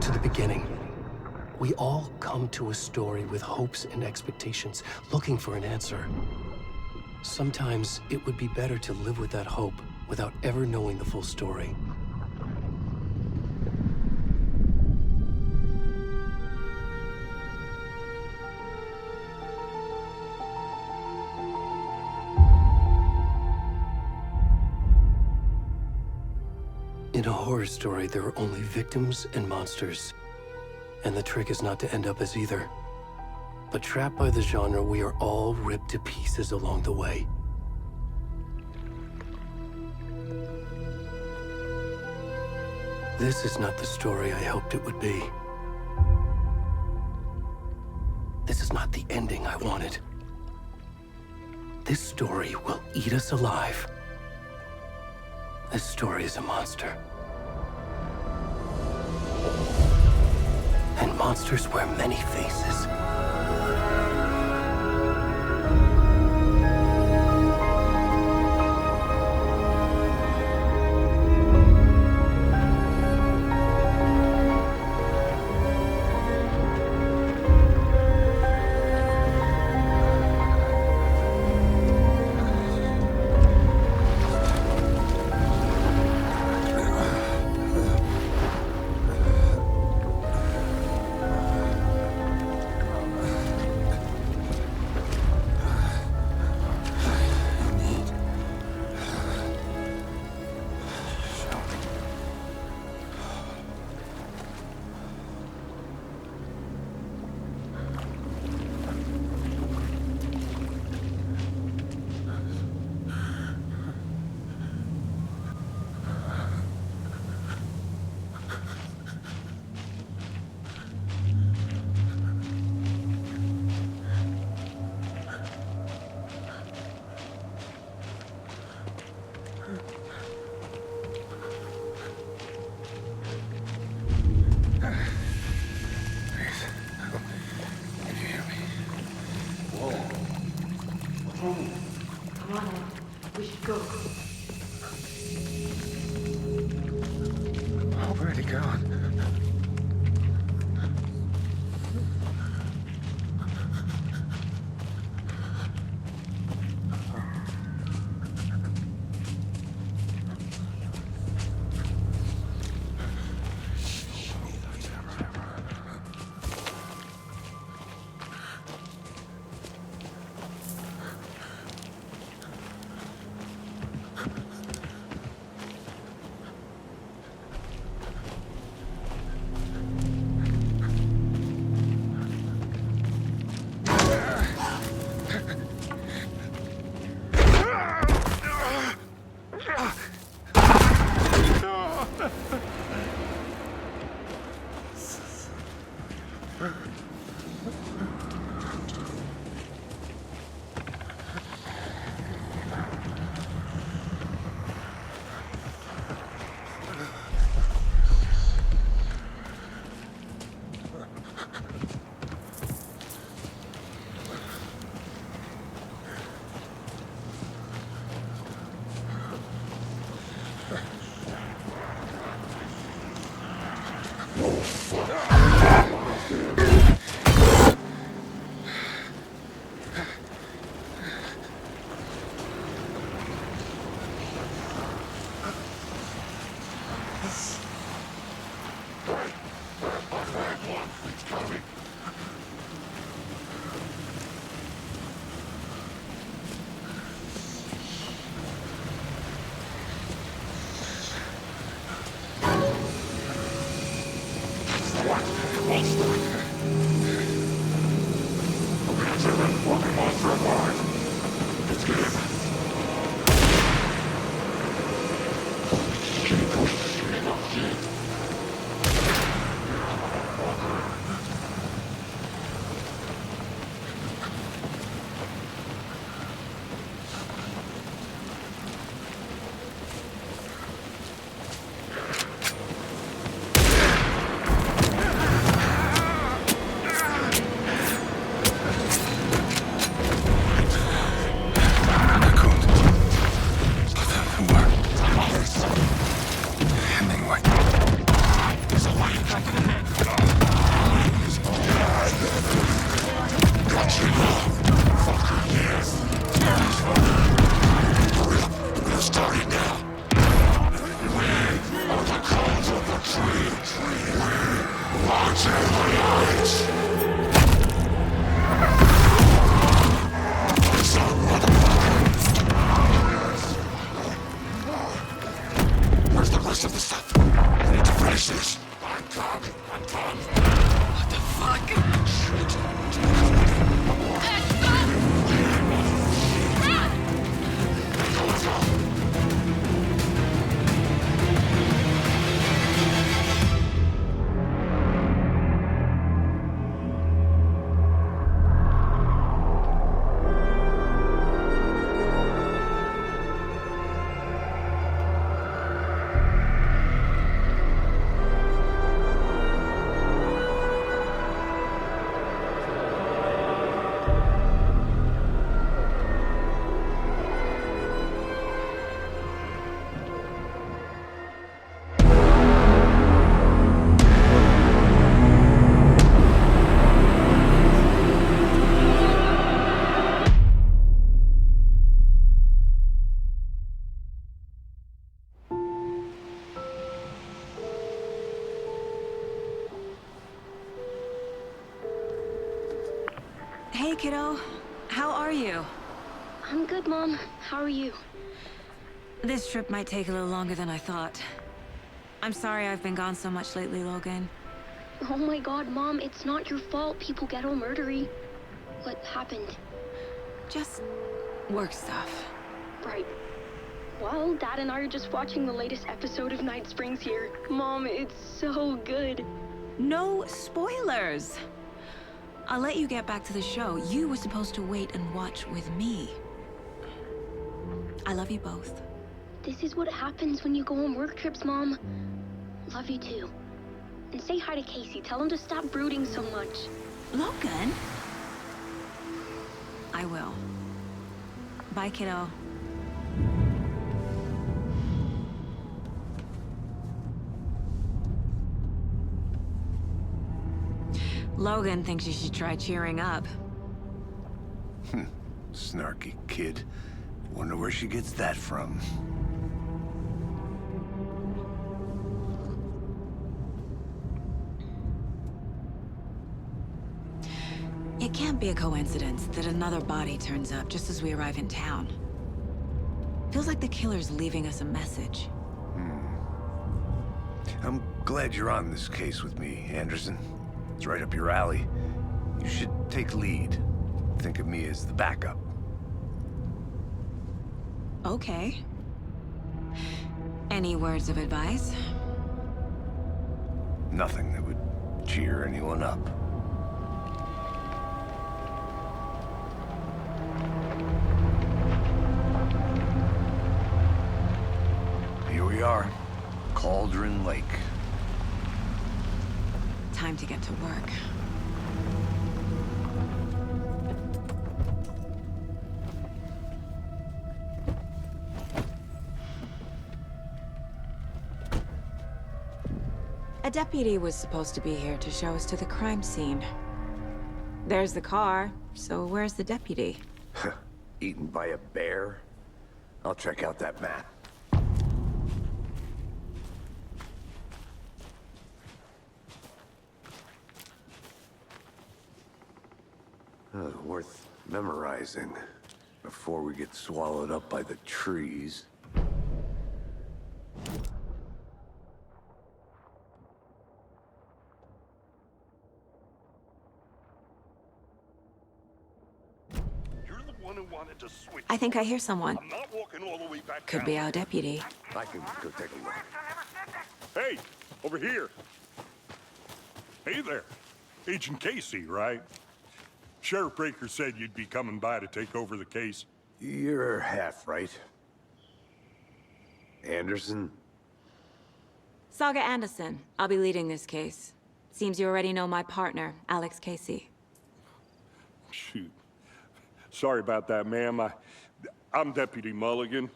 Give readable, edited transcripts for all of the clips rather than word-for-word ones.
to the beginning. We all come to a story with hopes and expectations, looking for an answer. Sometimes it would be better to live with that hope without ever knowing the full story. In a horror story, there are only victims and monsters. And the trick is not to end up as either. But trapped by the genre, we are all ripped to pieces along the way. This is not the story I hoped it would be. This is not the ending I wanted. This story will eat us alive. This story is a monster. And monsters wear many faces. Come on now. We should go. Oh, where'd he gone? Where's the rest of the stuff? I need to finish this. I'm coming. What the fuck? Shit. Hey, kiddo. How are you? I'm good, Mom. How are you? This trip might take a little longer than I thought. I'm sorry I've been gone so much lately, Logan. Oh my god, Mom, it's not your fault people get all murdery. What happened? Just work stuff. Right. Well, Dad and I are just watching the latest episode of Night Springs here. Mom, it's so good. No spoilers! I'll let you get back to the show. You were supposed to wait and watch with me. I love you both. This is what happens when you go on work trips, Mom. Love you too. And say hi to Casey. Tell him to stop brooding so much. Logan? I will. Bye, kiddo. Logan thinks you should try cheering up. Snarky kid. Wonder where she gets that from. It can't be a coincidence that another body turns up just as we arrive in town. Feels like the killer's leaving us a message. I'm glad you're on this case with me, Anderson. It's right up your alley. You should take lead. Think of me as the backup. Okay. Any words of advice? Nothing that would cheer anyone up. Here we are. Cauldron Lake. Time to get to work. A deputy was supposed to be here to show us to the crime scene. There's the car, so where's the deputy? Eaten by a bear? I'll check out that map. Worth memorizing before we get swallowed up by the trees. You're the one who wanted to switch. I think I hear someone. I'm not walking all the way back Could down. be our deputy. I can go take a look. Hey, over here. Hey there. Agent Casey, right? Sheriff Breaker said you'd be coming by to take over the case. You're half right. Anderson? Saga Anderson. I'll be leading this case. Seems you already know my partner, Alex Casey. Shoot. Sorry about that, ma'am. I'm Deputy Mulligan.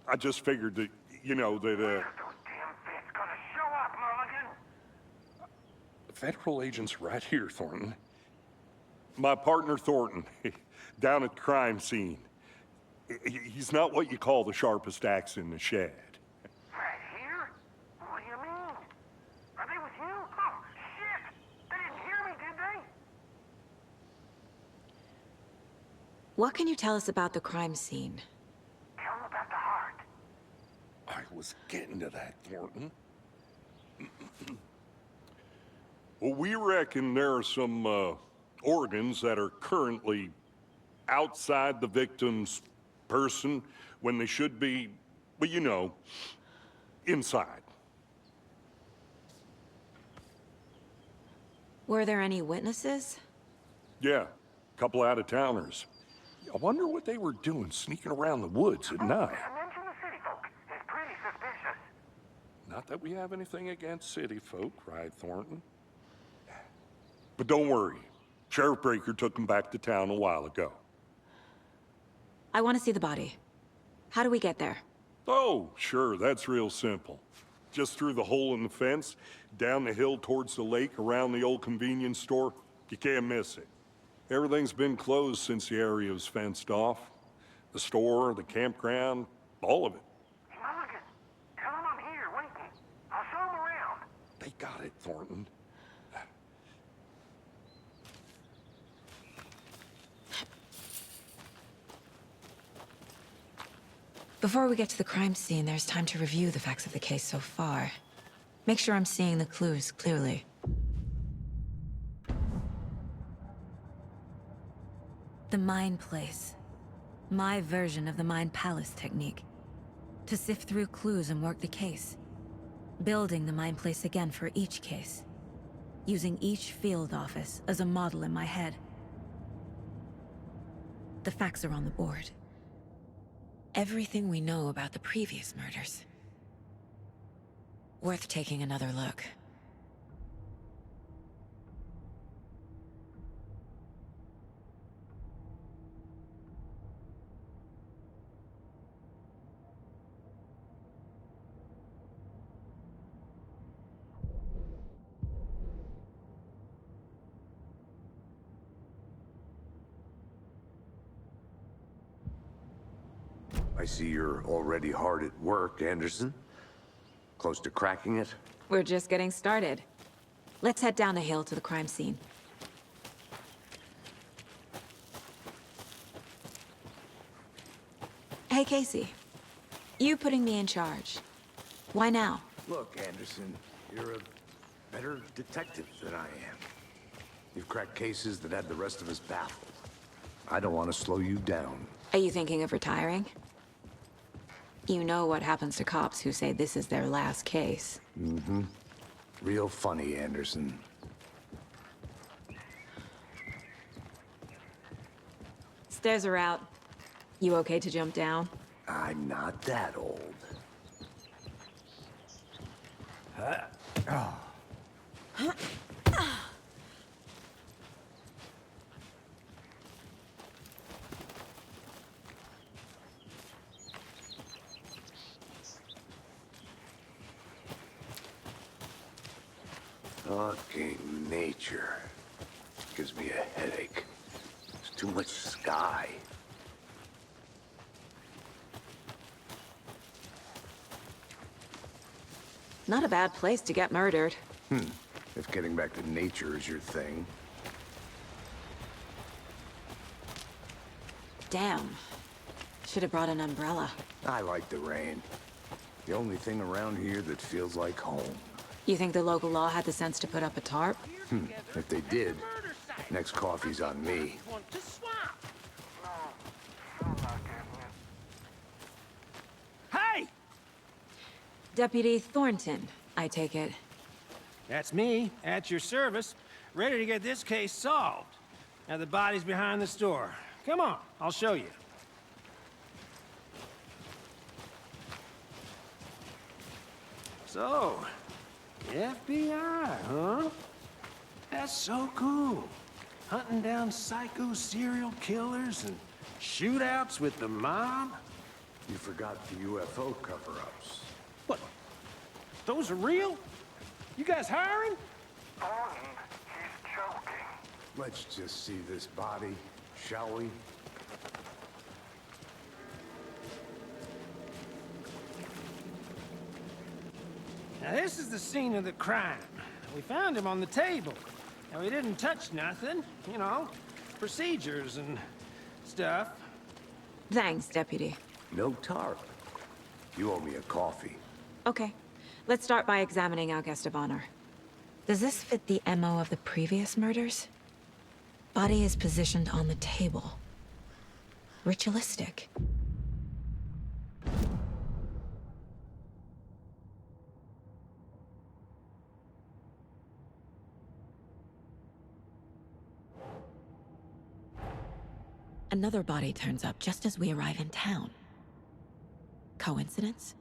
I just figured that, you know, that, Those damn fists gonna show up, Mulligan. federal agent's right here, Thornton. My partner, Thornton, down at the crime scene. He's not what you call the sharpest axe in the shed. Right here? What do you mean? Are they with you? Oh, shit! What can you tell us about the crime scene? Tell him about the heart. I was getting to that, Thornton. Well, we reckon there are some organs that are currently outside the victim's person when they should be, well, you know, inside. Were there any witnesses? Yeah, a couple out-of-towners. I wonder what they were doing sneaking around the woods at night. Mention the city folk. It's pretty suspicious. Not that we have anything against city folk, right, Thornton? But don't worry. Sheriff Breaker took him back to town a while ago. I want to see the body. How do we get there? Oh, sure, that's real simple. Just through the hole in the fence, down the hill towards the lake, around the old convenience store. You can't miss it. Everything's been closed since the area was fenced off. The store, the campground, all of it. Mulligan, tell him I'm here waiting. I'll show him around. They got it, Thornton. Before we get to the crime scene, there's time to review the facts of the case so far. Make sure I'm seeing the clues clearly. The Mind Place. My version of the Mind Palace technique. To sift through clues and work the case. Building the Mind Place again for each case. Using each field office as a model in my head. The facts are on the board. Everything we know about the previous murders. Worth taking another look. I see you're already hard at work, Anderson. Close to cracking it? We're just getting started. Let's head down the hill to the crime scene. Hey, Casey. You putting me in charge. Why now? Look, Anderson, you're a better detective than I am. You've cracked cases that had the rest of us baffled. I don't want to slow you down. Are you thinking of retiring? You know what happens to cops who say this is their last case. Mm-hmm. Real funny, Anderson. Stairs are out. You okay to jump down? I'm not that old. Fucking nature. Gives me a headache. There's too much sky. Not a bad place to get murdered. If getting back to nature is your thing. Damn. Should have brought an umbrella. I like the rain. The only thing around here that feels like home. You think the local law had the sense to put up a tarp? If they did, next coffee's on me. Hey! Deputy Thornton, I take it. That's me, at your service, ready to get this case solved. Now the body's behind the store. Come on, I'll show you. So, FBI, huh? That's so cool. Hunting down psycho serial killers and shootouts with the mob? You forgot the UFO cover-ups. What? Those are real? You guys hiring? Thornton, he's joking. Let's just see this body, shall we? Now this is the scene of the crime. We found him on the table. Now we didn't touch nothing, you know, procedures and stuff. Thanks, Deputy. No tarp. You owe me a coffee. Okay. Let's start by examining our guest of honor. Does this fit the MO of the previous murders? Body is positioned on the table. Ritualistic. Another body turns up just as we arrive in town. Coincidence?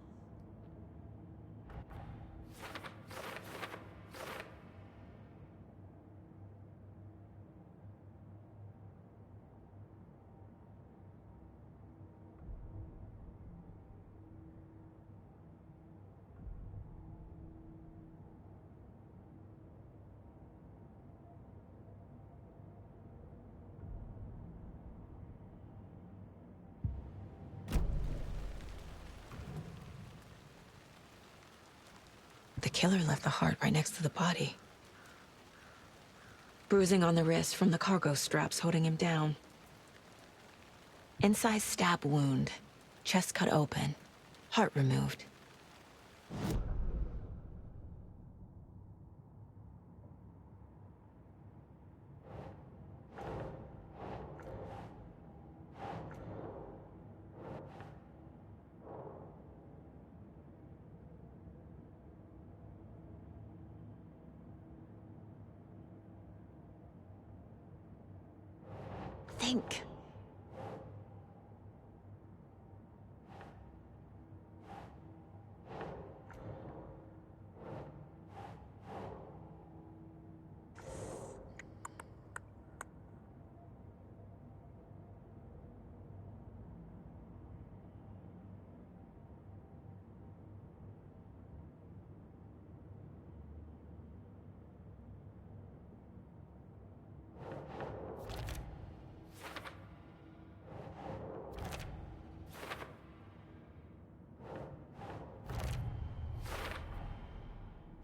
The killer left the heart right next to the body. Bruising on the wrist from the cargo straps holding him down. Incised stab wound. Chest cut open. Heart removed. Think.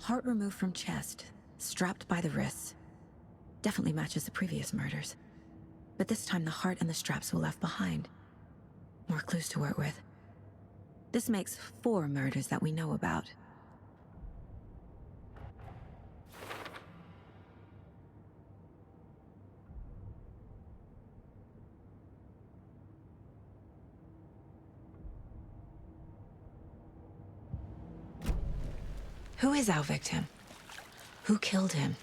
Heart removed from chest, strapped by the wrists. Definitely matches the previous murders. But this time the heart and the straps were left behind. More clues to work with. This makes 4 murders that we know about. Who is our victim? Who killed him?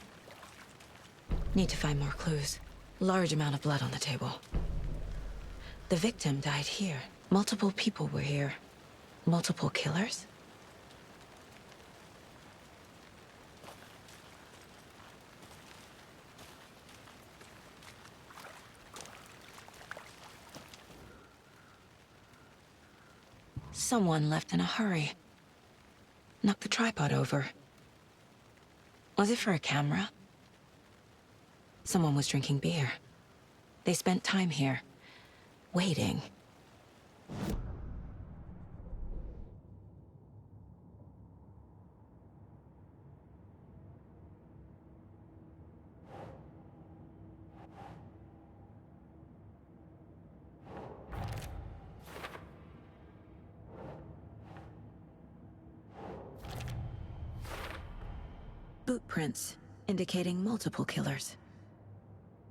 Need to find more clues. Large amount of blood on the table. The victim died here. Multiple people were here. Multiple killers? Someone left in a hurry. Knocked the tripod over. Was it for a camera? Someone was drinking beer. They spent time here, waiting. Boot prints, indicating multiple killers.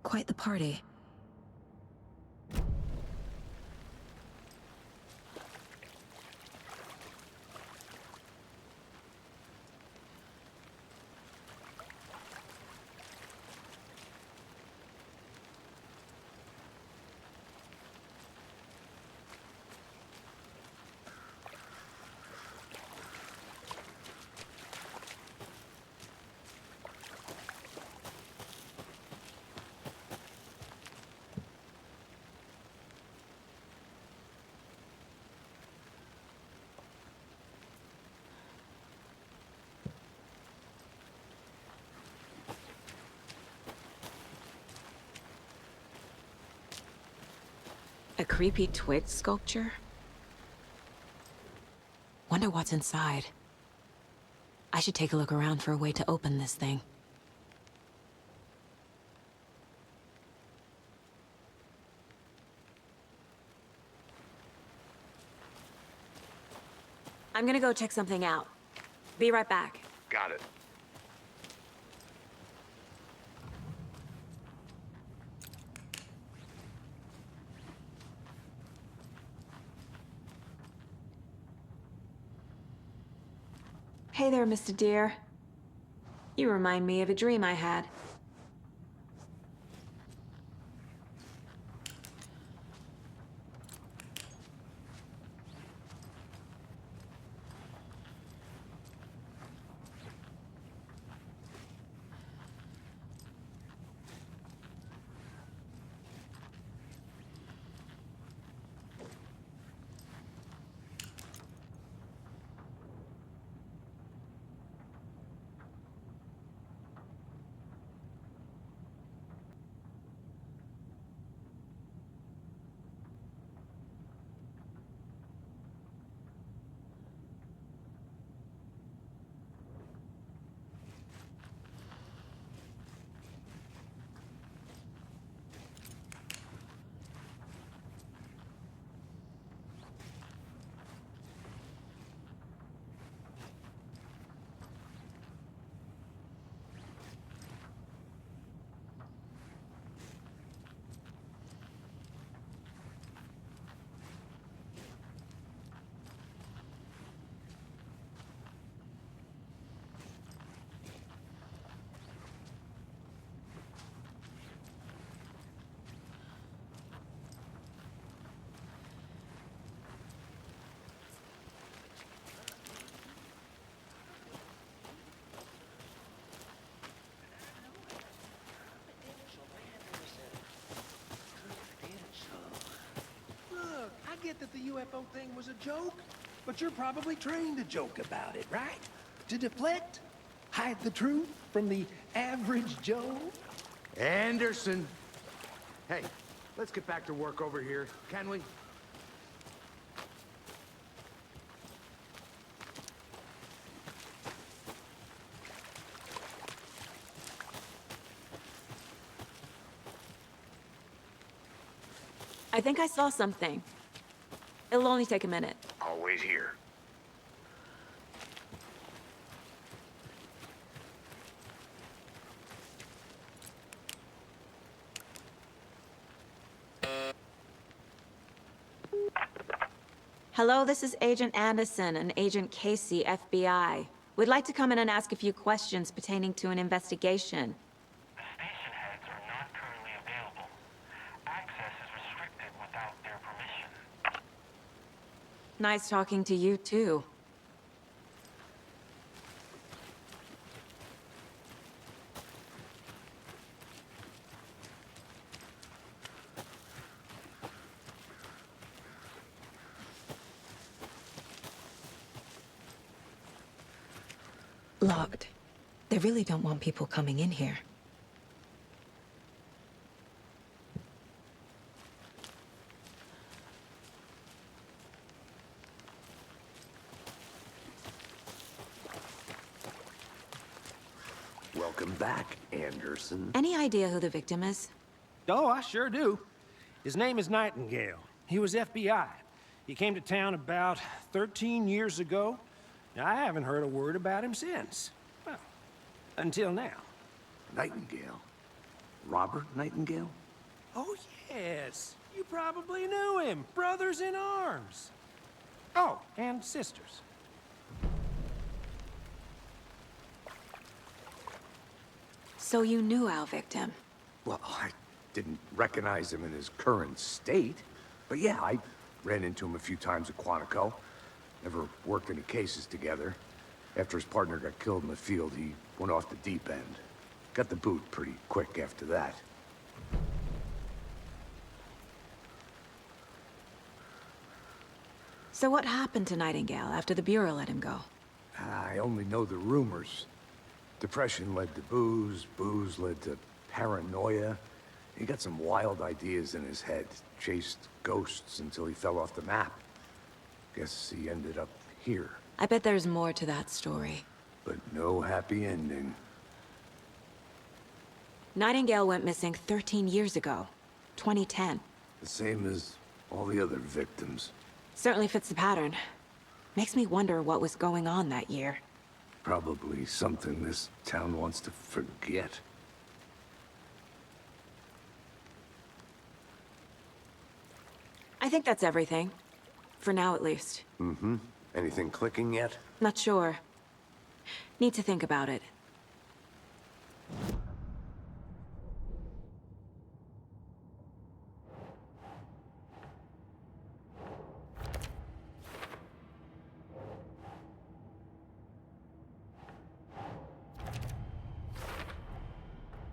Quite the party. A creepy twig sculpture? Wonder what's inside. I should take a look around for a way to open this thing. I'm gonna go check something out. Be right back. Got it. Hey there, Mr. Deer. You remind me of a dream I had. Look, I get that the UFO thing was a joke, but you're probably trained to joke about it, right? To deflect? Hide the truth from the average Joe? Anderson! Hey, let's get back to work over here, can we? I think I saw something. It'll only take a minute. I'll wait here. Hello, this is Agent Anderson and Agent Casey, FBI. We'd like to come in and ask a few questions pertaining to an investigation. The station heads are not currently available. Access is restricted without their permission. Nice talking to you, too. Locked. They really don't want people coming in here. Welcome back, Anderson. Any idea who the victim is? Oh, I sure do. His name is Nightingale. He was FBI. He came to town about 13 years ago. I haven't heard a word about him since. Well, until now. Nightingale? Robert Nightingale? Oh, yes. You probably knew him. Brothers in arms. Oh, and sisters. So you knew our victim? Well, I didn't recognize him in his current state. But yeah, I ran into him a few times at Quantico. Never worked any cases together. After his partner got killed in the field, he went off the deep end. Got the boot pretty quick after that. So what happened to Nightingale after the Bureau let him go? I only know the rumors. Depression led to booze, booze led to paranoia. He got some wild ideas in his head, chased ghosts until he fell off the map. Guess he ended up here. I bet there's more to that story. But no happy ending. Nightingale went missing 13 years ago, 2010. The same as all the other victims. Certainly fits the pattern. Makes me wonder what was going on that year. Probably something this town wants to forget. I think that's everything. For now, at least. Mm-hmm. Anything clicking yet? Not sure. Need to think about it.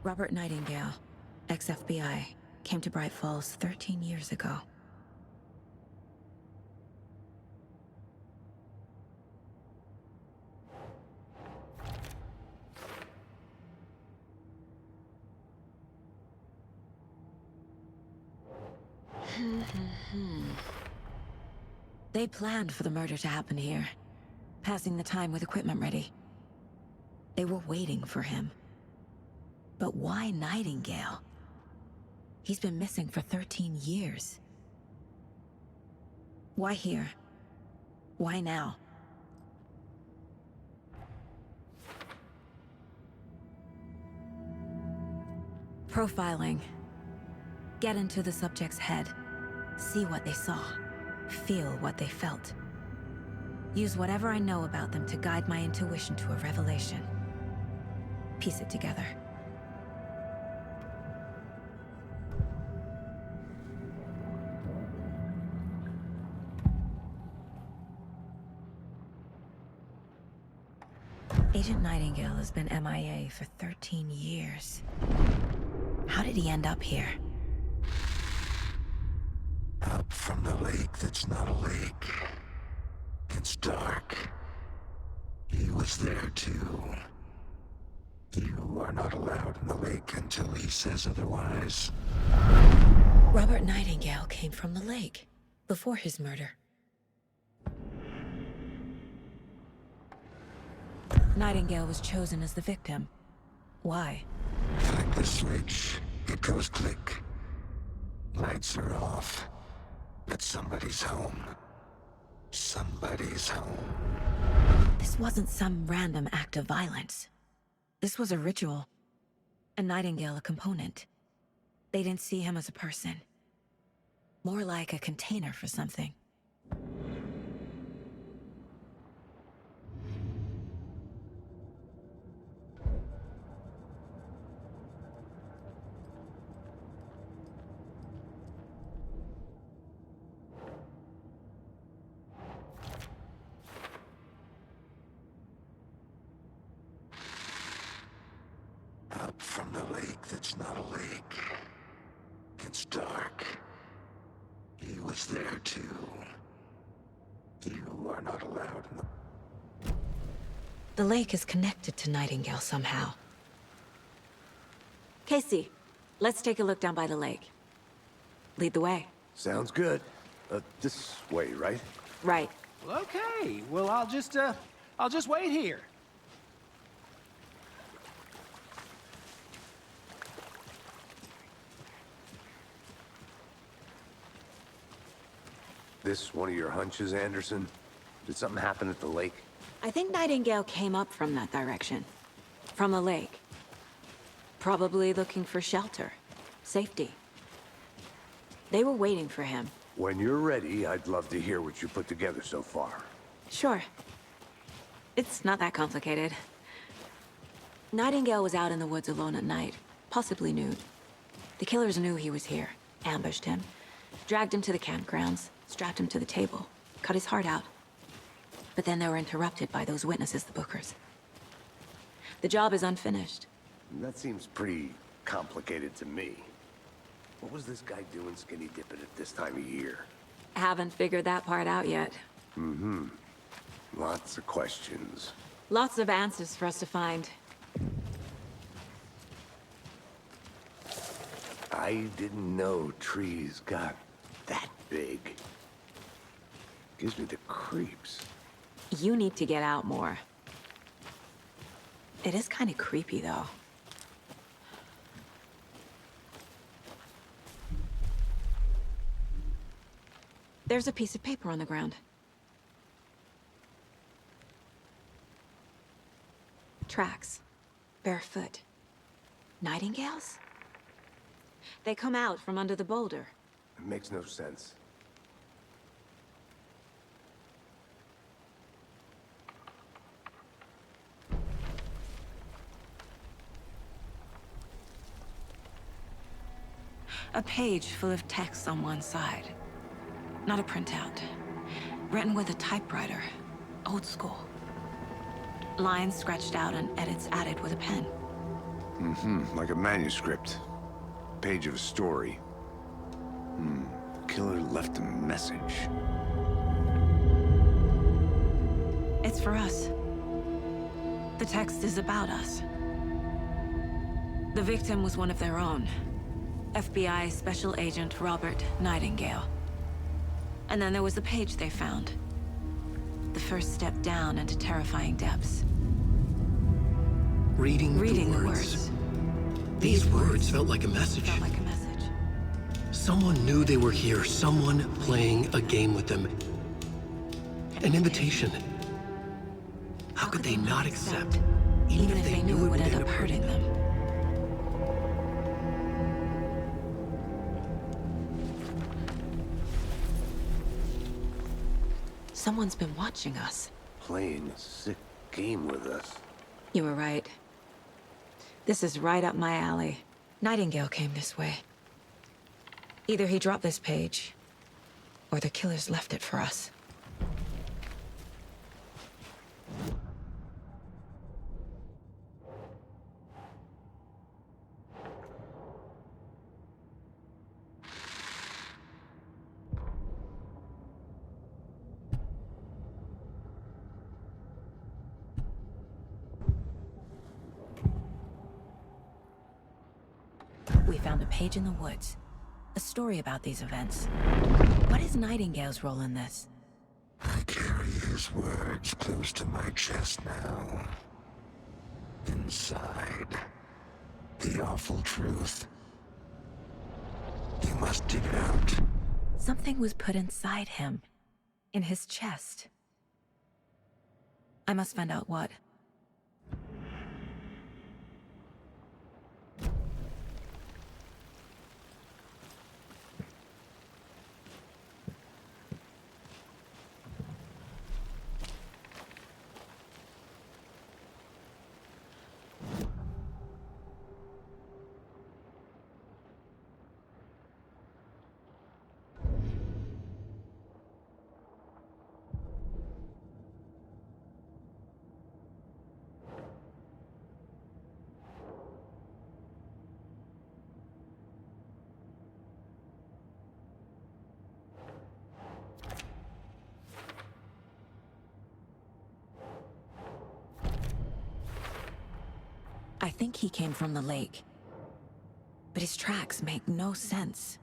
Robert Nightingale, ex-FBI, came to Bright Falls 13 years ago. They planned for the murder to happen here, passing the time with equipment ready. They were waiting for him. But why Nightingale? He's been missing for 13 years. Why here? Why now? Profiling. Get into the subject's head. See what they saw. Feel what they felt. Use whatever I know about them to guide my intuition to a revelation. Piece it together. Agent Nightingale has been MIA for 13 years. How did he end up here? Up from the lake that's not a lake. It's dark. He was there too. You are not allowed in the lake until he says otherwise. Robert Nightingale came from the lake, before his murder. Nightingale was chosen as the victim. Why? Click the switch. It goes click. Lights are off. But somebody's home. Somebody's home. This wasn't some random act of violence. This was a ritual. And Nightingale a component. They didn't see him as a person. More like a container for something. Up from the lake that's not a lake. It's dark. He was there too. You are not allowed in the... The lake is connected to Nightingale somehow. Casey, let's take a look down by the lake. Lead the way. Sounds good. This way, right? Right. Well, okay. Well, I'll just wait here. This one of your hunches, Anderson? Did something happen at the lake? I think Nightingale came up from that direction. From the lake. Probably looking for shelter. Safety. They were waiting for him. When you're ready, I'd love to hear what you put together so far. Sure. It's not that complicated. Nightingale was out in the woods alone at night, possibly nude. The killers knew he was here, ambushed him, dragged him to the campgrounds, strapped him to the table, cut his heart out. But then they were interrupted by those witnesses, the Bookers. The job is unfinished. That seems pretty complicated to me. What was this guy doing skinny dipping at this time of year? Haven't figured that part out yet. Mm-hmm. Lots of questions. Lots of answers for us to find. I didn't know trees got that big. Gives me the creeps. You need to get out more. It is kind of creepy, though. There's a piece of paper on the ground. Tracks. Barefoot. Nightingales? They come out from under the boulder. It makes no sense. A page full of text on one side. Not a printout. Written with a typewriter. Old school. Lines scratched out and edits added with a pen. Like a manuscript. Page of a story. Killer left a message. It's for us. The text is about us. The victim was one of their own. FBI Special Agent Robert Nightingale. And then there was the page they found. The first step down into terrifying depths. Reading the words. These words felt like a message. Felt like a message. Someone knew they were here. Someone playing a game with them. An invitation. How could they not accept? Even if they knew it would end up hurting them. Someone's been watching us. Playing a sick game with us. You were right. This is right up my alley. Nightingale came this way. Either he dropped this page, or the killers left it for us. We found a page in the woods. A story about these events. What is Nightingale's role in this? I carry his words close to my chest now. Inside, the awful truth. You must dig it out. Something was put inside him. In his chest. I must find out what. I think he came from the lake. But his tracks make no sense.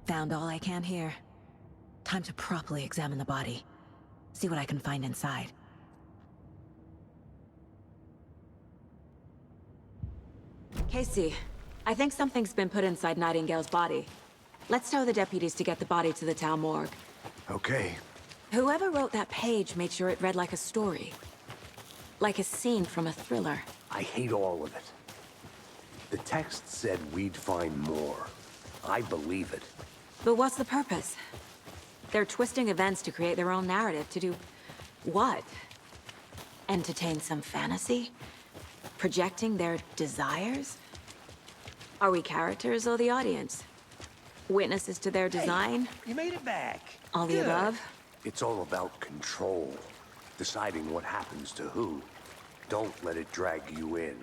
Found all I can here. Time to properly examine the body. See what I can find inside. Casey, I think something's been put inside Nightingale's body. Let's tell the deputies to get the body to the town morgue. Okay. Whoever wrote that page made sure it read like a story. Like a scene from a thriller. I hate all of it. The text said we'd find more. I believe it. But what's the purpose? They're twisting events to create their own narrative to do... what? Entertain some fantasy? Projecting their desires? Are we characters or the audience? Witnesses to their design? Hey, you made it back. All the Good. above? It's all about control. Deciding what happens to who. Don't let it drag you in.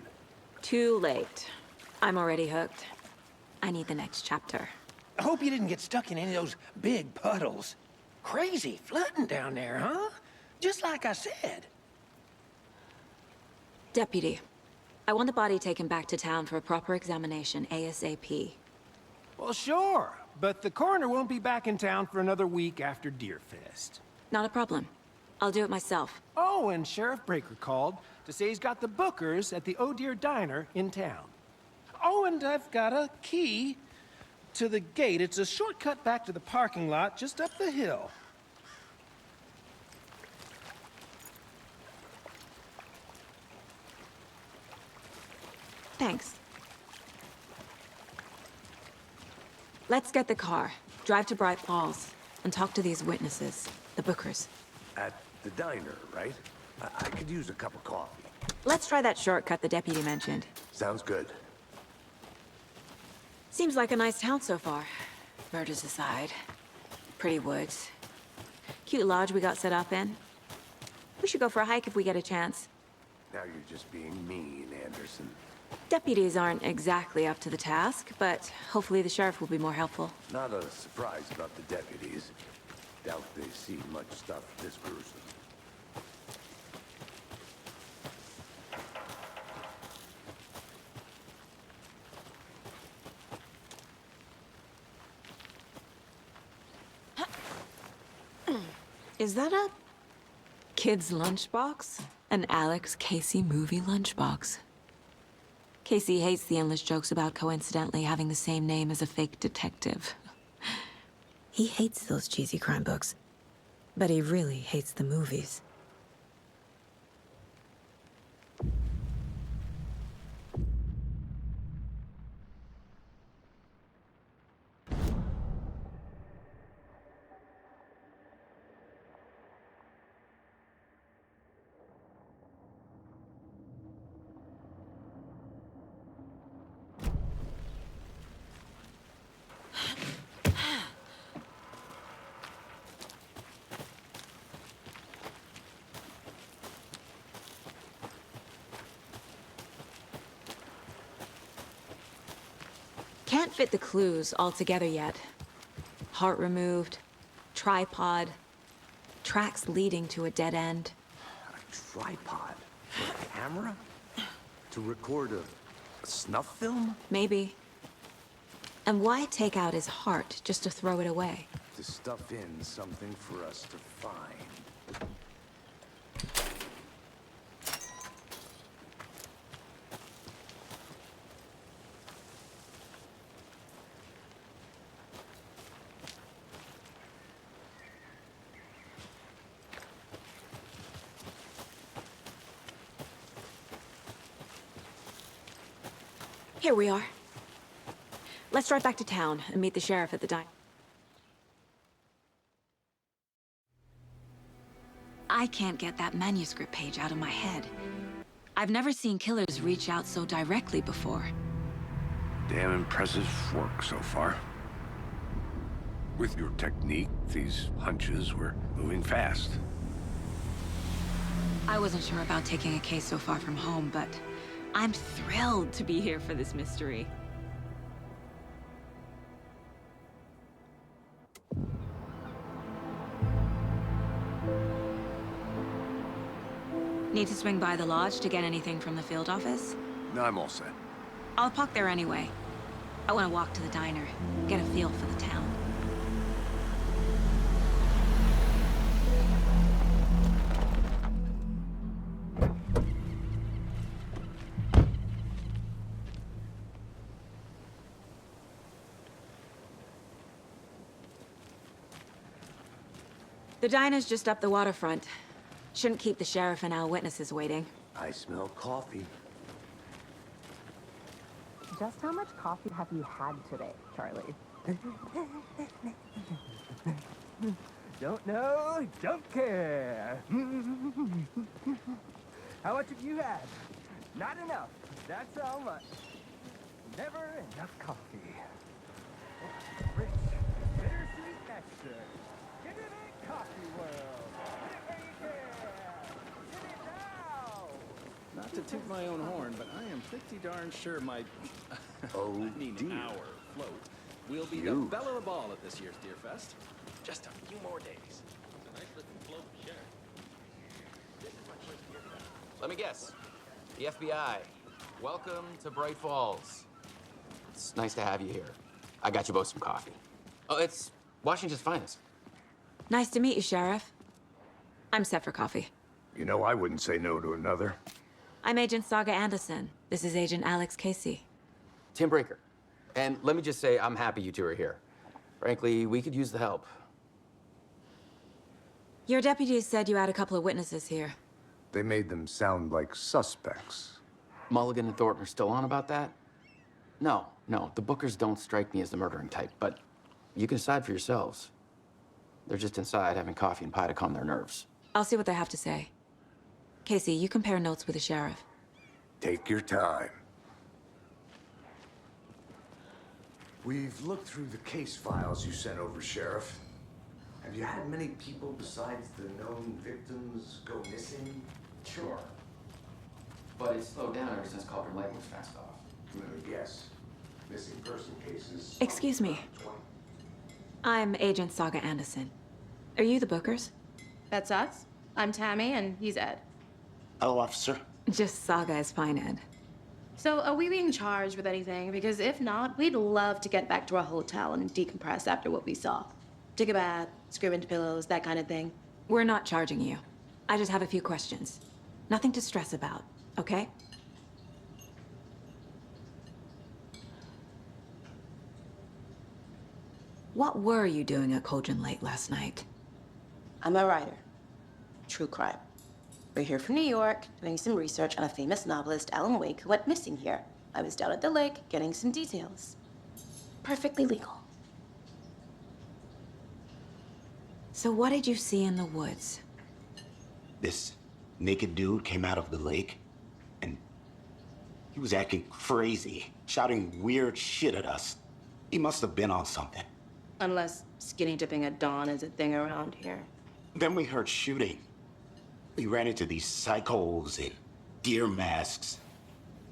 Too late. I'm already hooked. I need the next chapter. I hope you didn't get stuck in any of those big puddles. Crazy flooding down there, huh? Just like I said. Deputy, I want the body taken back to town for a proper examination ASAP. Well, sure. But the coroner won't be back in town for another week after Deerfest. Not a problem. I'll do it myself. Oh, and Sheriff Breaker called to say he's got the Bookers at the Oh Dear Diner in town. Oh, and I've got a key to the gate. It's a shortcut back to the parking lot just up the hill. Thanks. Let's get the car, drive to Bright Falls, and talk to these witnesses, the Bookers. At the diner, right? I could use a cup of coffee. Let's try that shortcut the deputy mentioned. Sounds good. Seems like a nice town so far. Murders aside. Pretty woods. Cute lodge we got set up in. We should go for a hike if we get a chance. Now you're just being mean, Anderson. Deputies aren't exactly up to the task, but hopefully the sheriff will be more helpful. Not a surprise about the deputies. Doubt they see much stuff this gruesome. Is that a kid's lunchbox? An Alex Casey movie lunchbox. Casey hates the endless jokes about coincidentally having the same name as a fake detective. He hates those cheesy crime books, but he really hates the movies. Can't fit the clues all together yet. Heart removed, tripod, tracks leading to a dead end. A tripod? For a camera? To record a snuff film? Maybe. And why take out his heart just to throw it away? To stuff in something for us to find. Here we are. Let's drive back to town and meet the sheriff at the diner. I can't get that manuscript page out of my head. I've never seen killers reach out so directly before. Damn impressive work so far. With your technique, these hunches were moving fast. I wasn't sure about taking a case so far from home, but I'm thrilled to be here for this mystery. Need to swing by the lodge to get anything from the field office? No, I'm all set. I'll park there anyway. I want to walk to the diner, get a feel for the town. The diner's just up the waterfront. Shouldn't keep the sheriff and our witnesses waiting. I smell coffee. Just how much coffee have you had today, Charlie? Don't know, don't care. How much have you had? Not enough. That's how much. Never enough coffee. Rich, bittersweet nectar. Get it in coffee world. Get it where you can. Get it now. Not to toot my own horn, but I am pretty darn sure my Oh, I mean dear. our float will be the You. belle of the ball at this year's Deer Fest. Just a few more days. It's a nice looking float, Sheriff. This is my first Deer Fest. Let me guess. The FBI. Welcome to Bright Falls. It's nice to have you here. I got you both some coffee. Oh, it's Washington's finest. Nice to meet you, Sheriff. I'm set for coffee. You know, I wouldn't say no to another. I'm Agent Saga Anderson. This is Agent Alex Casey. Tim Breaker. And let me just say, I'm happy you two are here. Frankly, we could use the help. Your deputies said you had a couple of witnesses here. They made them sound like suspects. Mulligan and Thornton are still on about that? No, the Bookers don't strike me as the murdering type, but you can decide for yourselves. They're just inside having coffee and pie to calm their nerves. I'll see what they have to say. Casey, you compare notes with the sheriff. Take your time. We've looked through the case files you sent over, Sheriff. Have you had many people besides the known victims go missing? Sure. But it's slowed down ever since Cauldron Lake was fenced off. Let me guess. Missing person cases. Excuse me. I'm Agent Saga Anderson. Are you the Bookers? That's us. I'm Tammy, and he's Ed. Hello, officer. Just Saga is fine, Ed. So, are we being charged with anything? Because if not, we'd love to get back to our hotel and decompress after what we saw. Take a bath, scream into pillows, that kind of thing. We're not charging you. I just have a few questions. Nothing to stress about, okay? What were you doing at Cauldron Lake last night? I'm a writer. True crime. We're here from New York, doing some research on a famous novelist, Alan Wake, who went missing here. I was down at the lake, getting some details. Perfectly legal. So what did you see in the woods? This naked dude came out of the lake, and he was acting crazy, shouting weird shit at us. He must have been on something. Unless skinny dipping at dawn is a thing around here. Then we heard shooting. We ran into these psychos in deer masks.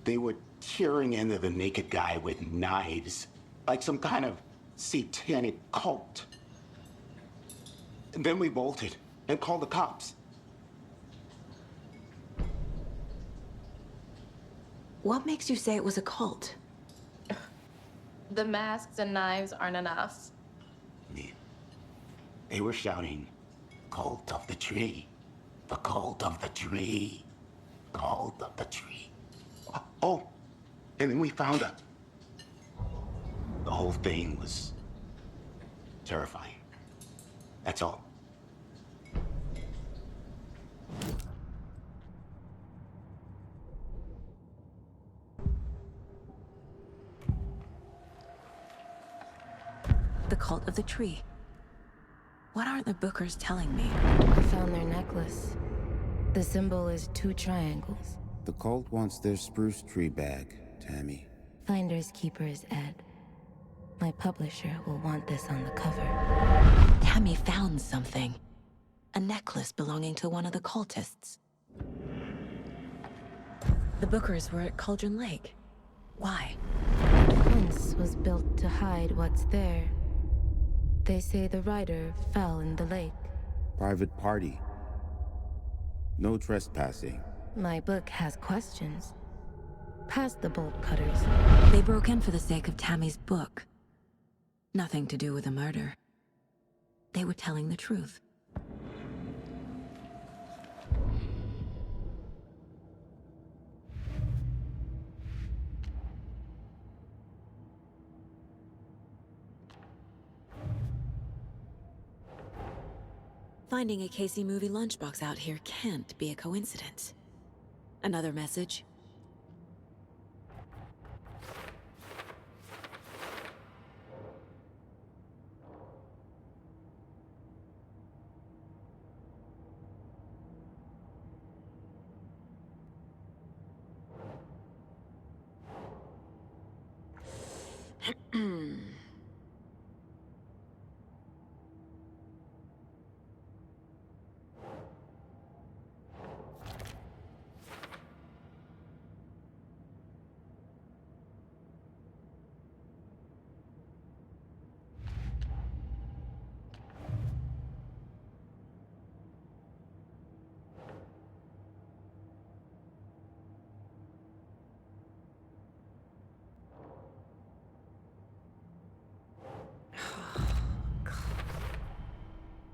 They were tearing into the naked guy with knives, like some kind of satanic cult. And then we bolted and called the cops. What makes you say it was a cult? The masks and knives aren't enough. They were shouting, "Cult of the tree. The cult of the tree. Cult of the tree." Oh, and then we found her. The whole thing was terrifying. That's all. The cult of the tree. What are the Bookers telling me? I found their necklace. The symbol is 2 triangles. The cult wants their spruce tree back, Tammy. Finders keepers, Ed. My publisher will want this on the cover. Tammy found something. A necklace belonging to one of the cultists. The Bookers were at Cauldron Lake. Why? The fence was built to hide what's there. They say the rider fell in the lake. Private party. No trespassing. My book has questions. Past the bolt cutters. They broke in for the sake of Tammy's book. Nothing to do with the murder. They were telling the truth. Finding a Casey movie lunchbox out here can't be a coincidence. Another message?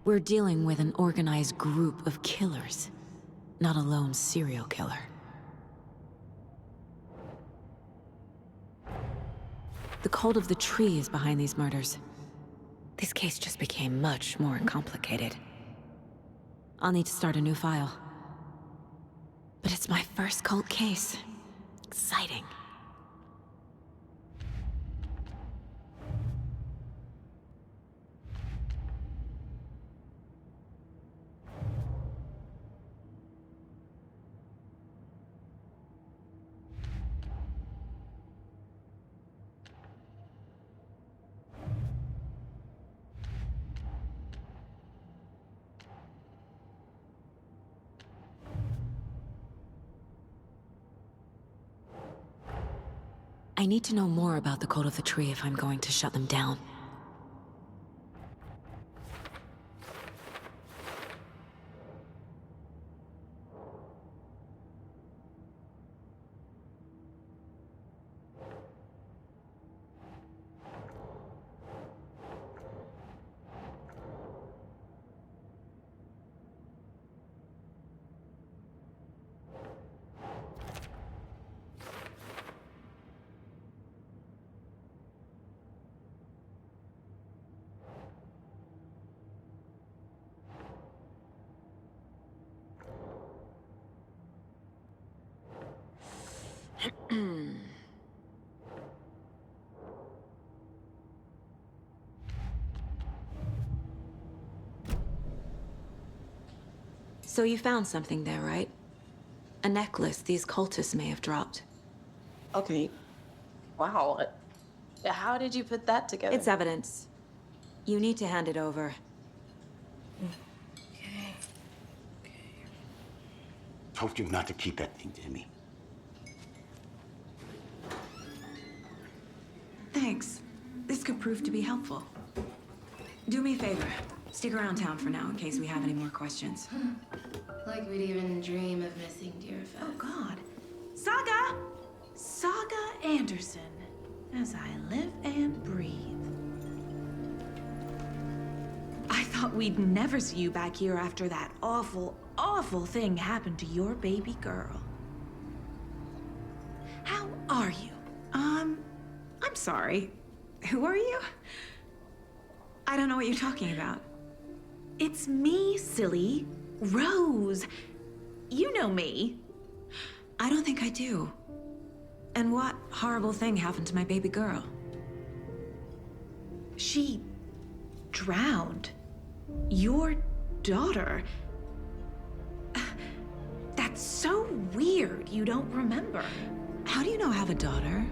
We're dealing with an organized group of killers, not a lone serial killer. The cult of the tree is behind these murders. This case just became much more complicated. I'll need to start a new file. But it's my first cult case. Exciting. I need to know more about the cult of the tree if I'm going to shut them down. So you found something there, right? A necklace these cultists may have dropped. Okay. Wow. How did you put that together? It's evidence. You need to hand it over. Told you not to keep that thing, Timmy. Thanks. This could prove to be helpful. Do me a favor. Stick around town for now in case we have any more questions. Like we'd even dream of missing Deerfest. Oh, God. Saga! Saga Anderson. As I live and breathe. I thought we'd never see you back here after that awful, awful thing happened to your baby girl. How are you? I'm sorry. Who are you? I don't know what you're talking about. It's me, silly. Rose. You know me. I don't think I do. And what horrible thing happened to my baby girl? She drowned. Your daughter. That's so weird you don't remember. How do you know I have a daughter?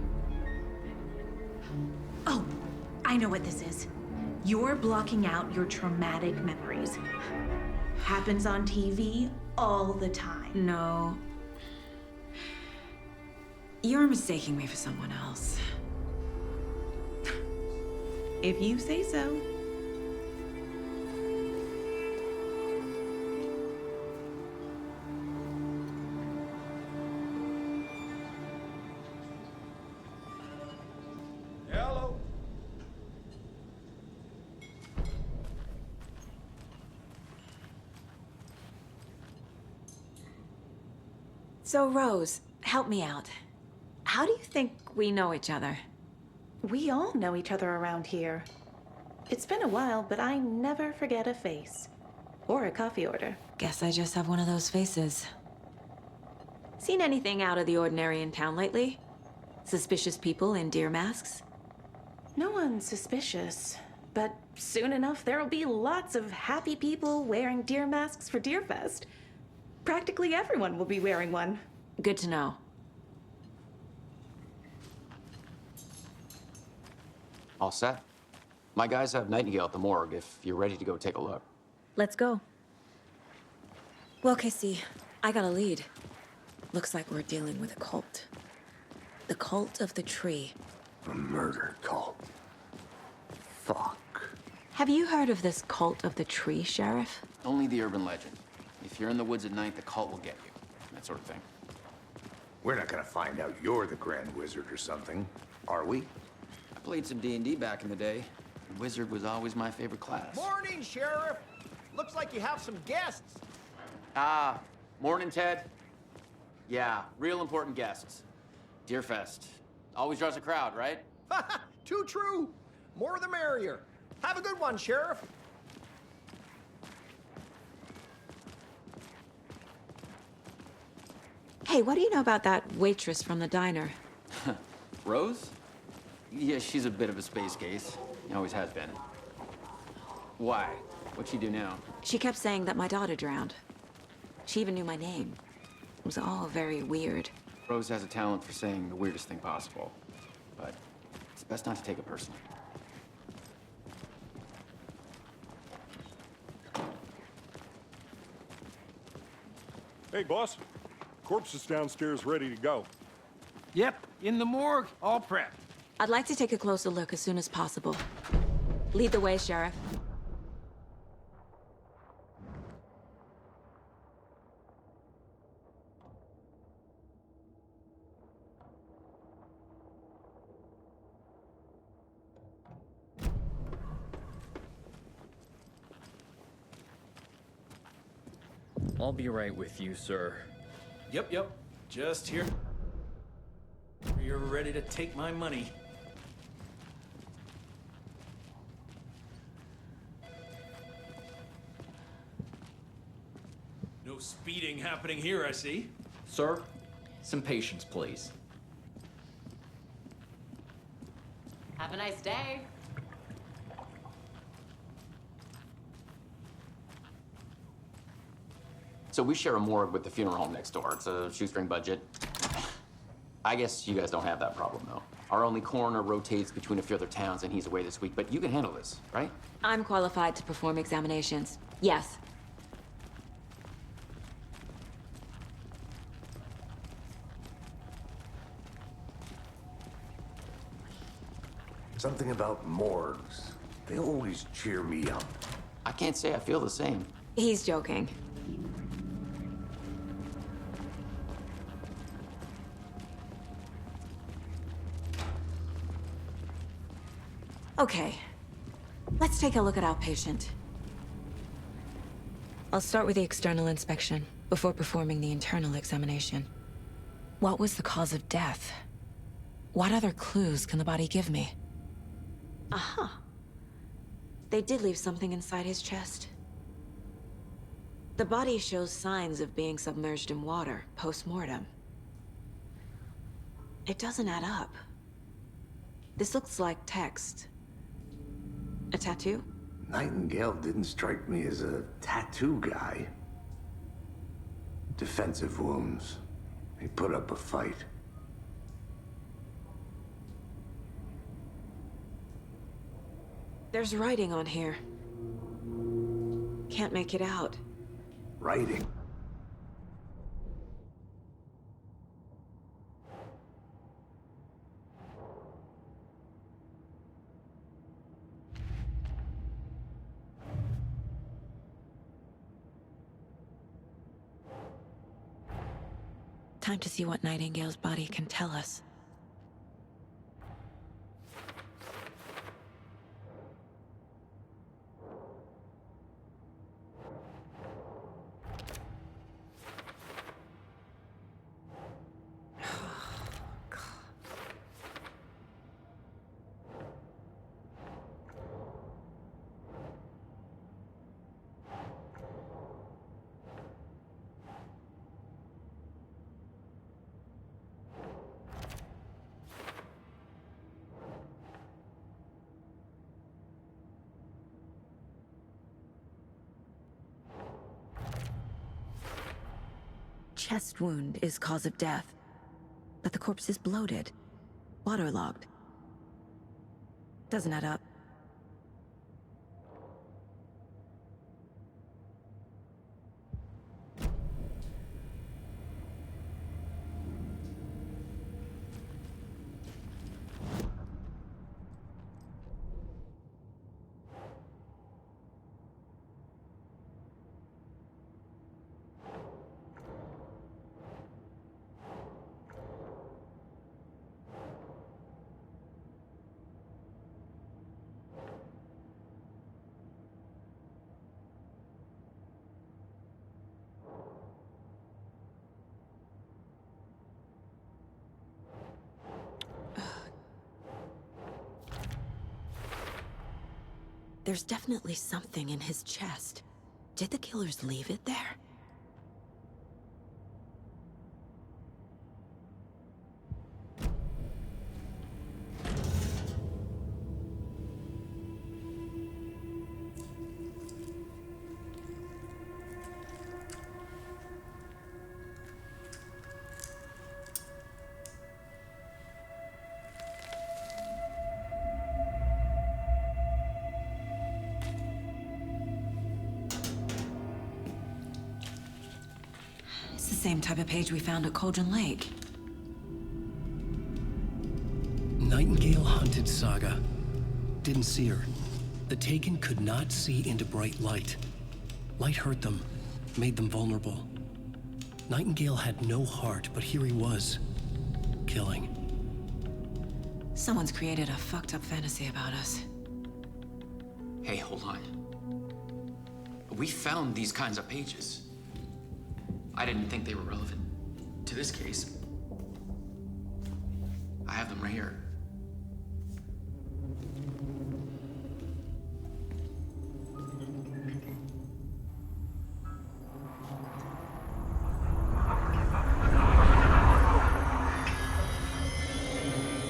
Oh, I know what this is. You're blocking out your traumatic memories. Happens on TV all the time. No. You're mistaking me for someone else. If you say so. Hello. So, Rose, help me out. How do you think we know each other? We all know each other around here. It's been a while, but I never forget a face. Or a coffee order. Guess I just have one of those faces. Seen anything out of the ordinary in town lately? Suspicious people in deer masks? No one's suspicious. But soon enough, there'll be lots of happy people wearing deer masks for Deerfest. Practically everyone will be wearing one. Good to know. All set. My guys have Nightingale at the morgue if you're ready to go take a look. Let's go. Well, Casey, I got a lead. Looks like we're dealing with a cult. The cult of the tree. A murder cult. Fuck. Have you heard of this cult of the tree, Sheriff? Only the urban legend. If you're in the woods at night, the cult will get you. That sort of thing. We're not gonna find out you're the Grand Wizard or something, are we? I played some D&D back in the day. Wizard was always my favorite class. Morning, Sheriff. Looks like you have some guests. Morning, Ted. Yeah, real important guests. Deerfest. Always draws a crowd, right? Too true. More the merrier. Have a good one, Sheriff. Hey, what do you know about that waitress from the diner? Rose? Yeah, she's a bit of a space case. Always has been. Why? What'd she do now? She kept saying that my daughter drowned. She even knew my name. It was all very weird. Rose has a talent for saying the weirdest thing possible. But it's best not to take it personally. Hey, boss. Corpse is downstairs ready to go. Yep, in the morgue, all prepped. I'd like to take a closer look as soon as possible. Lead the way, Sheriff. I'll be right with you, sir. Yep. Just here. You're ready to take my money. No speeding happening here, I see. Sir, some patience, please. Have a nice day. So we share a morgue with the funeral home next door. It's a shoestring budget. I guess you guys don't have that problem, though. Our only coroner rotates between a few other towns, and he's away this week. But you can handle this, right? I'm qualified to perform examinations. Yes. Something about morgues. They always cheer me up. I can't say I feel the same. He's joking. Okay, let's take a look at our patient. I'll start with the external inspection before performing the internal examination. What was the cause of death? What other clues can the body give me? Aha. They did leave something inside his chest. The body shows signs of being submerged in water post-mortem. It doesn't add up. This looks like text. A tattoo? Nightingale didn't strike me as a tattoo guy. Defensive wounds. He put up a fight. There's writing on here. Can't make it out. Writing? Time to see what Nightingale's body can tell us. Chest wound is cause of death, but the corpse is bloated, waterlogged. Doesn't add up. There's definitely something in his chest. Did the killers leave it there? It's the same type of page we found at Cauldron Lake. Nightingale hunted Saga. Didn't see her. The Taken could not see into bright light. Light hurt them, made them vulnerable. Nightingale had no heart, but here he was, killing. Someone's created a fucked up fantasy about us. Hey, hold on. We found these kinds of pages. I didn't think they were relevant to this case. I have them right here.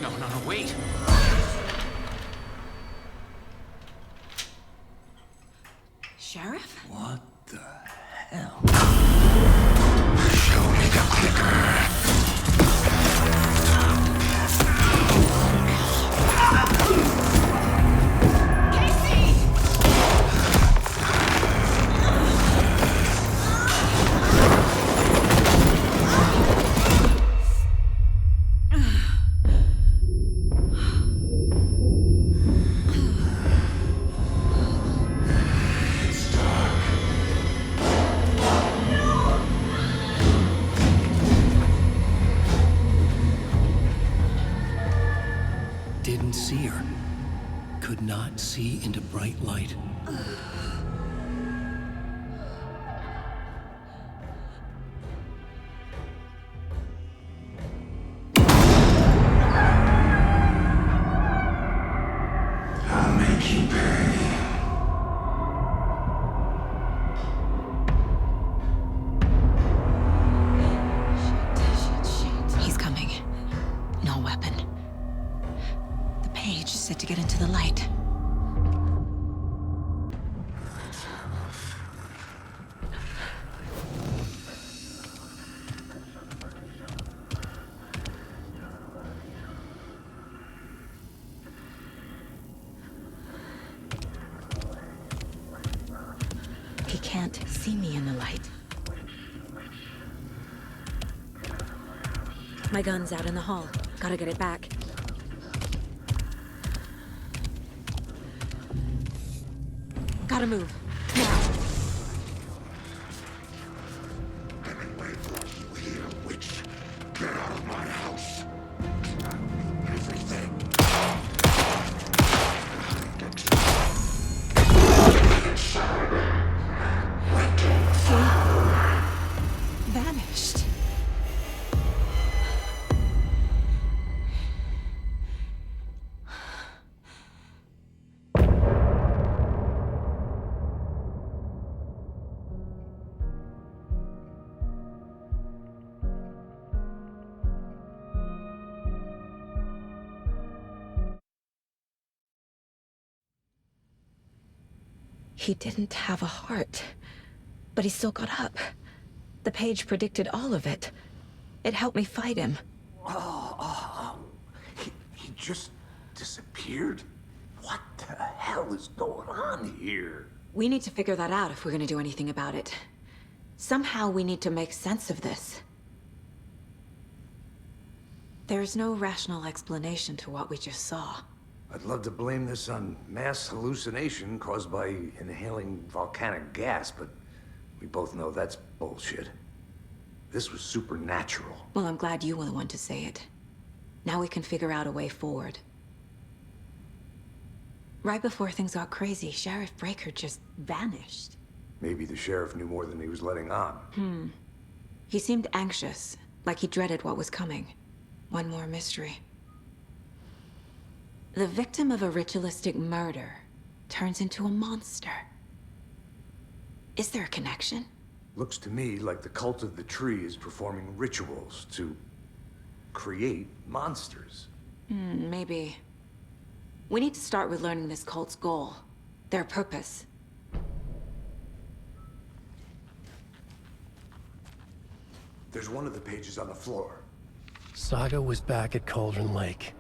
No, wait! Sheriff? What the hell? Show me the clicker. Didn't see her. Could not see into bright light. I'll make you pay. He's coming. No weapon. The page said to get into the light. He can't see me in the light. My gun's out in the hall. Gotta get it back. Gotta move. Now. Hemingway brought you here, witch. Get out of my house. Everything. Vanished. He didn't have a heart, but he still got up. The page predicted all of it. It helped me fight him. He just disappeared? What the hell is going on here? We need to figure that out if we're gonna do anything about it. Somehow we need to make sense of this. There's no rational explanation to what we just saw. I'd love to blame this on mass hallucination caused by inhaling volcanic gas, but we both know that's bullshit. This was supernatural. Well, I'm glad you were the one to say it. Now we can figure out a way forward. Right before things got crazy, Sheriff Breaker just vanished. Maybe the sheriff knew more than he was letting on. He seemed anxious, like he dreaded what was coming. One more mystery. The victim of a ritualistic murder turns into a monster. Is there a connection? Looks to me like the cult of the tree is performing rituals to create monsters. Maybe. We need to start with learning this cult's goal, their purpose. There's one of the pages on the floor. Saga was back at Cauldron Lake.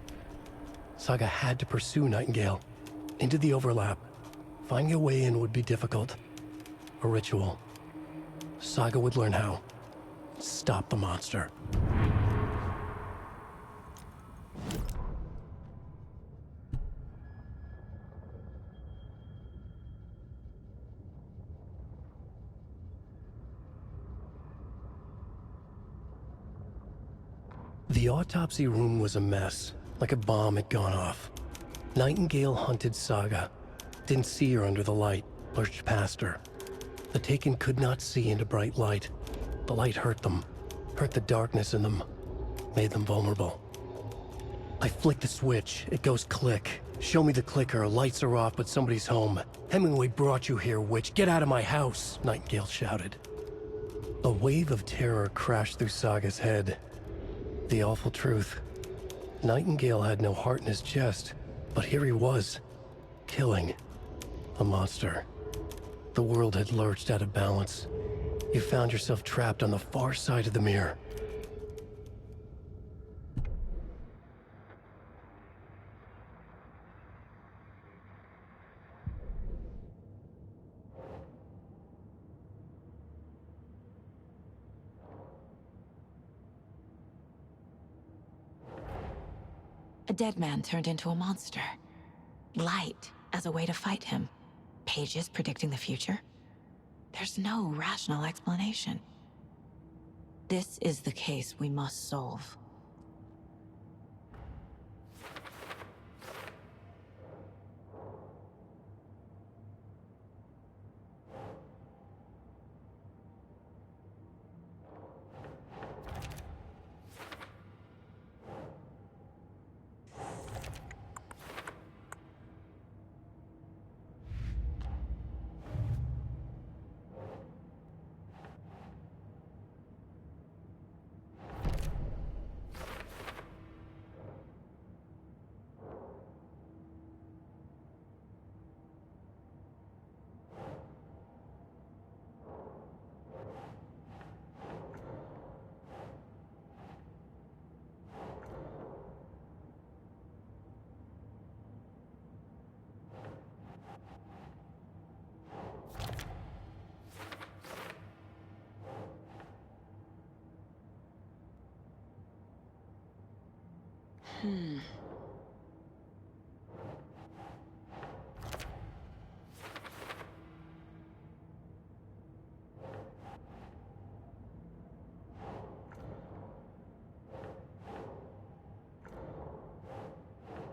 Saga had to pursue Nightingale. Into the overlap. Finding a way in would be difficult. A ritual. Saga would learn how. Stop the monster. The autopsy room was a mess, like a bomb had gone off. Nightingale hunted Saga. Didn't see her under the light, lurched past her. The Taken could not see into bright light. The light hurt them, hurt the darkness in them, made them vulnerable. I flick the switch, it goes click. Show me the clicker, lights are off, but somebody's home. Hemingway brought you here, witch. Get out of my house, Nightingale shouted. A wave of terror crashed through Saga's head. The awful truth. Nightingale had no heart in his chest, but here he was, killing a monster. The world had lurched out of balance. You found yourself trapped on the far side of the mirror. A dead man turned into a monster. Light as a way to fight him. Pages predicting the future. There's no rational explanation. This is the case we must solve.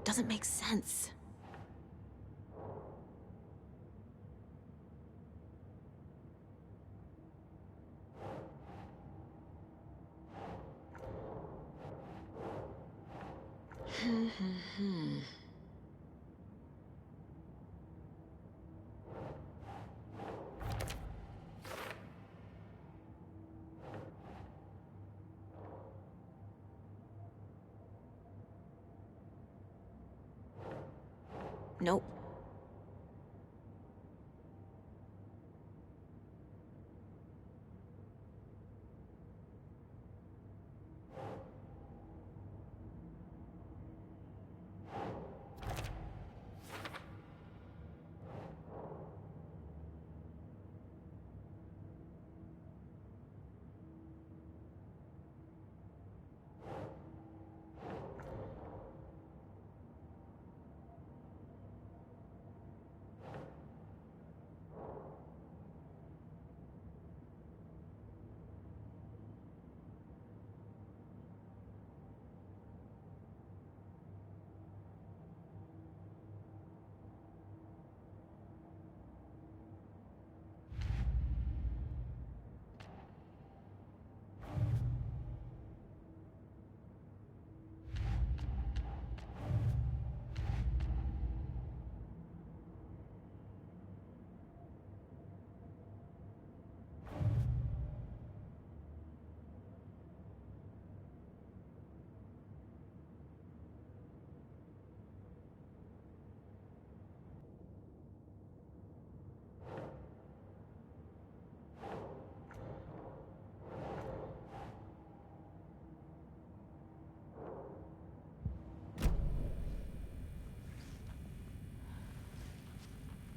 Doesn't make sense. Nope.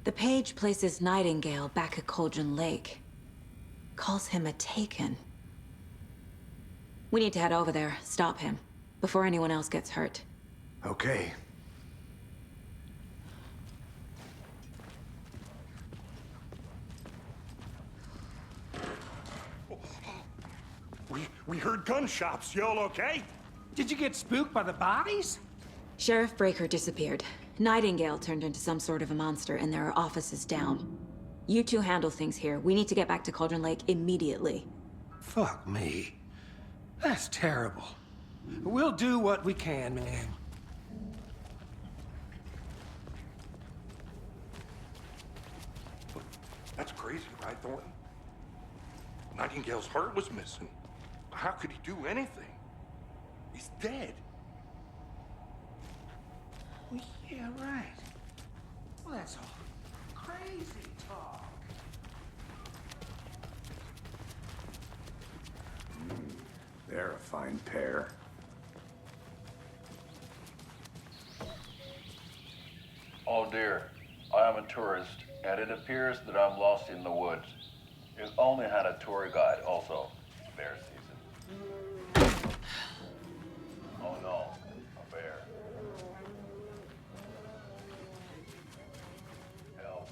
The page places Nightingale back at Cauldron Lake. Calls him a Taken. We need to head over there, stop him, before anyone else gets hurt. Okay. We heard gunshots. Y'all okay? Did you get spooked by the bodies? Sheriff Breaker disappeared. Nightingale turned into some sort of a monster, and there are offices down. You two handle things here. We need to get back to Cauldron Lake immediately. Fuck me. That's terrible. We'll do what we can, man. That's crazy, right, Thornton? Nightingale's heart was missing. How could he do anything? He's dead. Well, yeah, right. Well, that's all crazy talk. They're a fine pair. Oh dear, I am a tourist, and it appears that I'm lost in the woods. You only had a tour guide, also. Bear season. Oh no, a bear. Help.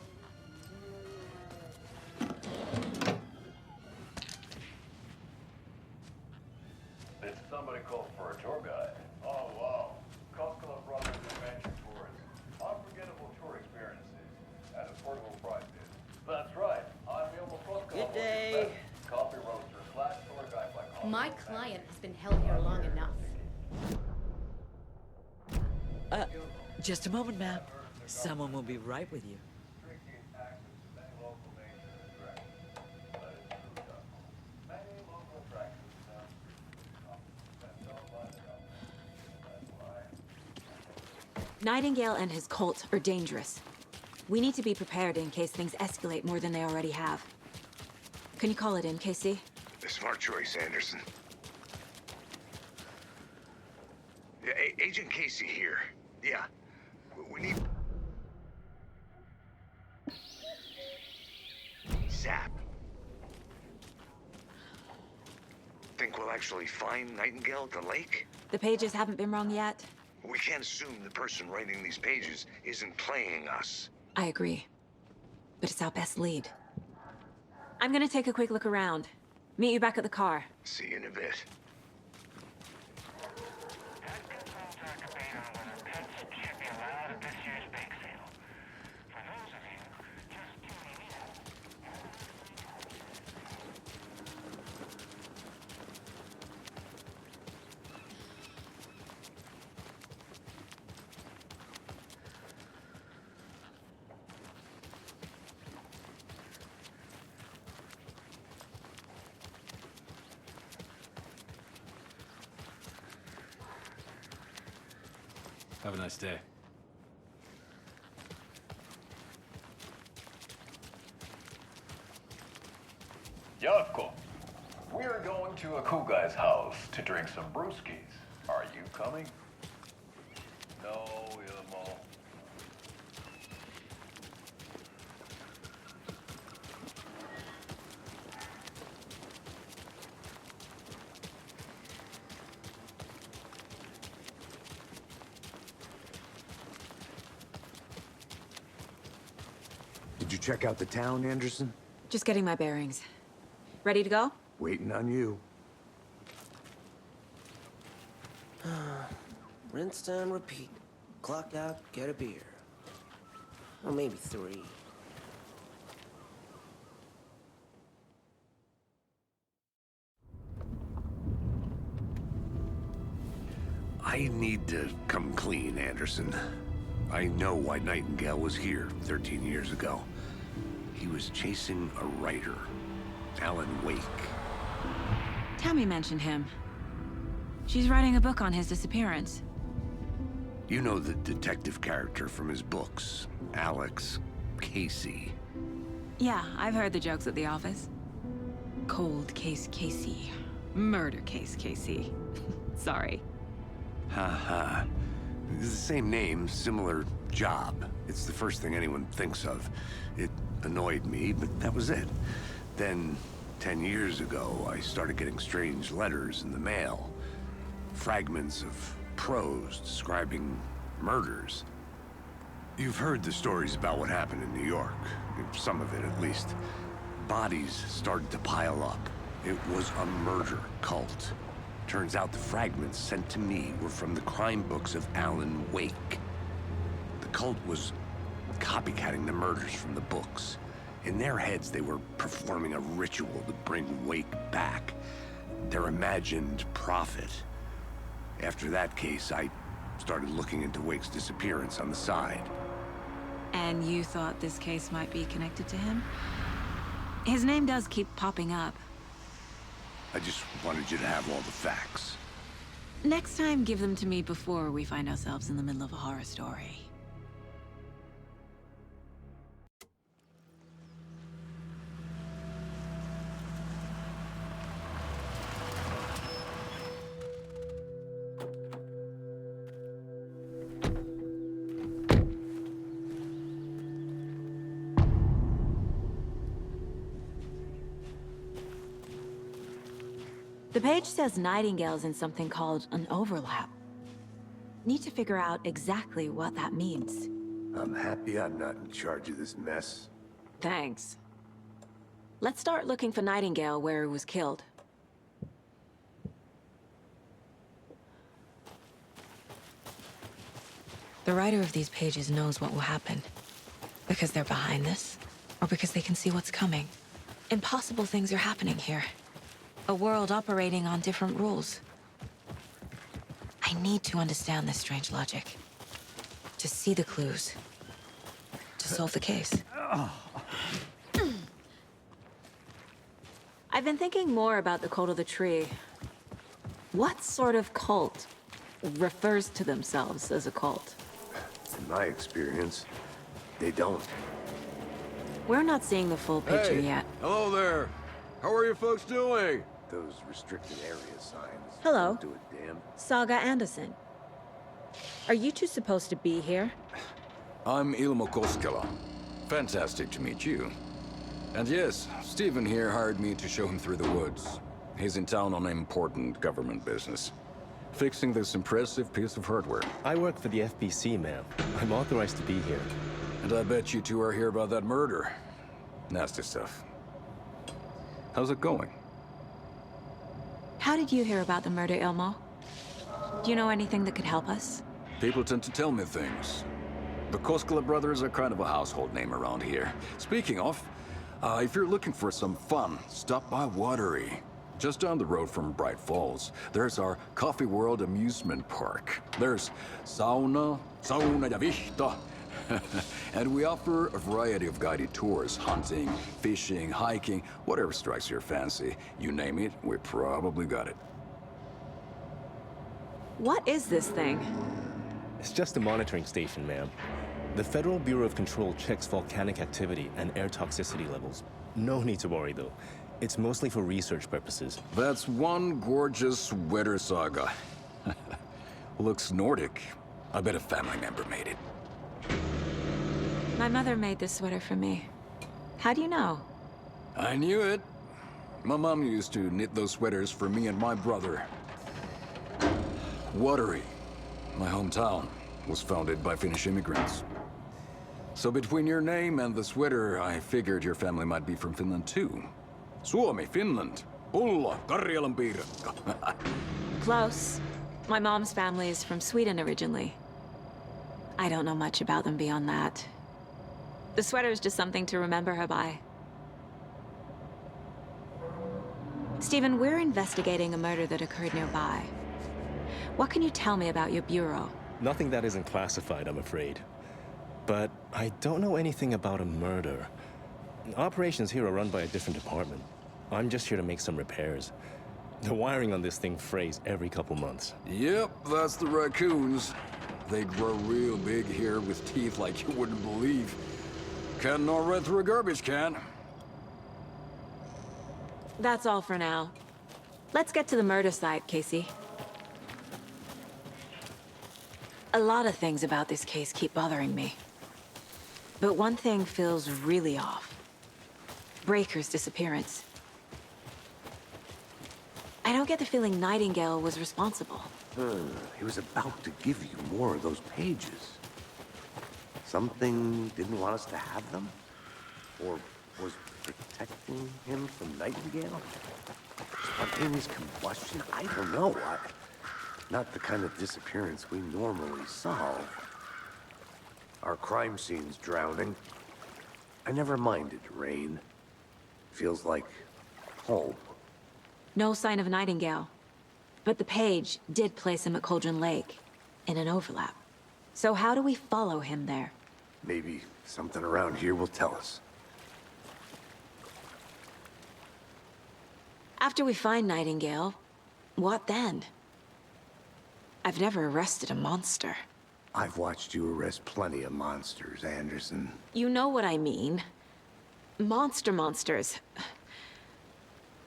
Did somebody call for a tour guide? Oh wow. Costco Brothers Adventure Tours. Unforgettable tour experiences at affordable prices. That's right. I'm Elmo Costco. Good day. Coffee roaster / tour guide by coffee. My client has been held here long enough. Just a moment, ma'am. Someone will be right with you. Nightingale and his cult are dangerous. We need to be prepared in case things escalate more than they already have. Can you call it in, Casey? Smart choice, Anderson. Yeah, Agent Casey here. Yeah. We need... Zap. Think we'll actually find Nightingale at the lake? The pages haven't been wrong yet. We can't assume the person writing these pages isn't playing us. I agree. But it's our best lead. I'm gonna take a quick look around. Meet you back at the car. See you in a bit. Have a nice day. Yatko, we're going to a cool guy's house to drink some brewskis. Are you coming? No, Ilmo. Did you check out the town, Anderson? Just getting my bearings. Ready to go? Waiting on you. Rinse and repeat. Clock out, get a beer. Or maybe 3. I need to come clean, Anderson. I know why Nightingale was here 13 years ago. He was chasing a writer, Alan Wake. Tammy mentioned him. She's writing a book on his disappearance. You know the detective character from his books, Alex Casey. Yeah, I've heard the jokes at the office. Cold case Casey. Murder case Casey. Sorry. Ha ha. It's the same name, similar job. It's the first thing anyone thinks of. It annoyed me, but that was it. Then, 10 years ago, I started getting strange letters in the mail. Fragments of prose describing murders. You've heard the stories about what happened in New York. Some of it, at least. Bodies started to pile up. It was a murder cult. Turns out the fragments sent to me were from the crime books of Alan Wake. The cult was copycatting the murders from the books. In their heads, they were performing a ritual to bring Wake back. Their imagined prophet. After that case, I started looking into Wake's disappearance on the side. And you thought this case might be connected to him? His name does keep popping up. I just wanted you to have all the facts. Next time, give them to me before we find ourselves in the middle of a horror story. The page says Nightingale's in something called an overlap. Need to figure out exactly what that means. I'm happy I'm not in charge of this mess. Thanks. Let's start looking for Nightingale where he was killed. The writer of these pages knows what will happen. Because they're behind this, or because they can see what's coming. Impossible things are happening here. A world operating on different rules. I need to understand this strange logic. To see the clues. To solve the case. I've been thinking more about the cult of the tree. What sort of cult refers to themselves as a cult? In my experience, they don't. We're not seeing the full picture yet. Hello there. How are you folks doing? Those restricted area signs. Hello. Don't do a damn. Saga Anderson. Are you two supposed to be here? I'm Ilmo Koskela. Fantastic to meet you. And yes, Stephen here hired me to show him through the woods. He's in town on important government business. Fixing this impressive piece of hardware. I work for the FBC, ma'am. I'm authorized to be here. And I bet you two are here about that murder. Nasty stuff. How's it going? How did you hear about the murder, Ilmo? Do you know anything that could help us? People tend to tell me things. The Koskela brothers are kind of a household name around here. Speaking of, if you're looking for some fun, stop by Watery. Just down the road from Bright Falls, there's our Coffee World amusement park. There's sauna ja vihto. And we offer a variety of guided tours, hunting, fishing, hiking, whatever strikes your fancy. You name it, we probably got it. What is this thing? It's just a monitoring station, ma'am. The Federal Bureau of Control checks volcanic activity and air toxicity levels. No need to worry, though. It's mostly for research purposes. That's one gorgeous sweater saga. Looks Nordic. I bet a family member made it. My mother made this sweater for me. How do you know? I knew it. My mom used to knit those sweaters for me and my brother. Watery, my hometown, was founded by Finnish immigrants. So between your name and the sweater, I figured your family might be from Finland too. Suomi, Finland. Ulla, Karjalan piirakka. Close. My mom's family is from Sweden originally. I don't know much about them beyond that. The sweater is just something to remember her by. Stephen, we're investigating a murder that occurred nearby. What can you tell me about your bureau? Nothing that isn't classified, I'm afraid. But I don't know anything about a murder. Operations here are run by a different department. I'm just here to make some repairs. The wiring on this thing frays every couple months. Yep, that's the raccoons. They grow real big here with teeth like you wouldn't believe. Can't gnaw right through a garbage can. That's all for now. Let's get to the murder site, Casey. A lot of things about this case keep bothering me. But one thing feels really off. Breaker's disappearance. I don't get the feeling Nightingale was responsible. He was about to give you more of those pages. Something didn't want us to have them? Or was protecting him from Nightingale? Spontaneous combustion? I don't know. Not the kind of disappearance we normally solve. Our crime scene's drowning. I never minded rain. Feels like home. No sign of Nightingale. But the page did place him at Cauldron Lake, in an overlap. So how do we follow him there? Maybe something around here will tell us. After we find Nightingale, what then? I've never arrested a monster. I've watched you arrest plenty of monsters, Anderson. You know what I mean. Monsters.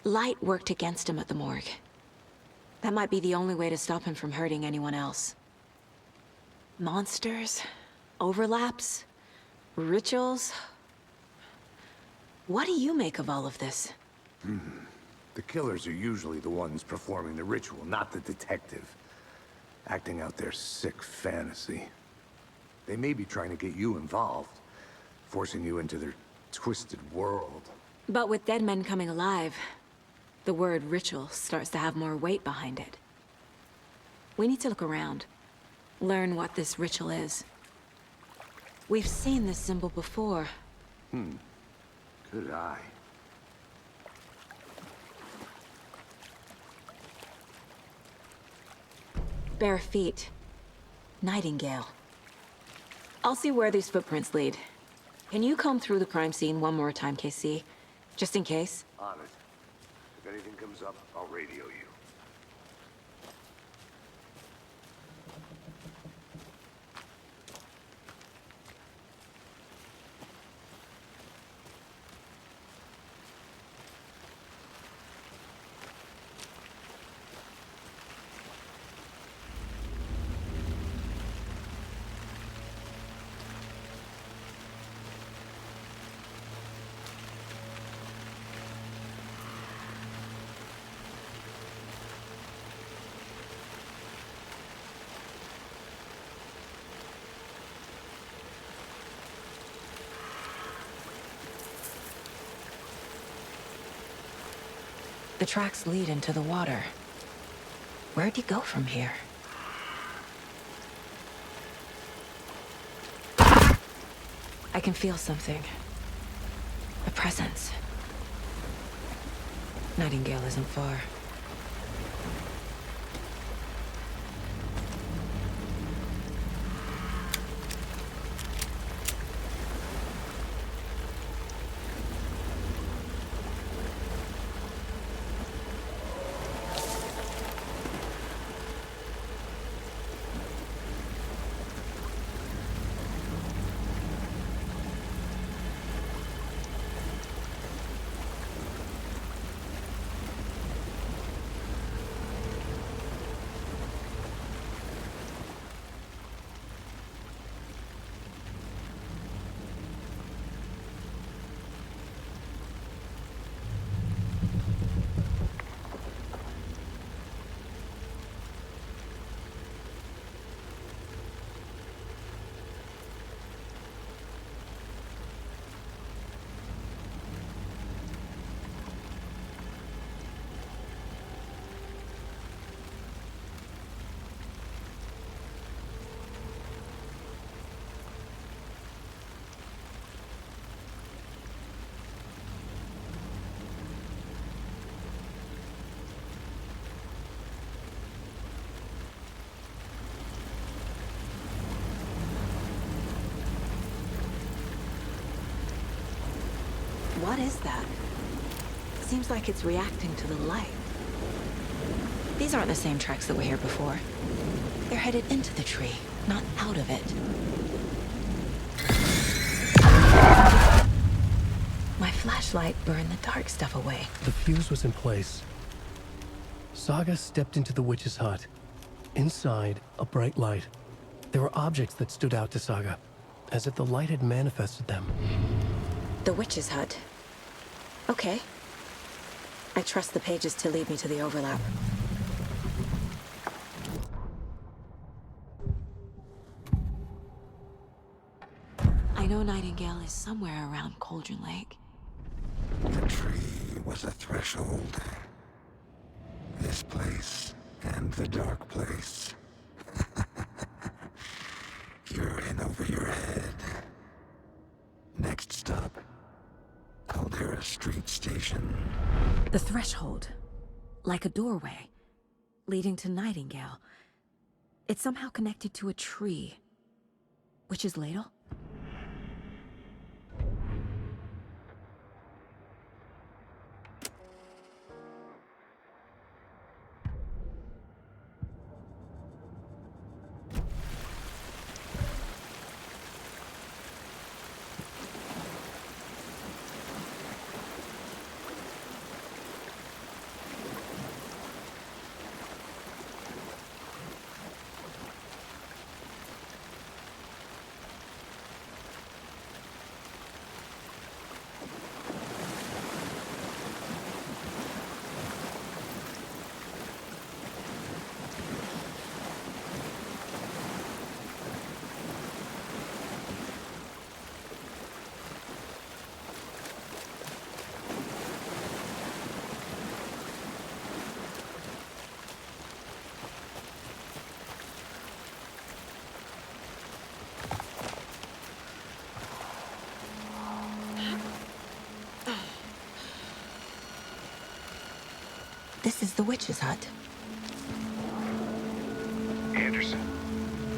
Light worked against him at the morgue. That might be the only way to stop him from hurting anyone else. Monsters? Overlaps? Rituals? What do you make of all of this? The killers are usually the ones performing the ritual, not the detective. Acting out their sick fantasy. They may be trying to get you involved, forcing you into their twisted world. But with dead men coming alive, the word ritual starts to have more weight behind it. We need to look around, learn what this ritual is. We've seen this symbol before. Good eye. Bare feet. Nightingale. I'll see where these footprints lead. Can you comb through the crime scene one more time, KC? Just in case? On it. If anything comes up, I'll radio you. The tracks lead into the water. Where'd he go from here? I can feel something. A presence. Nightingale isn't far. What is that? Seems like it's reacting to the light. These aren't the same tracks that were here before. They're headed into the tree, not out of it. My flashlight burned the dark stuff away. The fuse was in place. Saga stepped into the witch's hut. Inside, a bright light. There were objects that stood out to Saga, as if the light had manifested them. The witch's hut. Okay. I trust the pages to lead me to the overlap. I know Nightingale is somewhere around Cauldron Lake. The tree was a threshold. This place and the dark place. You're in over your head. Next stop, Caldera Street Station. The threshold. Like a doorway. Leading to Nightingale. It's somehow connected to a tree. Witch's ladle? This is the witch's hut. Anderson,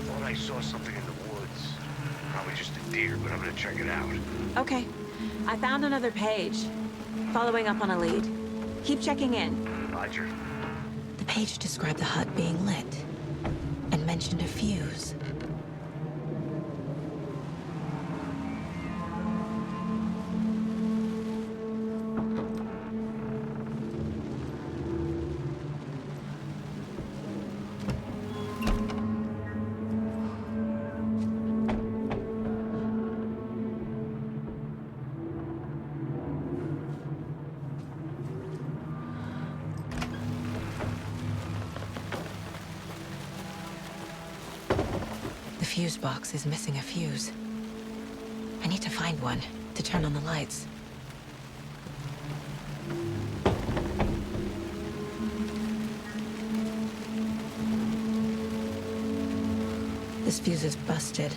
thought I saw something in the woods. Probably just a deer, but I'm gonna check it out. Okay. I found another page. Following up on a lead. Keep checking in. Roger. The page described the hut being lit, and mentioned a fuse. The fuse box is missing a fuse. I need to find one to turn on the lights. This fuse is busted.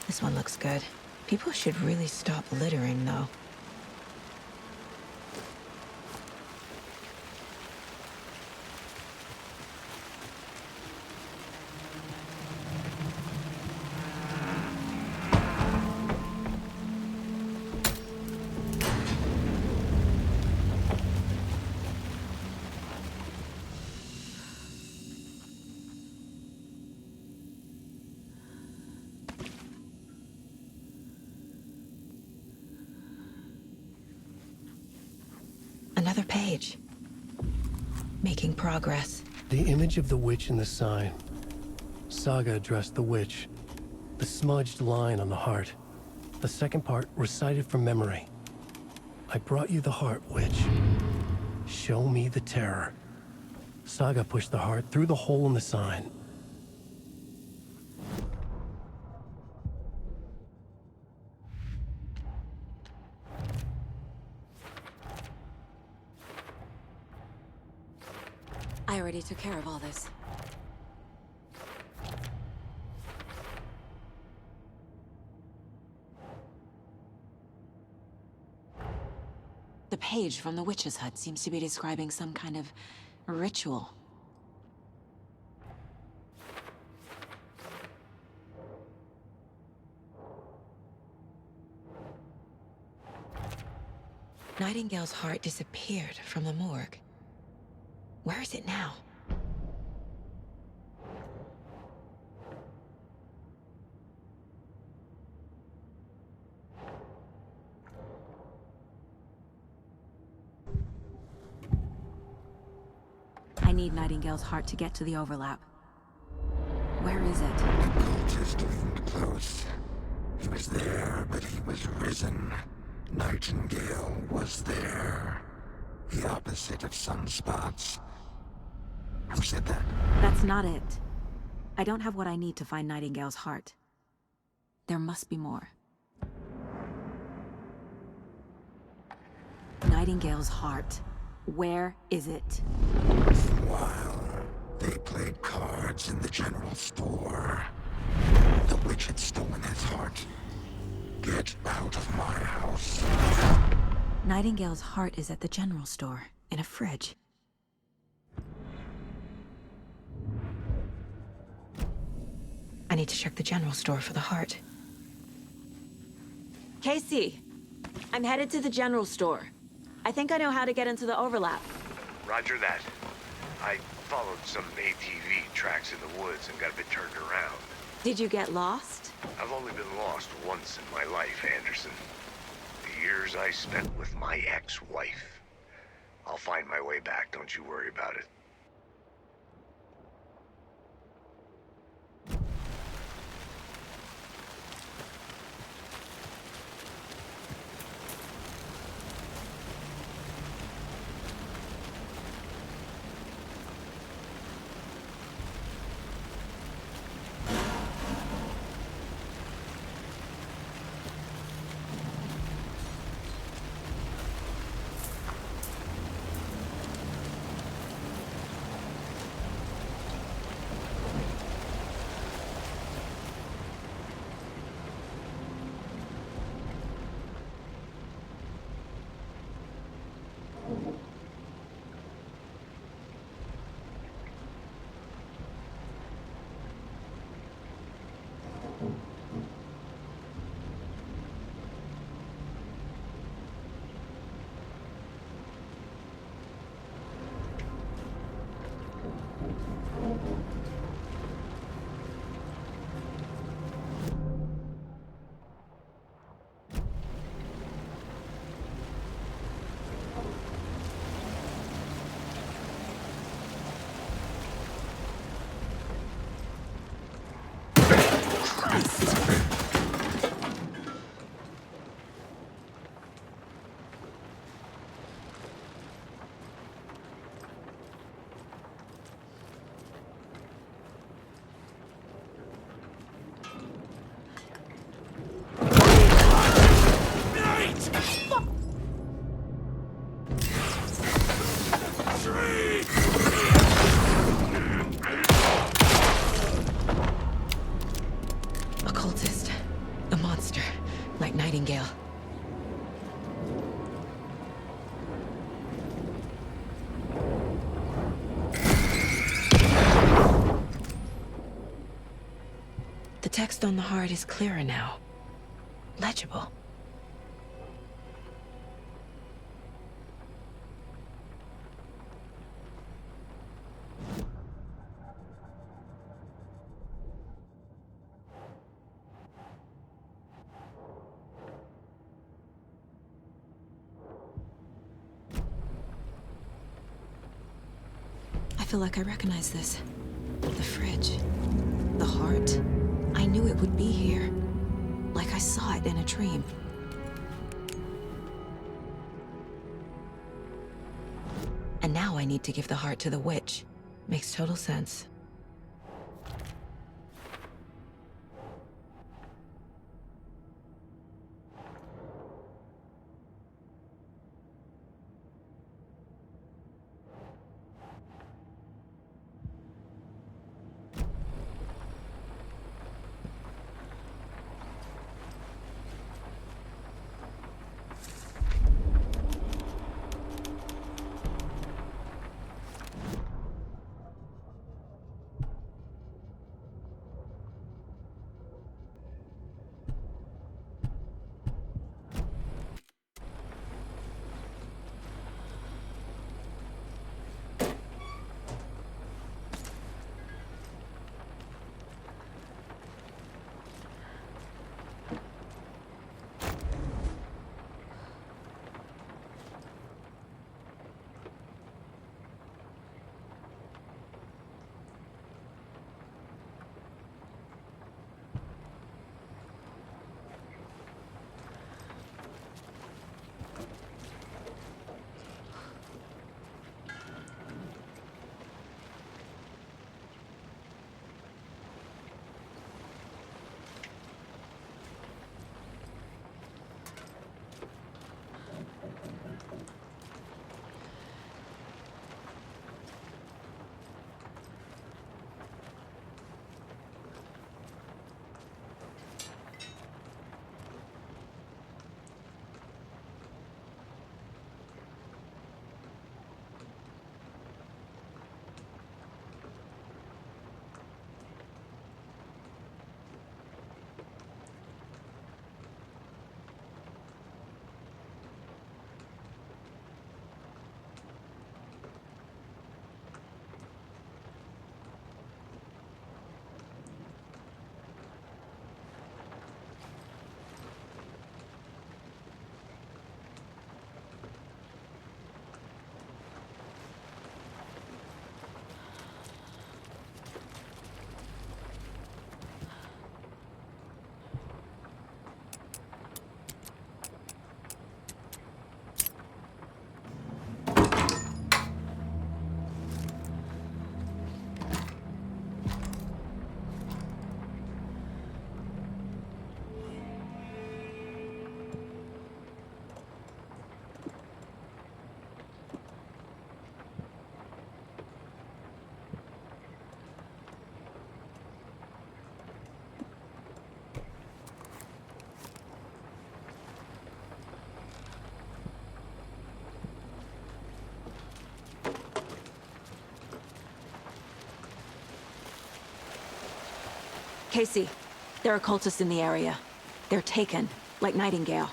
This one looks good. People should really stop littering, though. Another page. Making progress. The image of the witch in the sign. Saga addressed the witch. The smudged line on the heart. The second part recited from memory. I brought you the heart, witch. Show me the terror. Saga pushed the heart through the hole in the sign. I already took care of all this. page from the witch's hut seems to be describing some kind of ritual. Nightingale's heart disappeared from the morgue. Where is it now? I need Nightingale's heart to get to the overlap. Where is it? Cultist leaned close. He was there, but he was risen. Nightingale was there. The opposite of sunspots. Who said that? That's not it. I don't have what I need to find Nightingale's heart. There must be more. Nightingale's heart. Where is it? While they played cards in the general store, the witch had stolen his heart. Get out of my house. Nightingale's heart is at the general store, in a fridge. I need to check the general store for the heart. Casey, I'm headed to the general store. I think I know how to get into the overlap. Roger that. I followed some ATV tracks in the woods and got a bit turned around. Did you get lost? I've only been lost once in my life, Anderson. The years I spent with my ex-wife. I'll find my way back, don't you worry about it. Nightingale. The text on the heart is clearer now. Legible. I feel like I recognize this. The fridge. The heart. I knew it would be here. Like I saw it in a dream. And now I need to give the heart to the witch. Makes total sense. Casey, there are cultists in the area. They're taken, like Nightingale.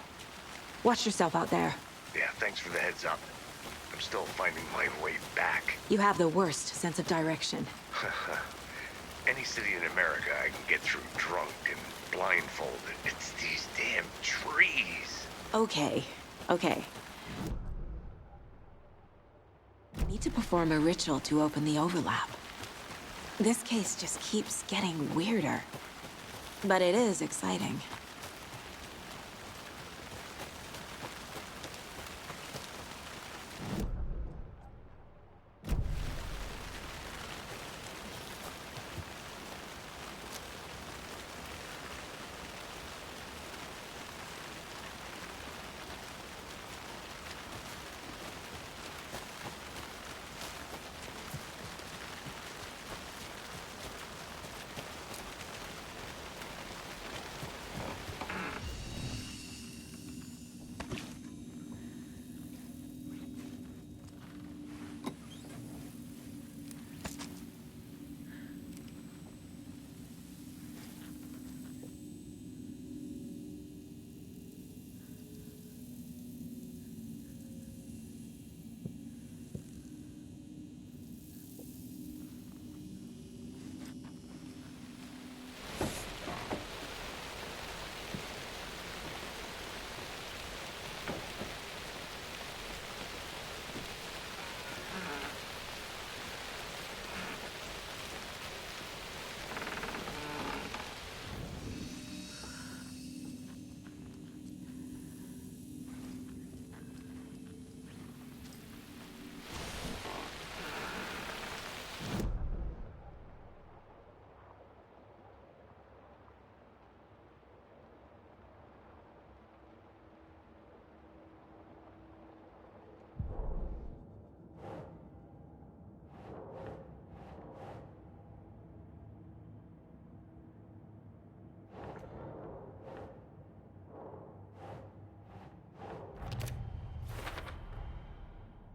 Watch yourself out there. Yeah, thanks for the heads up. I'm still finding my way back. You have the worst sense of direction. Any city in America I can get through drunk and blindfolded. It's these damn trees. Okay, okay. I need to perform a ritual to open the overlap. This case just keeps getting weirder. But it is exciting.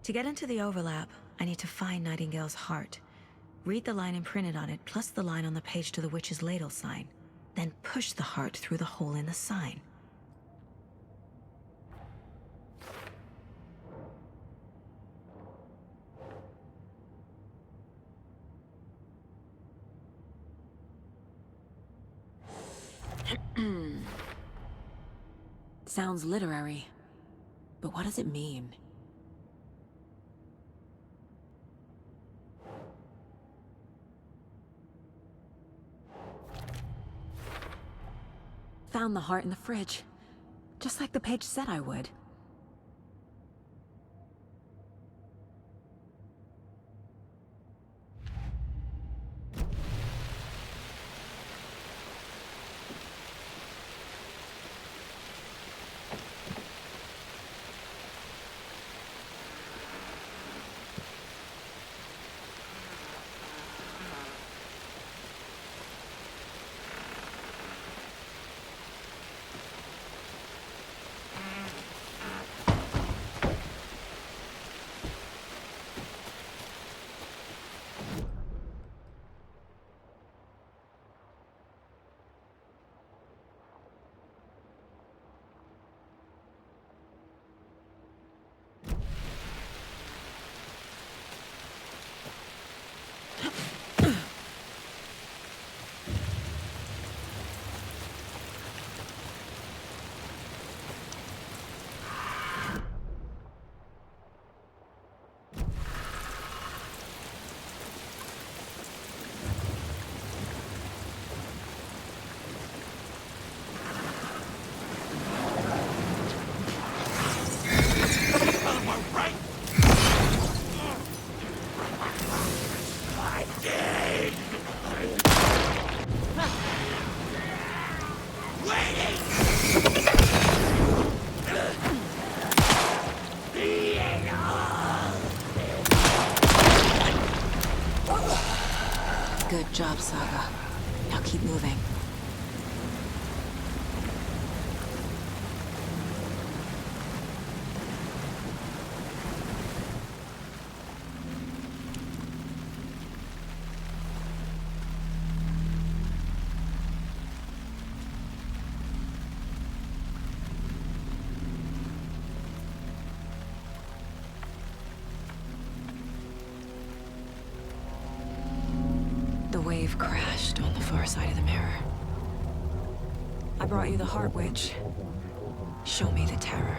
To get into the overlap, I need to find Nightingale's heart. Read the line imprinted on it, plus the line on the page to the witch's ladle sign. Then push the heart through the hole in the sign. Sounds literary, but what does it mean? Found the heart in the fridge, just like the page said I would. Good job, Saga. Now keep moving. wave crashed on the far side of the mirror. I brought you the Heart Witch. Show me the terror.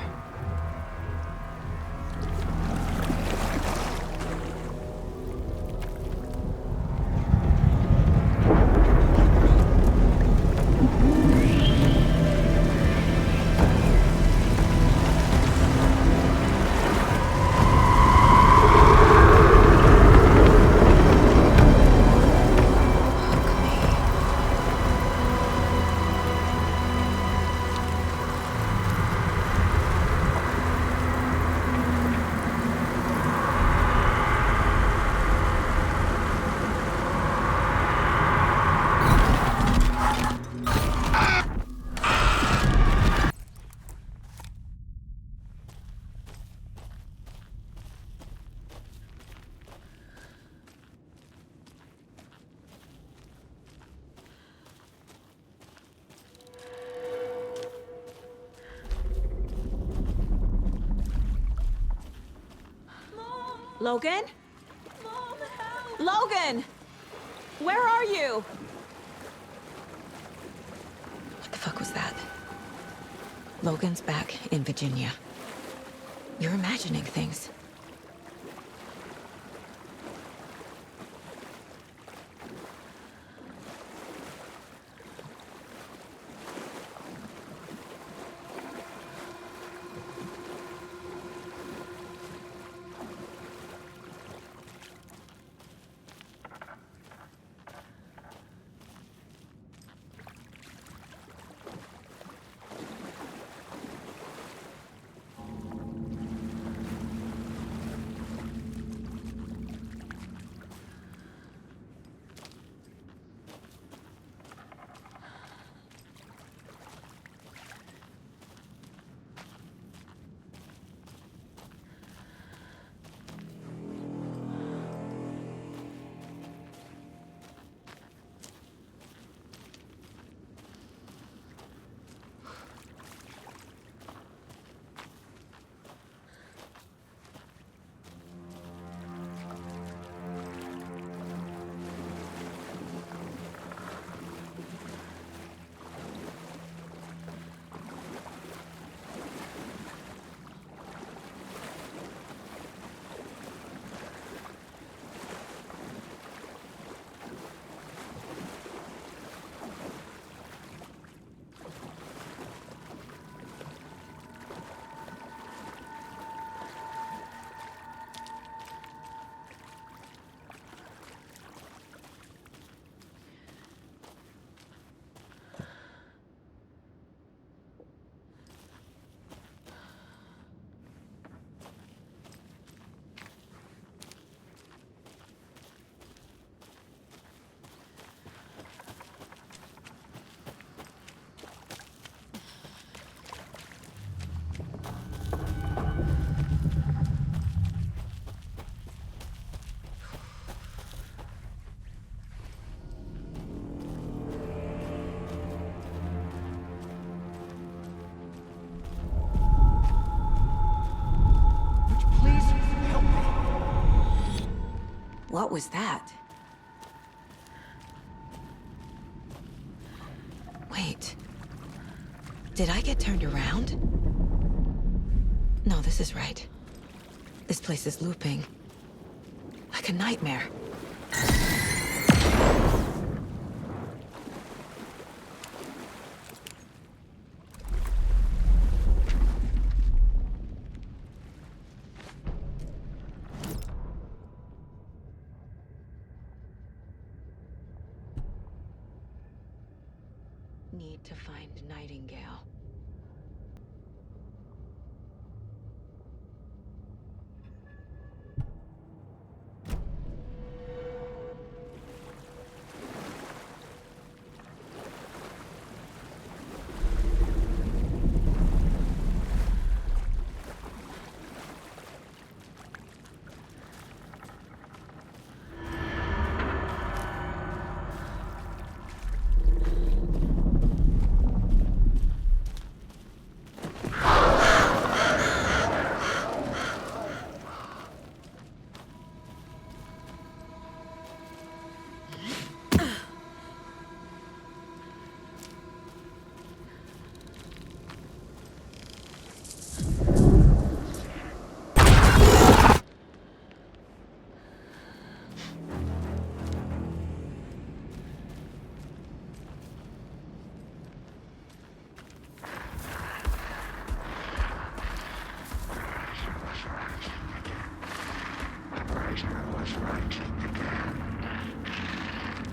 Logan? Mom, help! Logan! Where are you? What the fuck was that? Logan's back in Virginia. You're imagining things. What was that? Wait. Did I get turned around? No, this is right. This place is looping. Like a nightmare. Need to find Nightingale.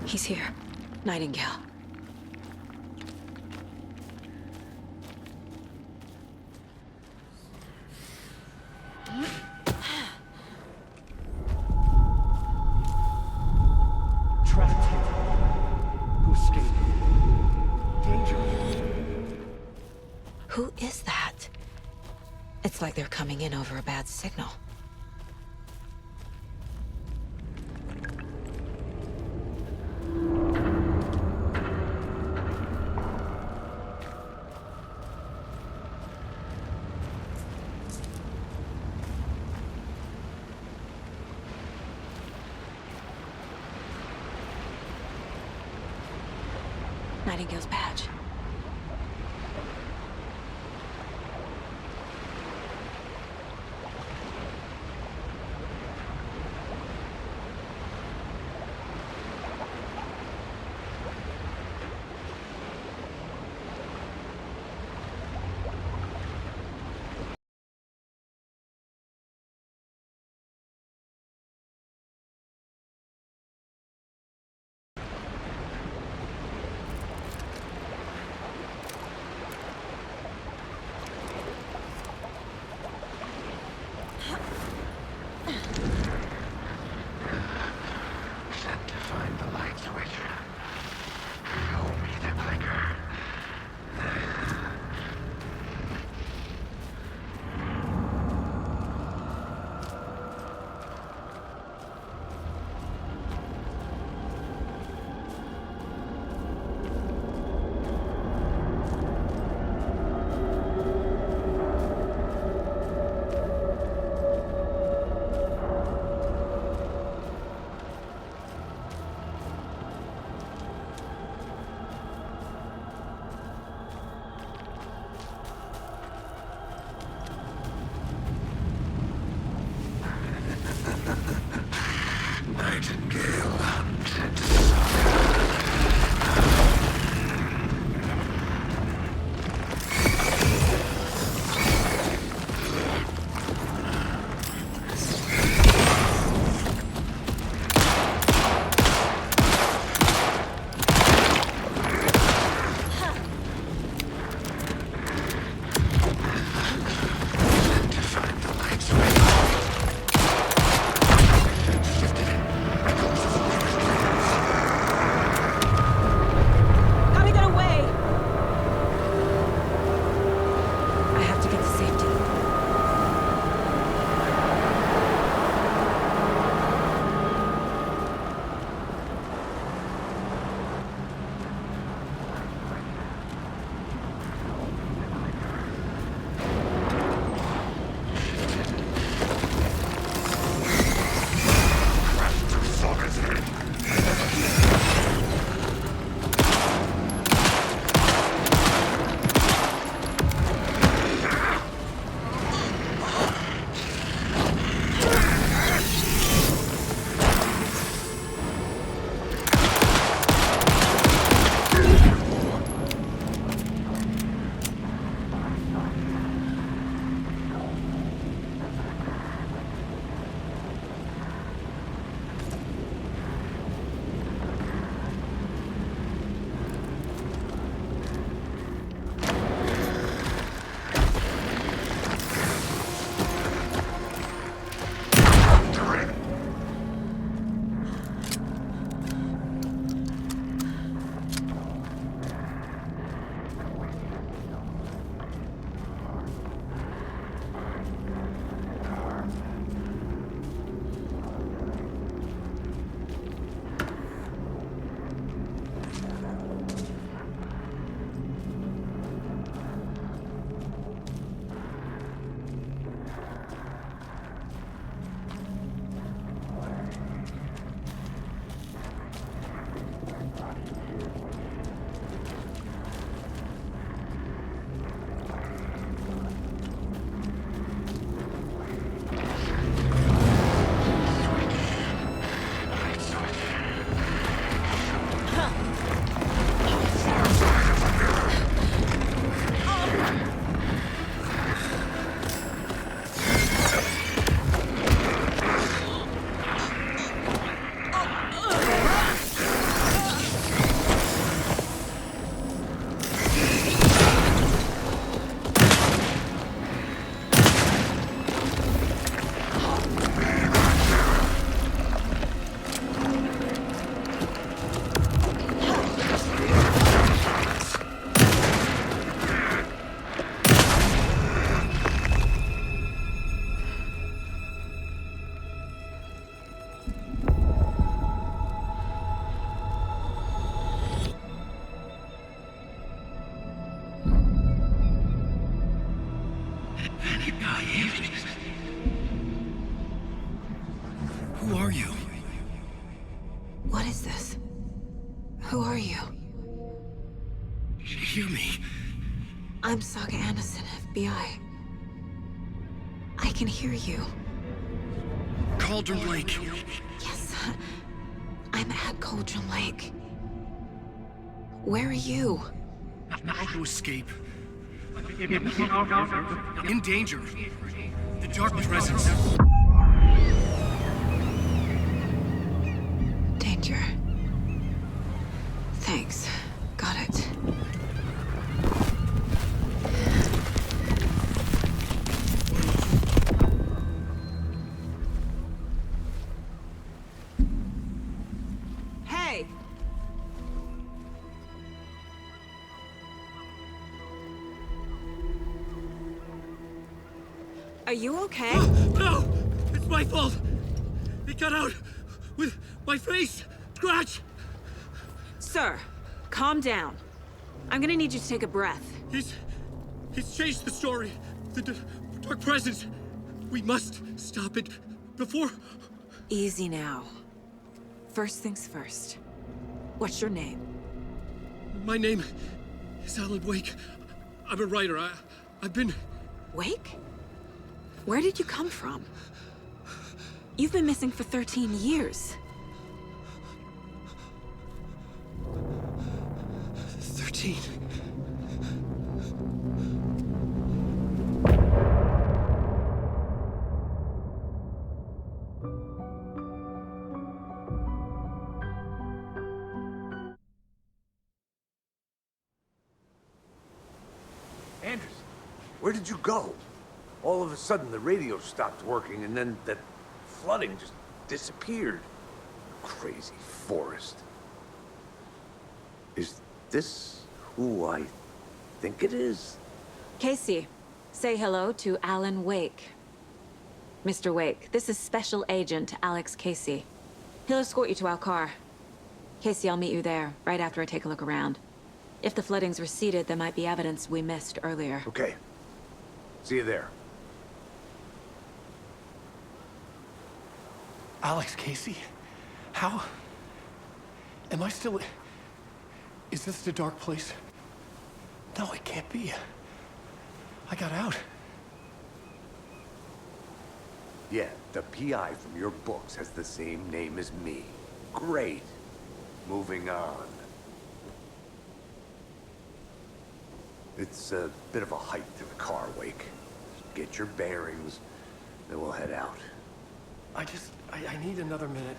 He's here. Nightingale. Trapped here. Who escaped? Danger. Who is that? It's like they're coming in over a bad signal. Nightingale's badge. Who are you? What is this? Who are you? Hear me. I'm Saga Anderson, FBI. I can hear you. Cauldron Lake. Yes, I'm at Cauldron Lake. Where are you? Not to escape. In danger. The dark presence. Danger. Thanks. Got it. Hey! Are you okay? No! It's my fault! It got out with my face! Scratch! Sir, calm down. I'm gonna need you to take a breath. He's changed the story. The dark presence. We must stop it before... Easy now. First things first. What's your name? My name is Alan Wake. I'm a writer. I've been... Wake? Where did you come from? You've been missing for 13 years. 13. Anderson, where did you go? All of a sudden, the radio stopped working, and then that flooding just disappeared. Crazy forest. Is this who I think it is? Casey, say hello to Alan Wake. Mr. Wake, this is Special Agent Alex Casey. He'll escort you to our car. Casey, I'll meet you there, right after I take a look around. If the flooding's receded, there might be evidence we missed earlier. Okay. See you there. Alex Casey? How? Am I still... Is this the dark place? No, it can't be. I got out. Yeah, the PI from your books has the same name as me. Great. Moving on. It's a bit of a hike to the car, Wake. Get your bearings, then we'll head out. I need another minute.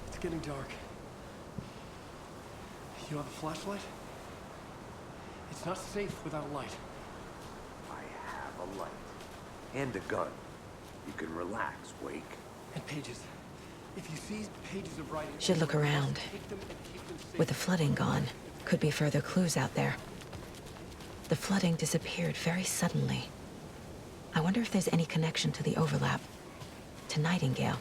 It's getting dark. You have a flashlight? It's not safe without light. I have a light. And a gun. You can relax, Wake. And pages. If you see pages of writing... Should look around. With the flooding gone, could be further clues out there. The flooding disappeared very suddenly. I wonder if there's any connection to the overlap. To Nightingale.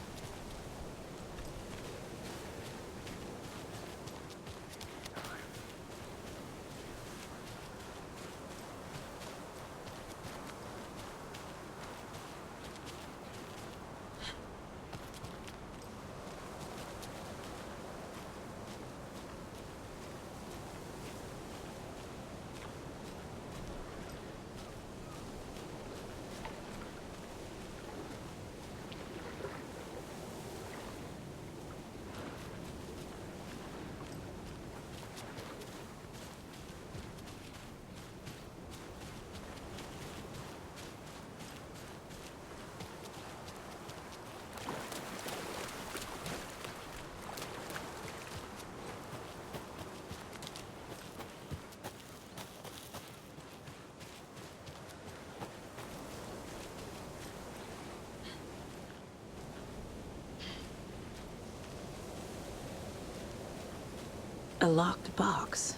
A locked box.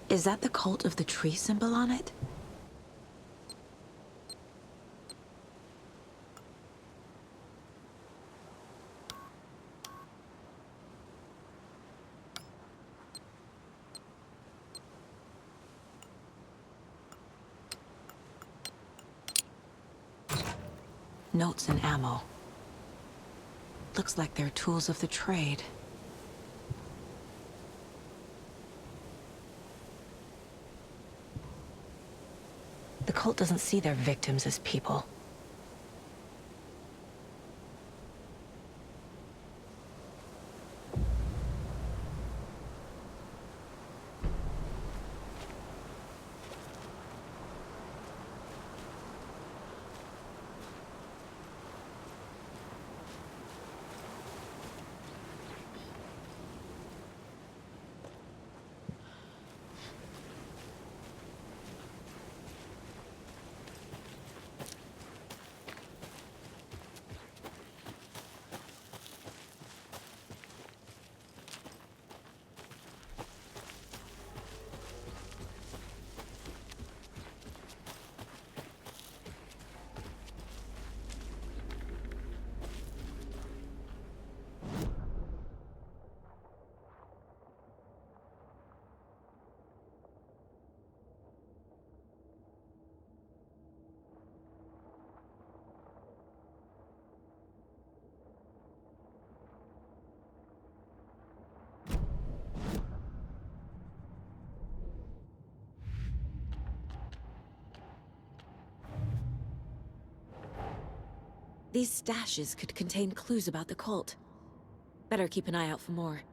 Is that the cult of the tree symbol on it? notes and ammo. Looks like they're tools of the trade. The cult doesn't see their victims as people. These stashes could contain clues about the cult. Better keep an eye out for more.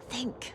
Think.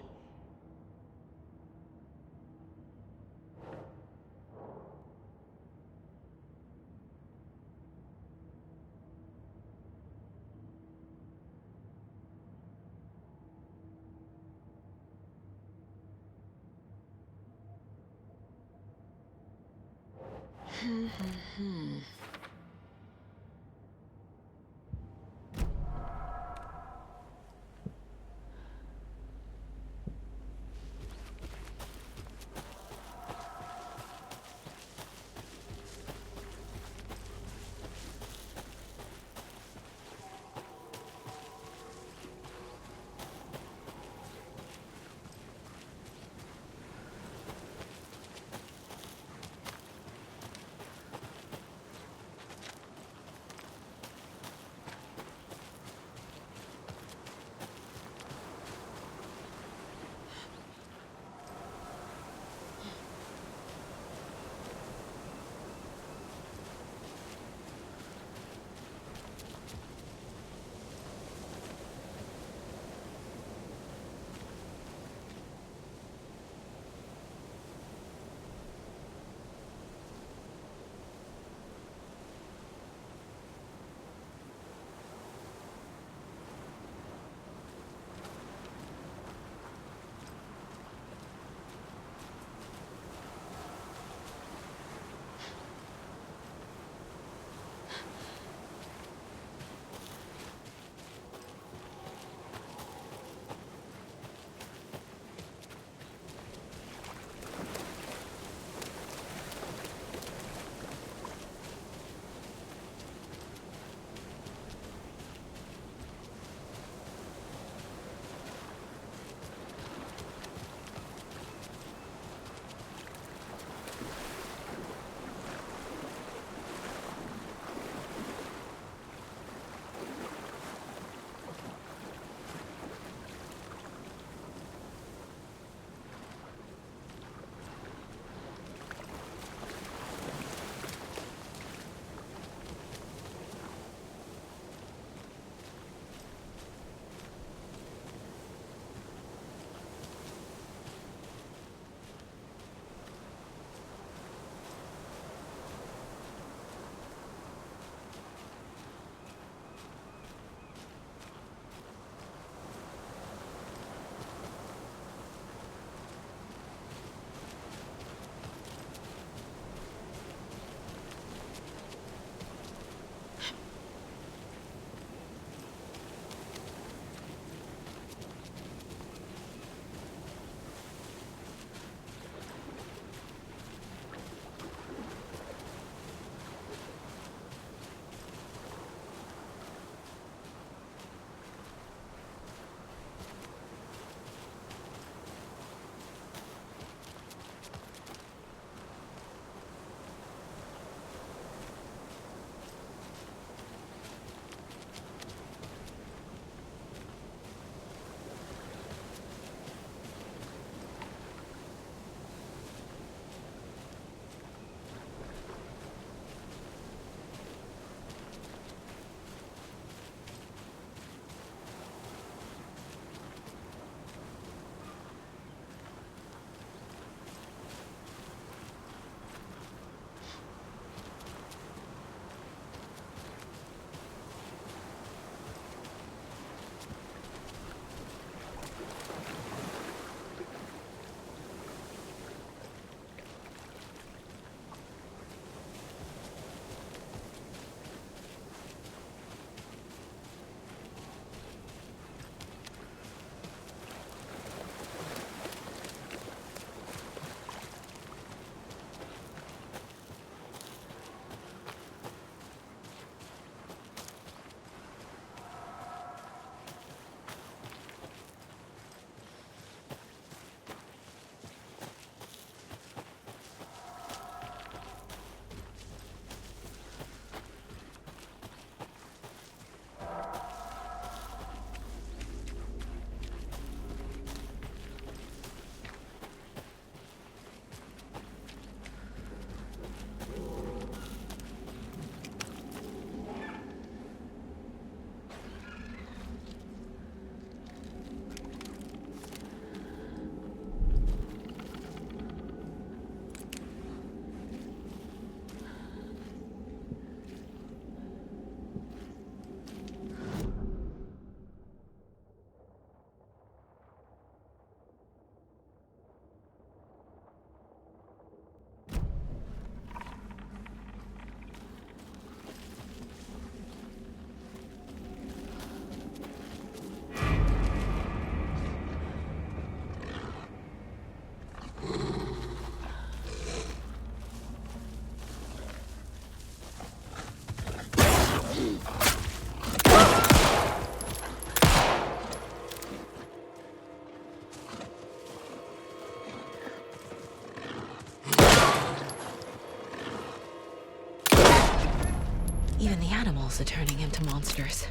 Even the animals are turning into monsters.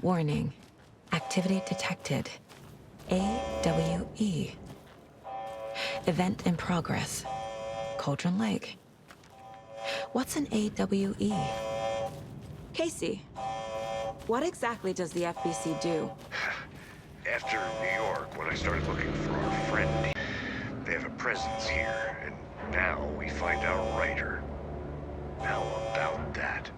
Warning. Activity detected. AWE. Event in progress. Cauldron Lake. What's an AWE? Casey, what exactly does the FBC do? After New York, when I started looking for our friend, they have a presence here, and now we find our writer. How about that?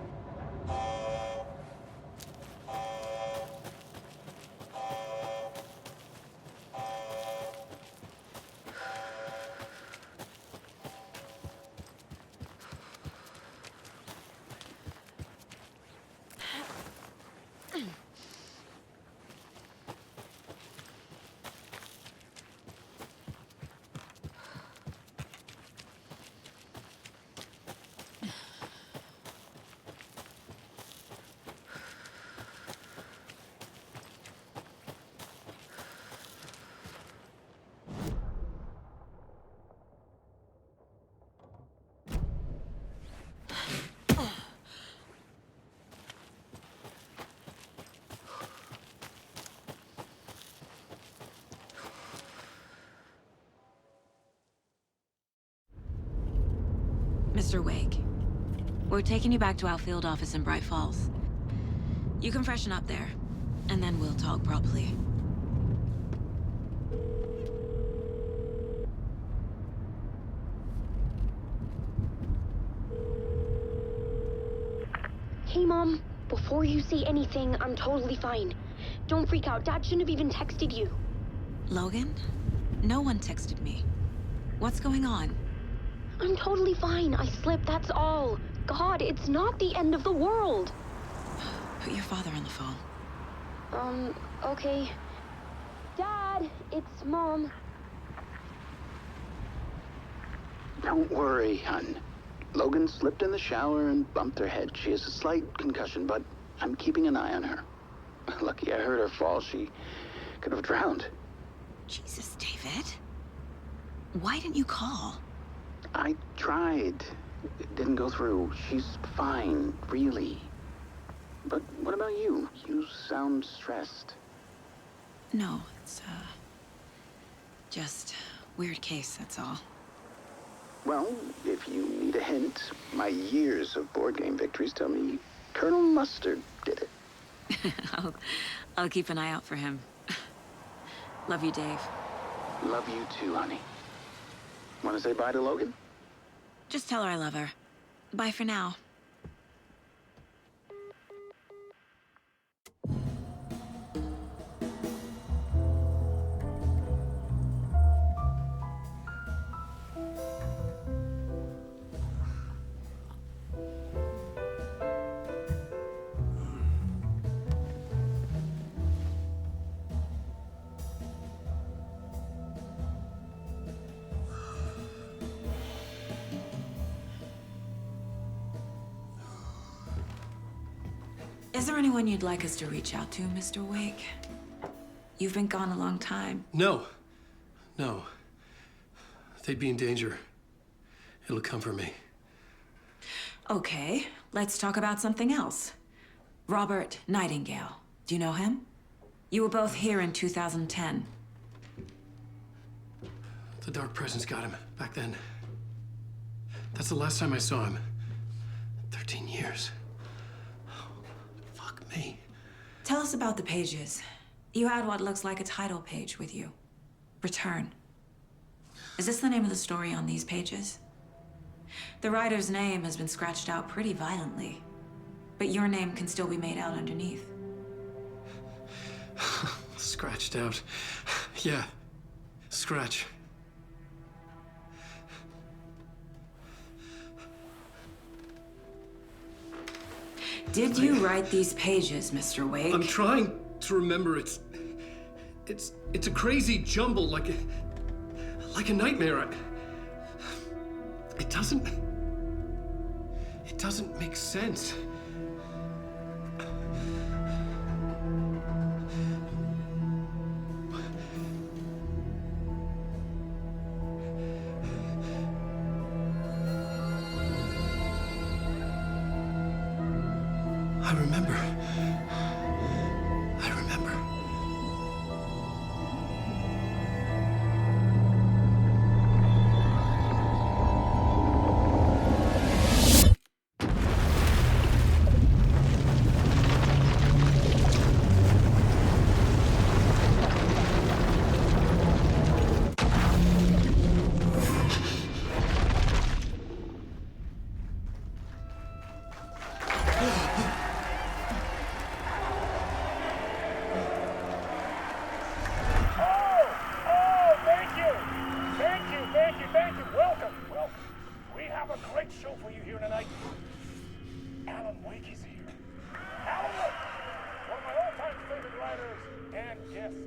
Mr. Wake, we're taking you back to our field office in Bright Falls. You can freshen up there, and then we'll talk properly. Hey, Mom. Before you say anything, I'm totally fine. Don't freak out. Dad shouldn't have even texted you. Logan? No one texted me. What's going on? I'm totally fine. I slipped, that's all. God, it's not the end of the world. Put your father on the phone. Okay. Dad, it's Mom. Don't worry, hon. Logan slipped in the shower and bumped her head. She has a slight concussion, but I'm keeping an eye on her. Lucky I heard her fall. She could have drowned. Jesus, David. Why didn't you call? I tried. It didn't go through. She's fine, really. But what about you? You sound stressed. No, it's, just weird case, that's all. Well, if you need a hint, my years of board game victories tell me Colonel Mustard did it. I'll keep an eye out for him. Love you, Dave. Love you too, honey. Want to say bye to Logan? Just tell her I love her. Bye for now. Is there anyone you'd like us to reach out to, Mr. Wake? You've been gone a long time. No. No. They'd be in danger. It'll come for me. Okay, let's talk about something else. Robert Nightingale. Do you know him? You were both here in 2010. The Dark Presence got him back then. That's the last time I saw him. 13 years. Fuck me. Tell us about the pages. You had what looks like a title page with you. Return. Is this the name of the story on these pages? The writer's name has been scratched out pretty violently, but your name can still be made out underneath. Scratched out. Yeah. Scratch. Did you write these pages, Mr. Wake? I'm trying to remember. It's a crazy jumble, like a nightmare. It doesn't make sense. I remember.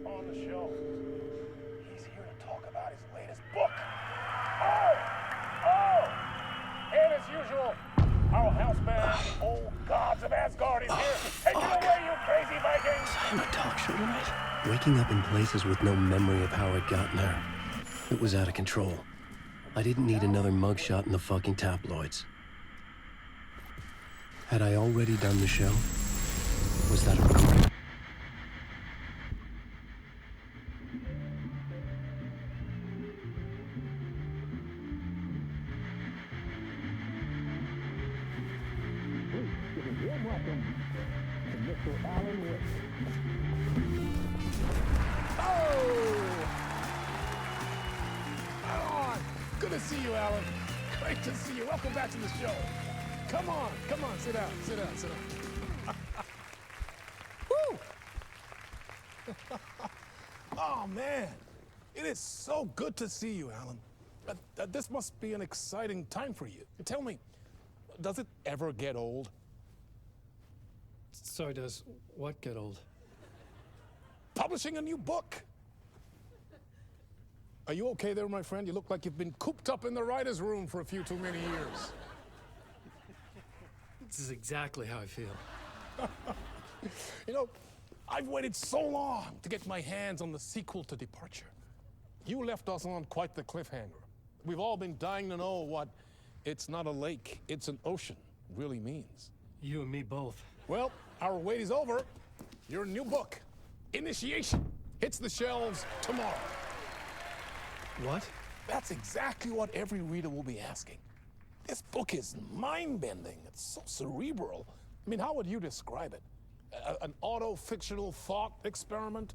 on the show. He's here to talk about his latest book. Oh! And as usual, our house band, the old gods of Asgard, is here. Take it away, you crazy Vikings! I'm a talk show tonight. Waking up in places with no memory of how I'd gotten there. It was out of control. I didn't need another mugshot in the fucking tabloids. Had I already done the show? Was that a recording? Good to see you, Alan. Great to see you. Welcome back to the show. Come on, sit down. Woo! Oh, man. It is so good to see you, Alan. This must be an exciting time for you. Tell me, does it ever get old? Sorry, does what get old? Publishing a new book. Are you okay there, my friend? You look like you've been cooped up in the writer's room for a few too many years. This is exactly how I feel. You know, I've waited so long to get my hands on the sequel to Departure. You left us on quite the cliffhanger. We've all been dying to know what "it's not a lake, it's an ocean" really means. You and me both. Well, our wait is over. Your new book, Initiation, hits the shelves tomorrow. What? That's exactly what every reader will be asking. This book is mind-bending. It's so cerebral. I mean, how would you describe it? An auto-fictional thought experiment?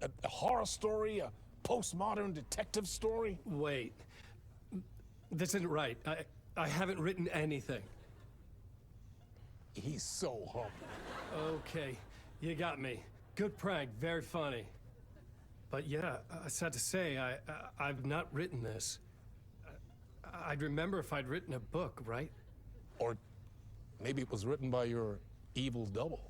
A horror story? A postmodern detective story? Wait. This isn't right. I haven't written anything. He's so humble. Okay, you got me. Good prank, very funny. But yeah, sad to say, I've not written this. I'd remember if I'd written a book, right? Or maybe it was written by your evil double.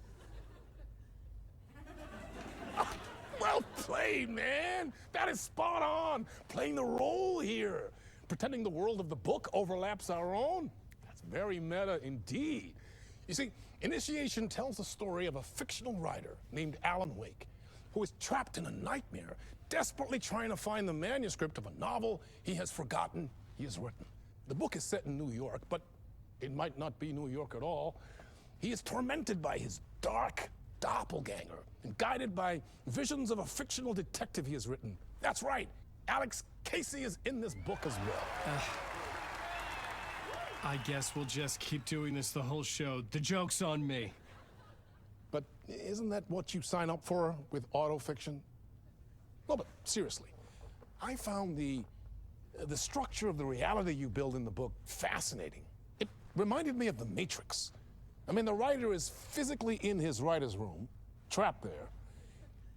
Well played, man! That is spot on! Playing the role here. Pretending the world of the book overlaps our own. That's very meta indeed. You see, Initiation tells the story of a fictional writer named Alan Wake, who is trapped in a nightmare, desperately trying to find the manuscript of a novel he has forgotten he has written. The book is set in New York, but it might not be New York at all. He is tormented by his dark doppelganger and guided by visions of a fictional detective he has written. That's right, Alex Casey is in this book as well. I guess we'll just keep doing this the whole show. The joke's on me. But isn't that what you sign up for with autofiction? No, but seriously, I found the structure of the reality you build in the book fascinating. It reminded me of The Matrix. I mean, the writer is physically in his writer's room, trapped there,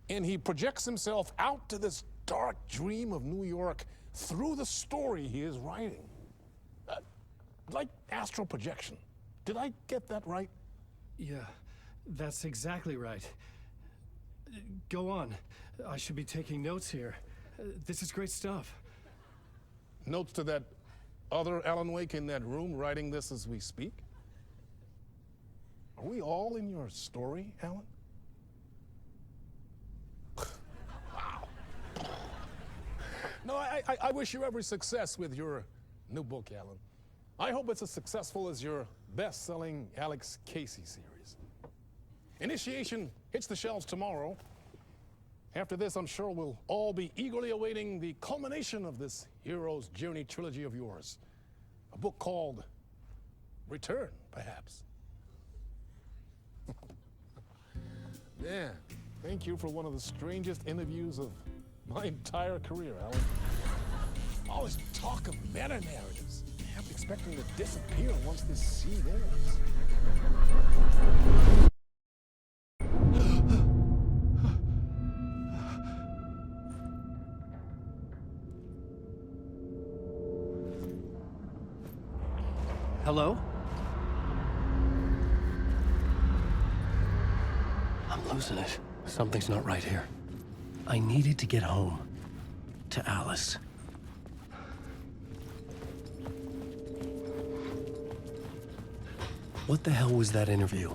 and he projects himself out to this dark dream of New York through the story he is writing. Like astral projection. Did I get that right? Yeah, that's exactly right. Go on. I should be taking notes here. This is great stuff. Notes to that other Alan Wake in that room writing this as we speak? Are we all in your story, Alan? Wow. No, I wish you every success with your new book, Alan. I hope it's as successful as your best-selling Alex Casey series. Initiation hits the shelves tomorrow. After this, I'm sure we'll all be eagerly awaiting the culmination of this hero's journey trilogy of yours. A book called Return, perhaps. Yeah, thank you for one of the strangest interviews of my entire career, Alan. All this talk of meta-narratives. I'm expecting to disappear once this scene ends. Hello? I'm losing it. Something's not right here. I needed to get home. To Alice. What the hell was that interview?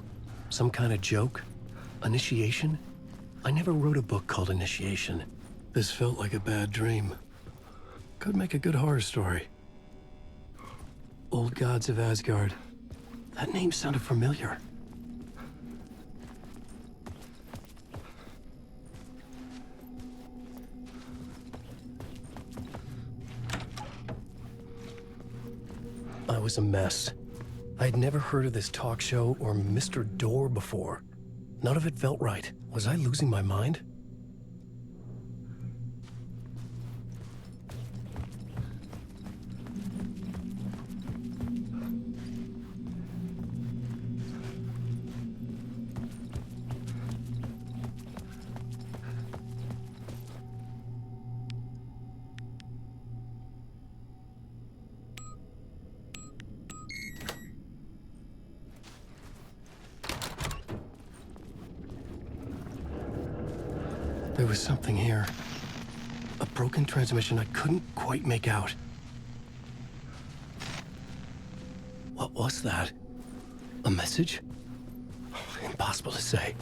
Some kind of joke? Initiation? I never wrote a book called Initiation. This felt like a bad dream. Could make a good horror story. Old Gods of Asgard. That name sounded familiar. I was a mess. I had never heard of this talk show or Mr. Door before. None of it felt right. Was I losing my mind? There was something here. A broken transmission I couldn't quite make out. What was that? A message? Impossible to say.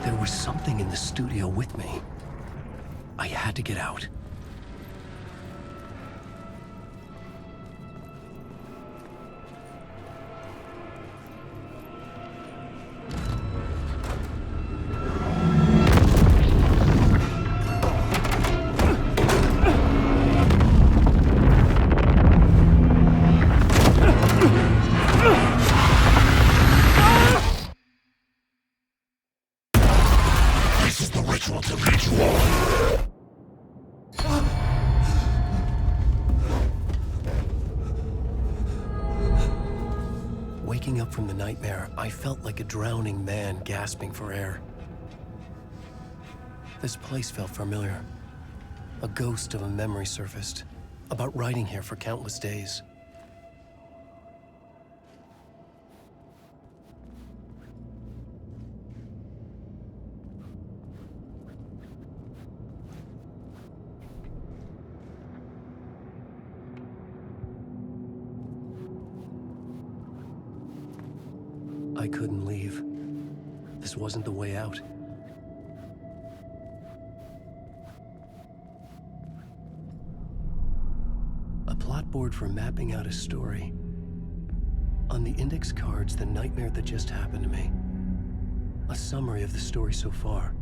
There was something in the studio with me. I had to get out. This is the ritual to ritual. Waking up from the nightmare, I felt like a drowning man gasping for air. This place felt familiar. A ghost of a memory surfaced, about writing here for countless days. I couldn't leave. This wasn't the way out. A plot board for mapping out a story. On the index cards, the nightmare that just happened to me. A summary of the story so far.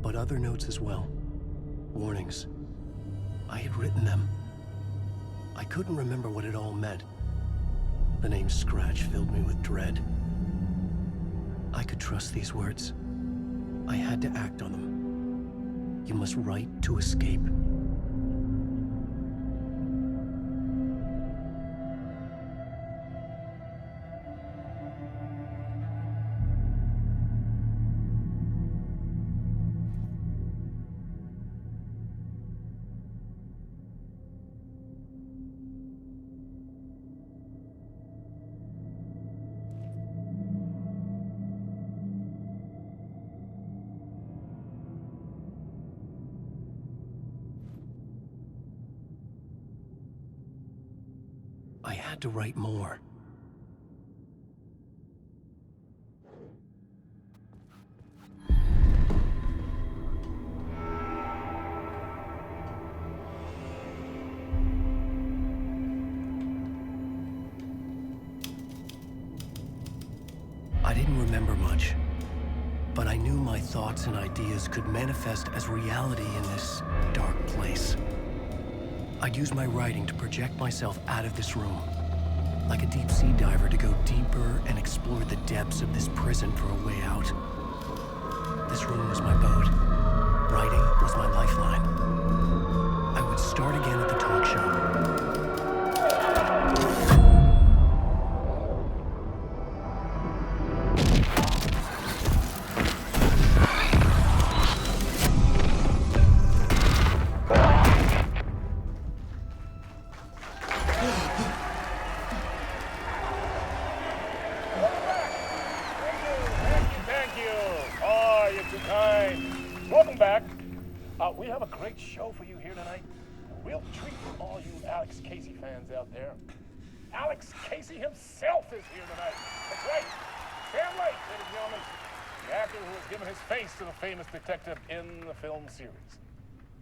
But other notes as well. Warnings. I had written them. I couldn't remember what it all meant. The name Scratch filled me with dread. I could trust these words. I had to act on them. You must write to escape. I had to write more. I didn't remember much, but I knew my thoughts and ideas could manifest as reality in this dark place. I'd use my writing to project myself out of this room, like a deep-sea diver to go deeper and explore the depths of this prison for a way out. This room was my boat. Writing was my lifeline. I would start again at the talk show. Thank you. Oh, you're too kind. Welcome back. We have a great show for you here tonight. A real treat for all you Alex Casey fans out there. Alex Casey himself is here tonight. That's right. Sam Lake, ladies and gentlemen, the actor who has given his face to the famous detective in the film series.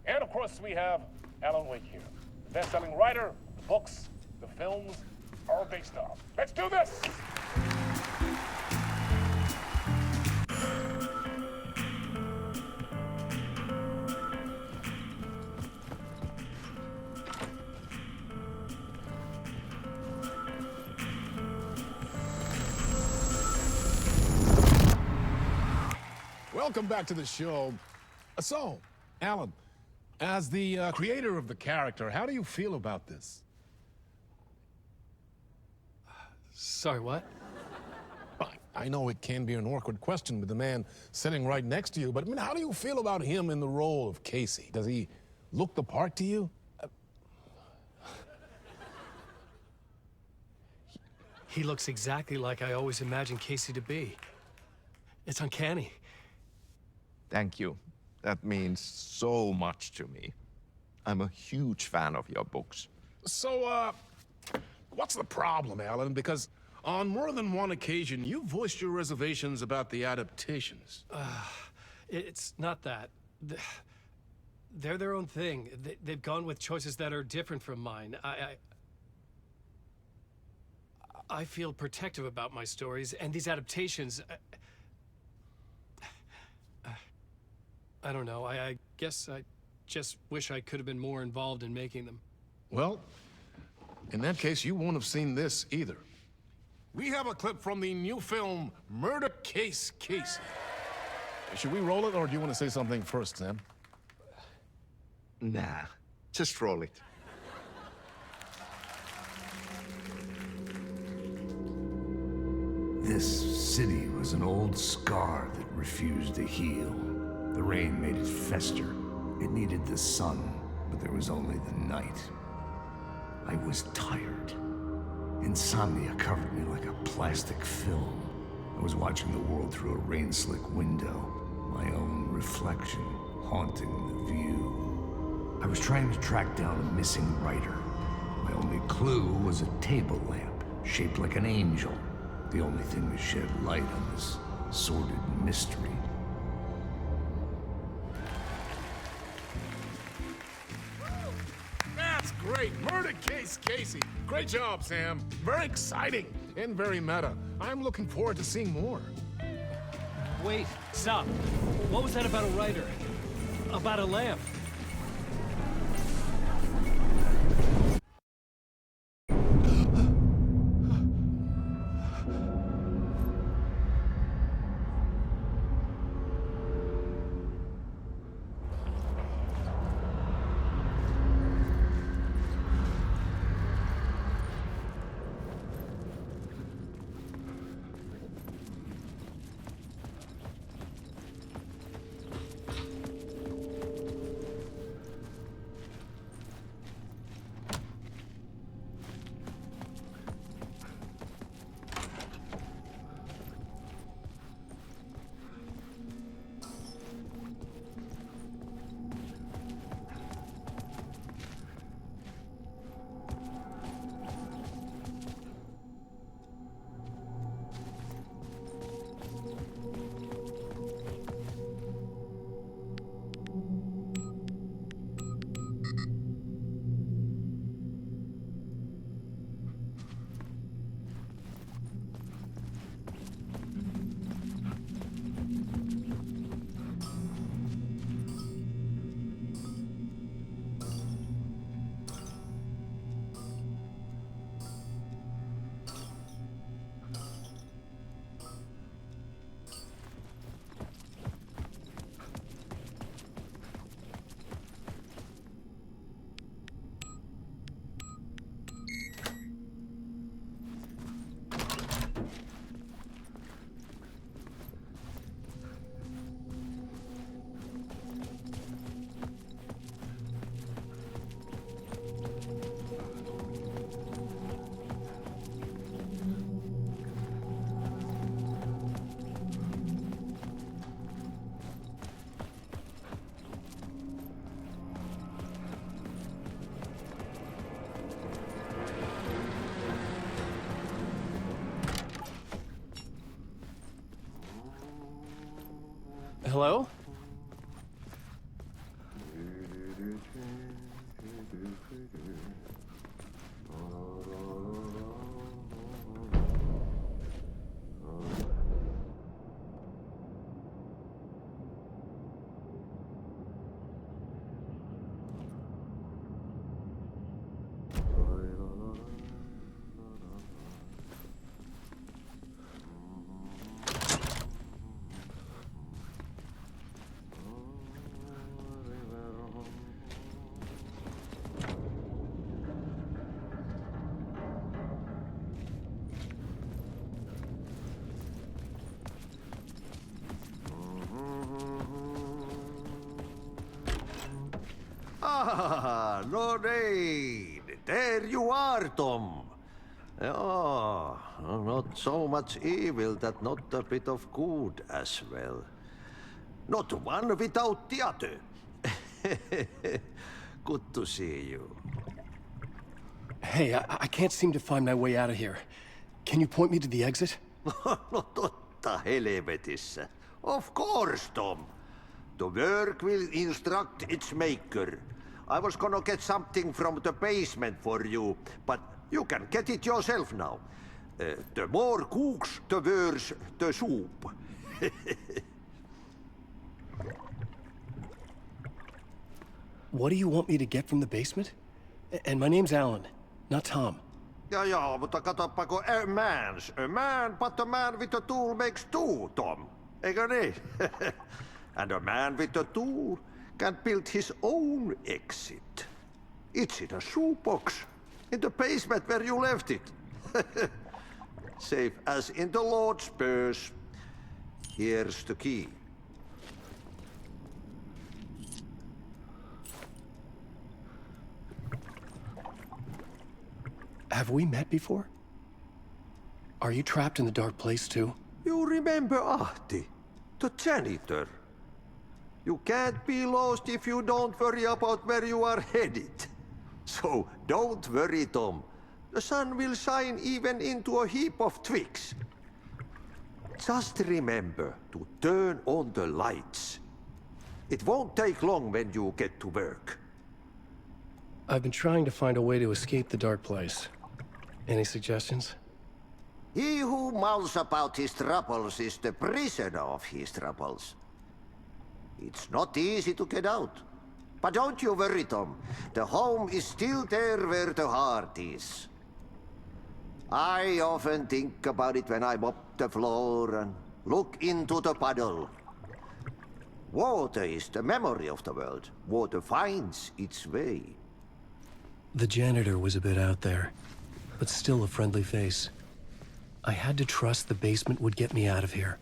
And of course, we have Alan Wake here, the best-selling writer, the books, the films are based on. Let's do this! Welcome back to the show. So, Alan, as the creator of the character, how do you feel about this? Sorry, what? I know it can be an awkward question with the man sitting right next to you, but I mean, how do you feel about him in the role of Casey? Does he look the part to you? He looks exactly like I always imagined Casey to be. It's uncanny. Thank you. That means so much to me. I'm a huge fan of your books. So, what's the problem, Alan? Because on more than one occasion, you voiced your reservations about the adaptations. It's not that. They're their own thing. They've gone with choices that are different from mine. I feel protective about my stories, and these adaptations... I don't know. I guess I just wish I could have been more involved in making them. Well, in that case, you won't have seen this either. We have a clip from the new film, Murder Case Casey. Should we roll it, or do you want to say something first, Sam? Nah, just roll it. This city was an old scar that refused to heal. The rain made it fester. It needed the sun, but there was only the night. I was tired. Insomnia covered me like a plastic film. I was watching the world through a rain-slick window, my own reflection haunting the view. I was trying to track down a missing writer. My only clue was a table lamp, shaped like an angel. The only thing to shed light on this sordid mystery. That's great! Murder Case Casey! Great job, Sam. Very exciting and very meta. I'm looking forward to seeing more. Wait, stop. What was that about a writer? About a lamp? Hello? Ah, no need. There you are, Tom. Oh, not so much evil that not a bit of good as well. Not one without the other. Good to see you. Hey, I can't seem to find my way out of here. Can you point me to the exit? No totta helvetissä. Of course, Tom. The work will instruct its maker. I was gonna get something from the basement for you, but you can get it yourself now. The more cooks, the worse the soup. What do you want me to get from the basement? And my name's Alan, not Tom. Ja, mutta katsoppa, a man, but a man with a tool makes two, Tom. Eikö niin? And a man with a tool can build his own exit. It's in a shoebox, in the basement where you left it. Safe as in the Lord's purse. Here's the key. Have we met before? Are you trapped in the dark place too? You remember Ahti, the janitor. You can't be lost if you don't worry about where you are headed. So don't worry, Tom. The sun will shine even into a heap of twigs. Just remember to turn on the lights. It won't take long when you get to work. I've been trying to find a way to escape the dark place. Any suggestions? He who mulls about his troubles is the prisoner of his troubles. It's not easy to get out. But don't you worry, Tom. The home is still there where the heart is. I often think about it when I mop the floor and look into the puddle. Water is the memory of the world. Water finds its way. The janitor was a bit out there, but still a friendly face. I had to trust the basement would get me out of here.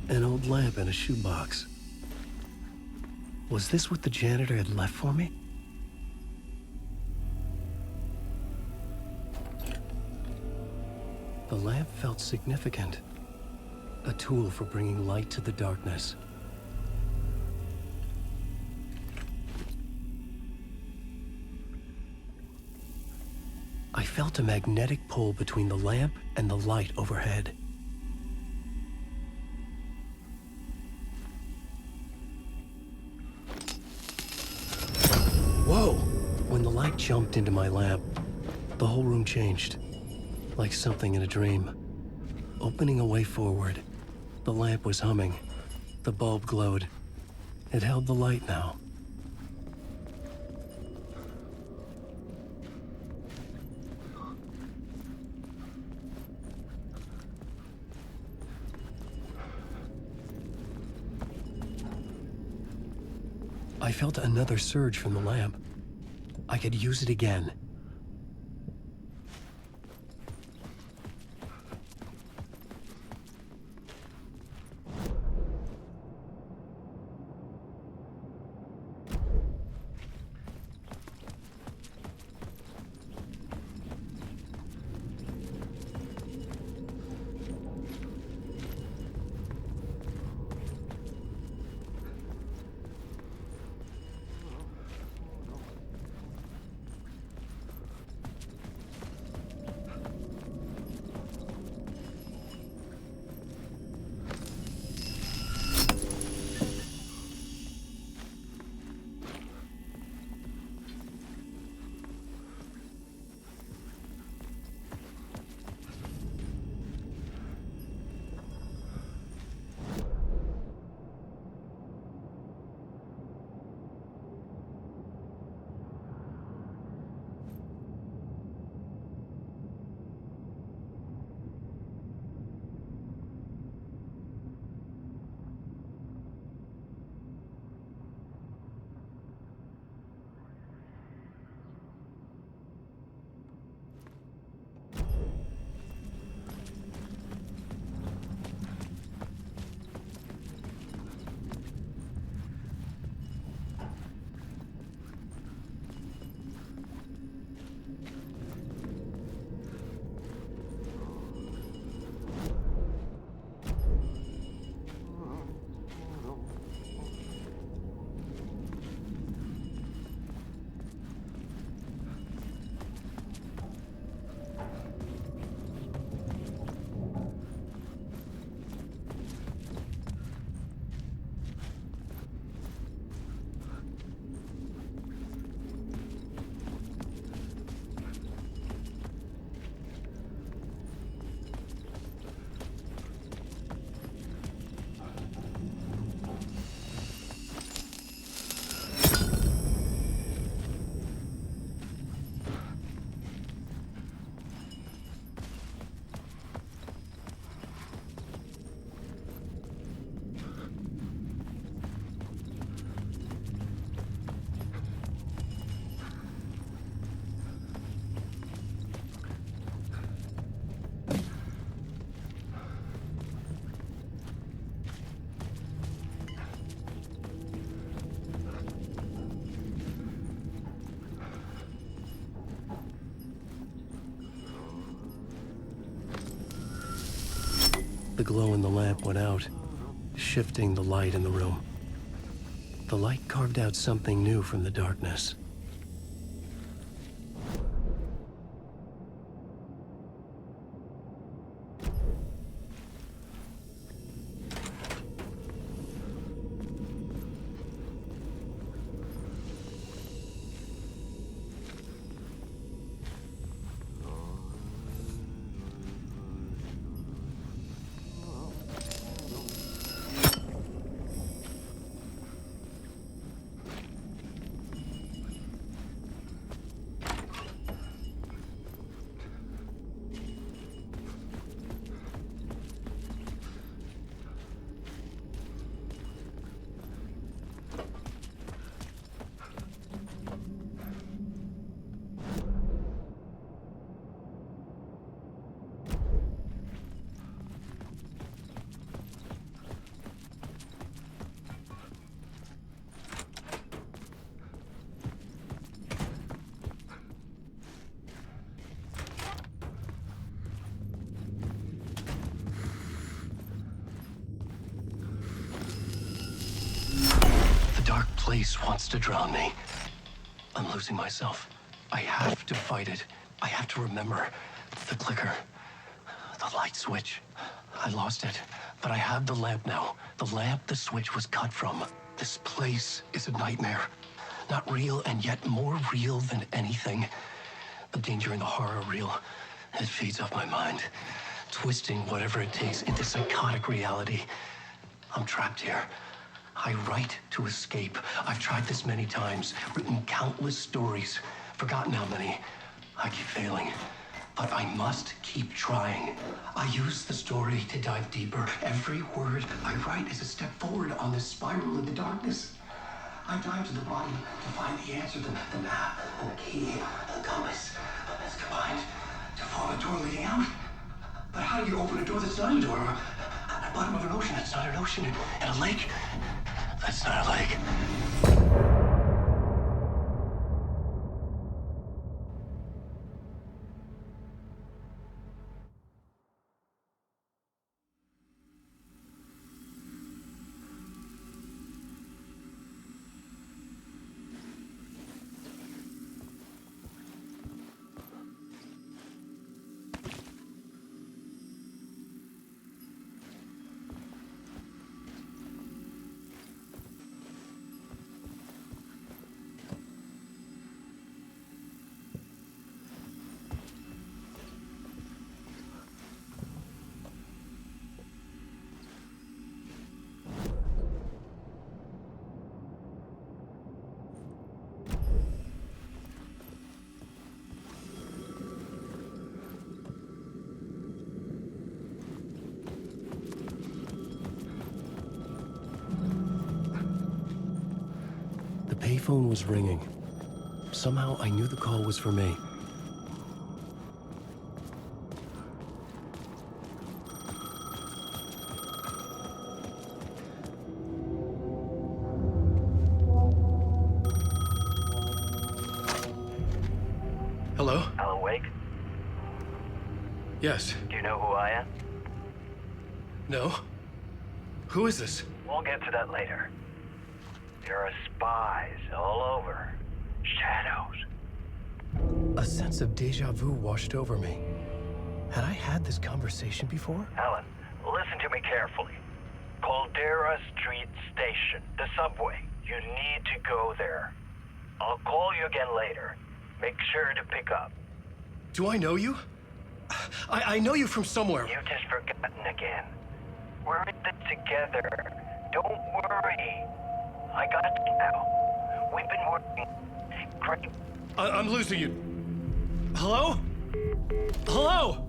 An old lamp in a shoebox. Was this what the janitor had left for me? The lamp felt significant. A tool for bringing light to the darkness. I felt a magnetic pull between the lamp and the light overhead. Whoa! When the light jumped into my lamp, the whole room changed, like something in a dream. Opening a way forward, the lamp was humming. The bulb glowed. It held the light now. I felt another surge from the lamp. I could use it again. The glow in the lamp went out, shifting the light in the room. The light carved out something new from the darkness. place wants to drown me. I'm losing myself. I have to fight it. I have to remember. The clicker. The light switch. I lost it, but I have the lamp now. The lamp the switch was cut from. This place is a nightmare. Not real, and yet more real than anything. The danger and the horror are real. It feeds off my mind, twisting whatever it takes into psychotic reality. I'm trapped here. I write to escape. I've tried this many times, written countless stories, forgotten how many. I keep failing, but I must keep trying. I use the story to dive deeper. Every word I write is a step forward on this spiral in the darkness. I dive to the bottom to find the answer, the map, and the key, and the compass. It's combined to form a door leading out. But how do you open a door that's not a door? At the bottom of an ocean that's not an ocean, and a lake that's not a lake. The payphone was ringing. Somehow I knew the call was for me. Hello? Alan Wake? Yes. Do you know who I am? No? Who is this? We'll get to that later. There are spies all over. Shadows. A sense of deja vu washed over me. Had I had this conversation before? Alan, listen to me carefully. Caldera Street Station, the subway. You need to go there. I'll call you again later. Make sure to pick up. Do I know you? I know you from somewhere. You've just forgotten again. We're in this together. Don't worry. I got you now. We've been working great. I'm losing you. Hello? Hello?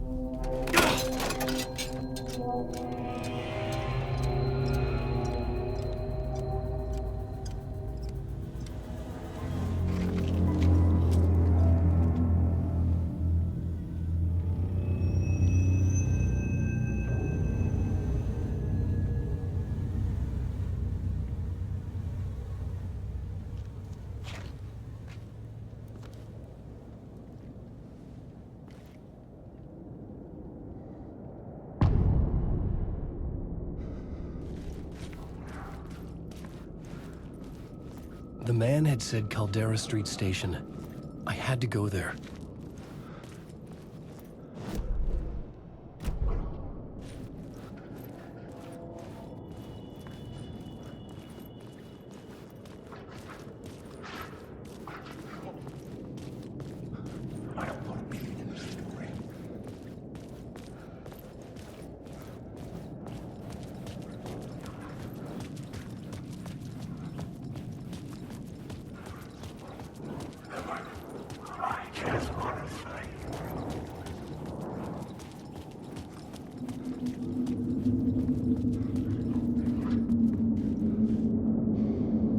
The man had said Caldera Street Station. I had to go there.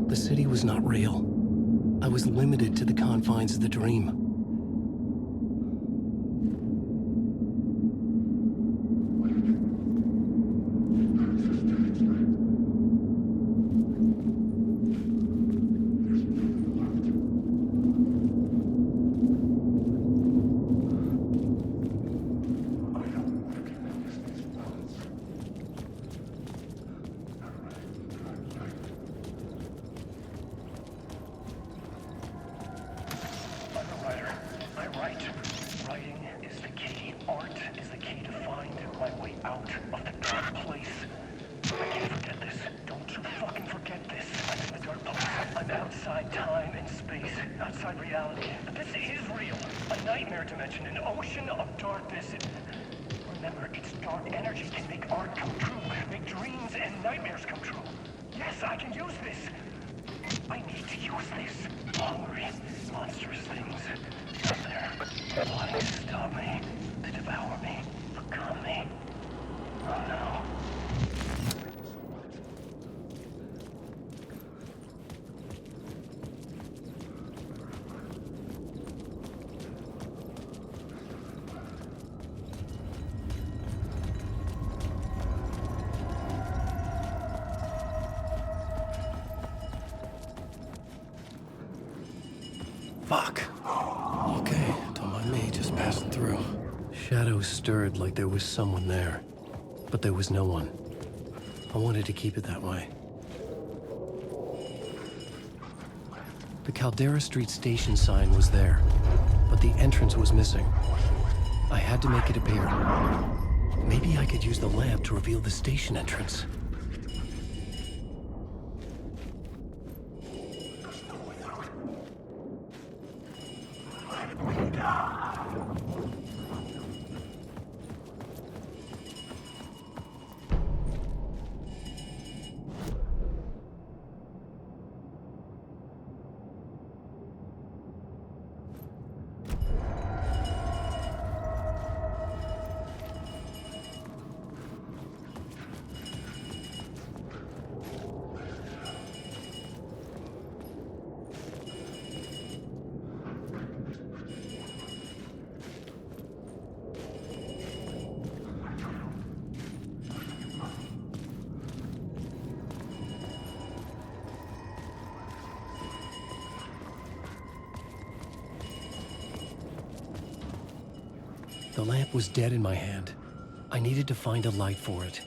The city was not real. I was limited to the confines of the dream. right. Writing is the key. Art is the key to find my way out of the dark place. I can't forget this. Don't you fucking forget this. I'm in the dark place. I'm outside time and space. Outside reality. This is real. A nightmare dimension. An ocean of darkness. Remember, its dark energy can make art come true. Make dreams and nightmares come true. Yes, I can use this. I need to use this. Hungry, monstrous things out there. Wanting to stop me. To devour me. Become me. Oh no. Fuck. Okay, don't mind me, just passing through. Shadows stirred like there was someone there, but there was no one. I wanted to keep it that way. The Caldera Street station sign was there, but the entrance was missing. I had to make it appear. Maybe I could use the lamp to reveal the station entrance. The lamp was dead in my hand. I needed to find a light for it.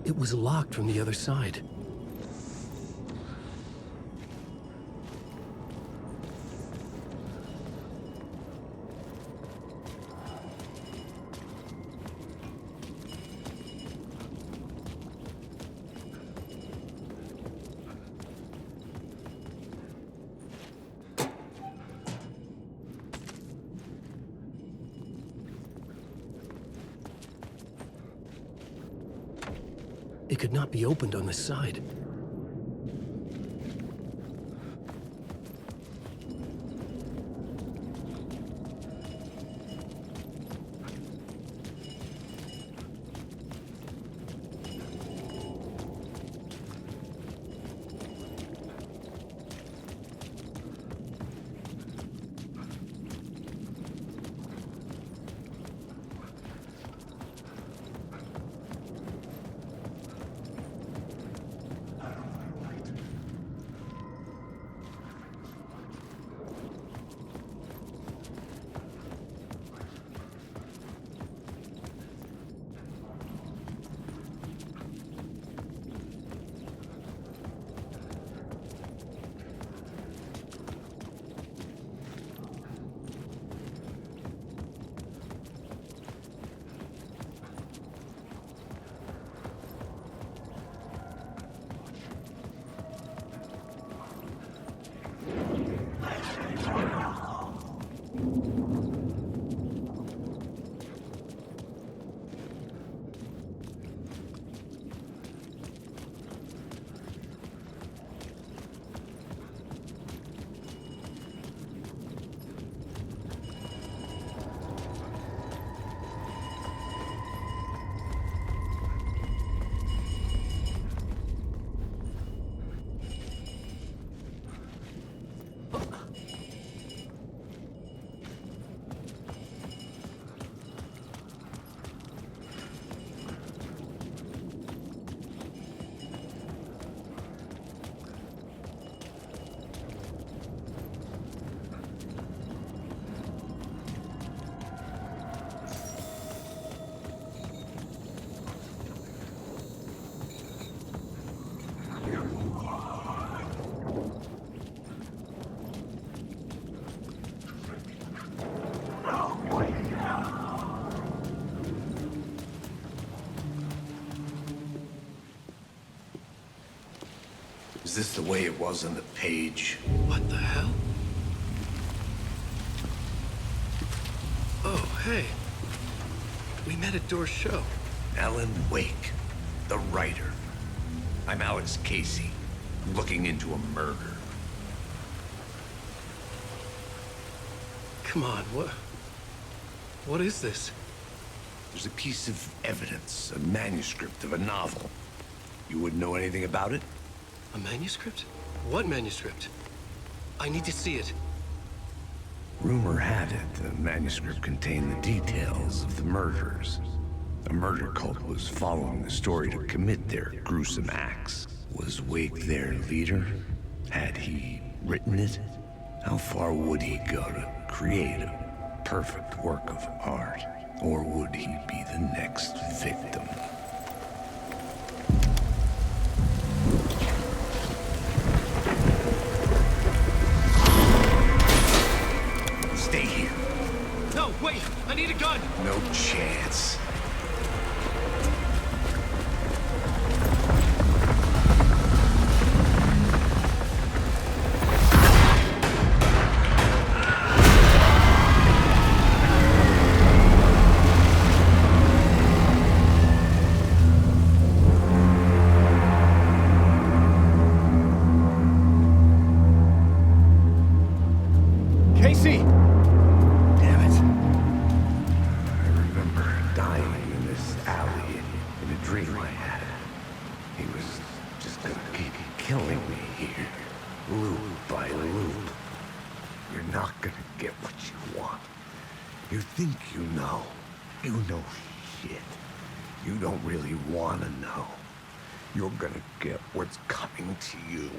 It was locked from the other side. It could not be opened on this side. Is this the way it was on the page? What the hell? Oh, hey. We met at Door's show. Alan Wake, the writer. I'm Alex Casey, looking into a murder. Come on, what is this? There's a piece of evidence, a manuscript of a novel. You wouldn't know anything about it? A manuscript? What manuscript? I need to see it. Rumor had it the manuscript contained the details of the murders. A murder cult was following the story to commit their gruesome acts. Was Wake their leader? Had he written it? How far would he go to create a perfect work of art? Or would he be the next victim? Stay here. No, wait! I need a gun! No chance. Casey! Damn it. I remember dying in this alley in a dream I had. He was just gonna keep killing me here, loop by loop. You're not gonna get what you want. You think you know. You know shit. You don't really want to know. You're gonna get what's coming to you.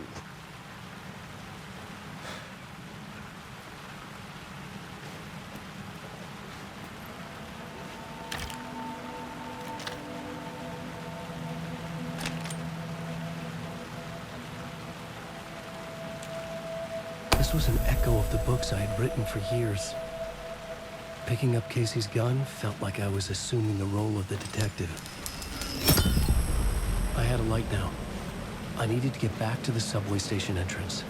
This was an echo of the books I had written for years. Picking up Casey's gun felt like I was assuming the role of the detective. I had a light now. I needed to get back to the subway station entrance.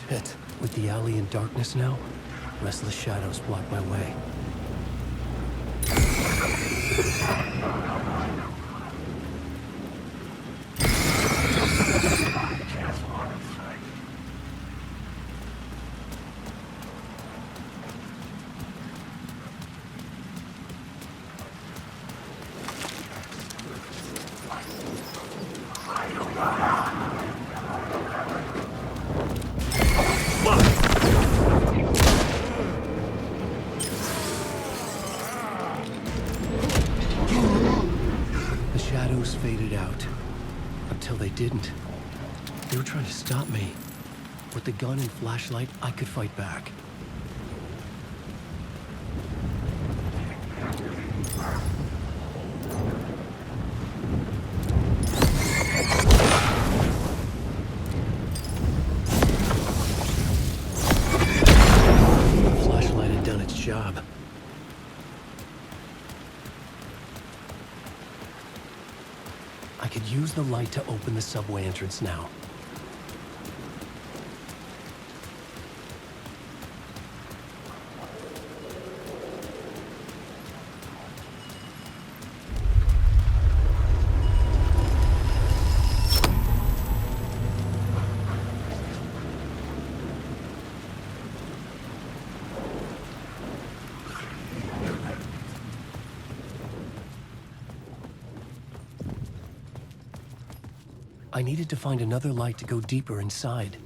Shit. With the alley in darkness now, restless shadows block my way. The shadows faded out. Until they didn't. They were trying to stop me. With the gun and flashlight, I could fight back. The flashlight had done its job. I could use the light to open the subway entrance now. I needed to find another light to go deeper inside.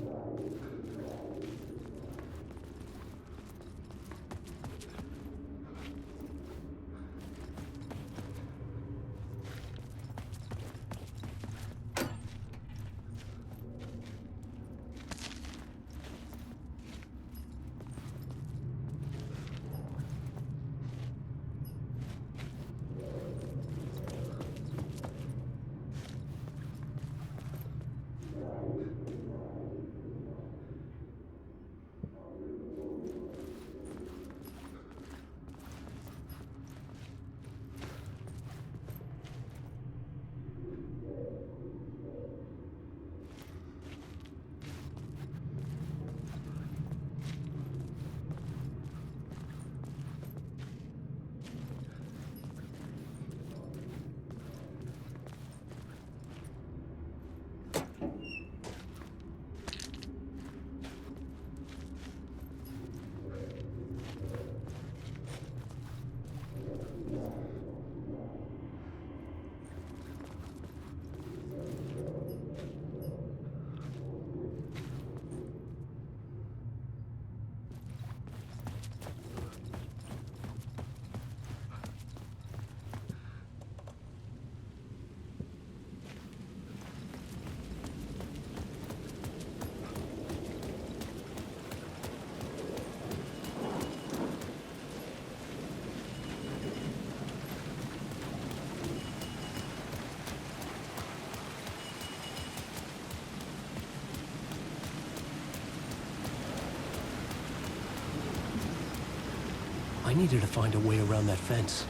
I needed to find a way around that fence.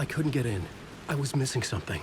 I couldn't get in. I was missing something.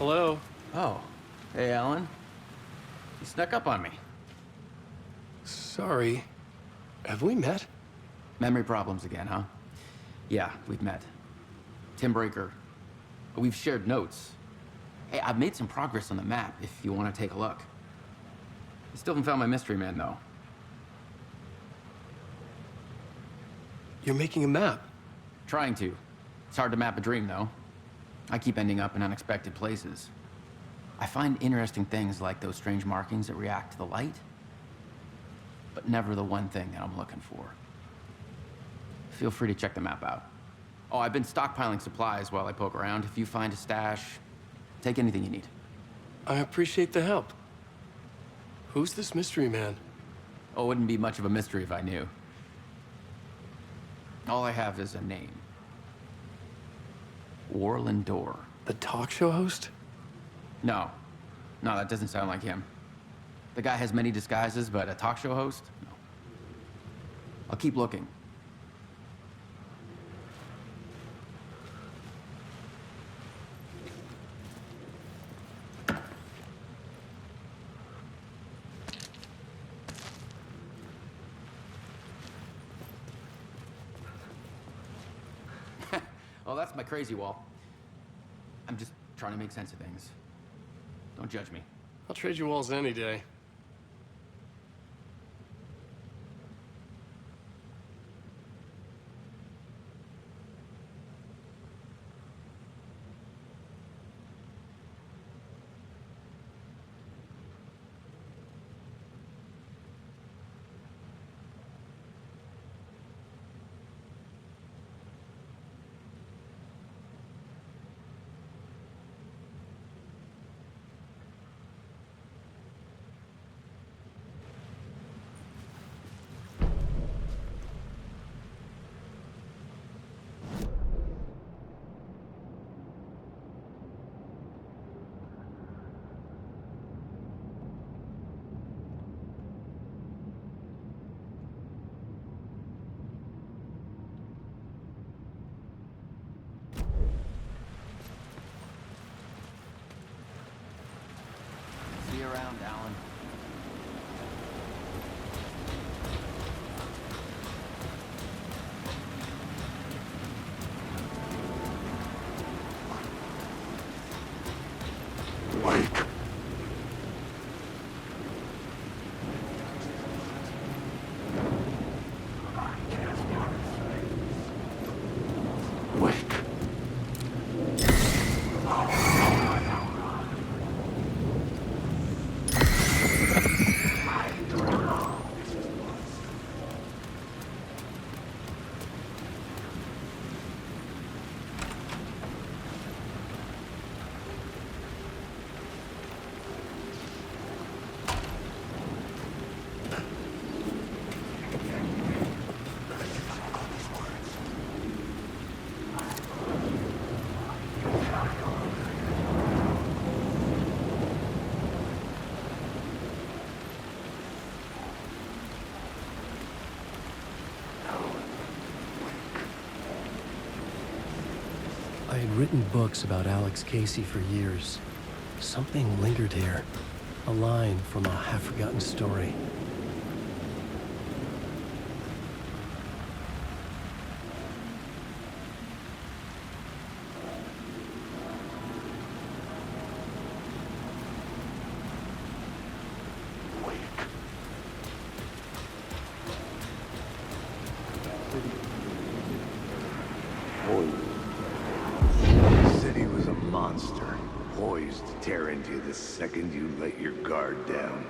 Hello? Oh. Hey, Alan. You snuck up on me. Sorry. Have we met? Memory problems again, huh? Yeah, we've met. Tim Breaker. We've shared notes. Hey, I've made some progress on the map if you want to take a look. I still haven't found my mystery man, though. You're making a map? Trying to. It's hard to map a dream, though. I keep ending up in unexpected places. I find interesting things like those strange markings that react to the light, but never the one thing that I'm looking for. Feel free to check the map out. Oh, I've been stockpiling supplies while I poke around. If you find a stash, take anything you need. I appreciate the help. Who's this mystery man? Oh, it wouldn't be much of a mystery if I knew. All I have is a name. Warland Dorr. The talk show host? No. No, that doesn't sound like him. The guy has many disguises, but a talk show host? No. I'll keep looking. Oh, that's my crazy wall. I'm just trying to make sense of things. Don't judge me. I'll trade you walls any day. See you around, Alan. Wake. Wake. I had written books about Alex Casey for years. Something lingered here. A line from a half-forgotten story. The city was a monster, poised to tear into you the second you let your guard down.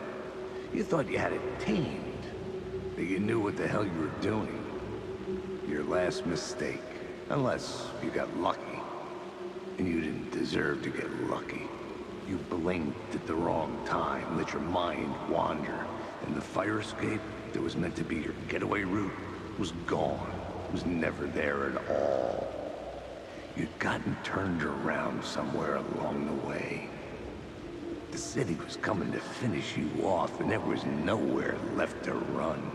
You thought you had it tamed, that you knew what the hell you were doing. Your last mistake, unless you got lucky. And you didn't deserve to get lucky. You blinked at the wrong time, let your mind wander, and the fire escape that was meant to be your getaway route was gone. It was never there at all. You'd gotten turned around somewhere along the way. The city was coming to finish you off, and there was nowhere left to run.